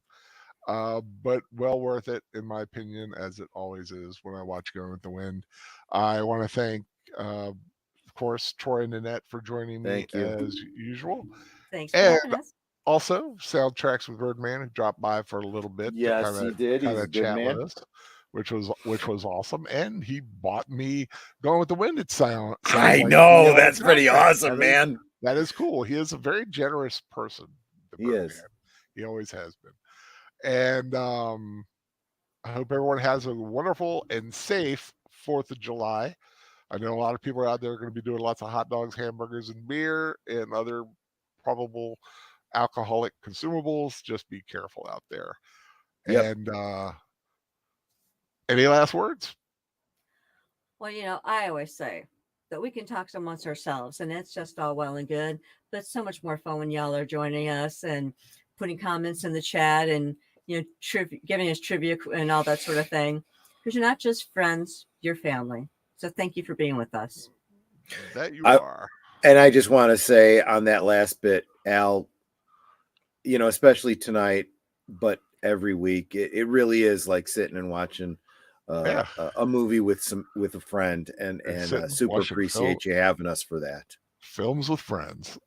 but well worth it in my opinion, as it always is when I watch Gone with the Wind. I want to thank, of course, Troy and Nanette for joining me as usual. Thanks. And also Soundtracks with Birdman, who dropped by for a little bit. Yes, he did. He's a good chat man. with us, which was awesome. And he bought me Gone with the Wind. It sounds I like know, that's pretty awesome, man. That is cool. He is a very generous person. He is. He always has been. And I hope everyone has a wonderful and safe 4th of July. I know a lot of people out there are going to be doing lots of hot dogs, hamburgers, and beer and other probable alcoholic consumables. Just be careful out there. Yep. And any last words? Well, I always say that we can talk amongst ourselves, and that's just all well and good, but it's so much more fun when y'all are joining us and putting comments in the chat and giving us trivia and all that sort of thing, because you're not just friends, you're family. So thank you for being with us. That you are. And I just want to say on that last bit, Al, especially tonight, but every week, it really is like sitting and watching a movie with a friend, and super appreciate you having us for that. Films with friends.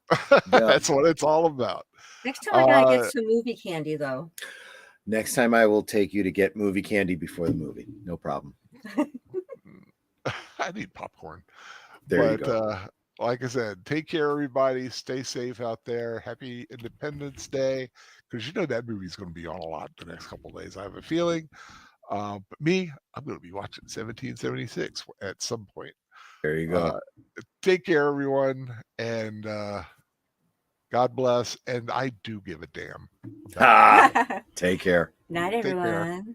That's what it's all about. Next time I gotta get some movie candy, though. Next time I will take you to get movie candy before the movie. No problem. I need popcorn. You go. Like I said, take care, everybody. Stay safe out there. Happy Independence Day, because that movie's going to be on a lot the next couple of days. I have a feeling. But I'm going to be watching 1776 at some point. There you go. Take care, everyone, and God bless. And I do give a damn. Take care. Night, Take care. everyone.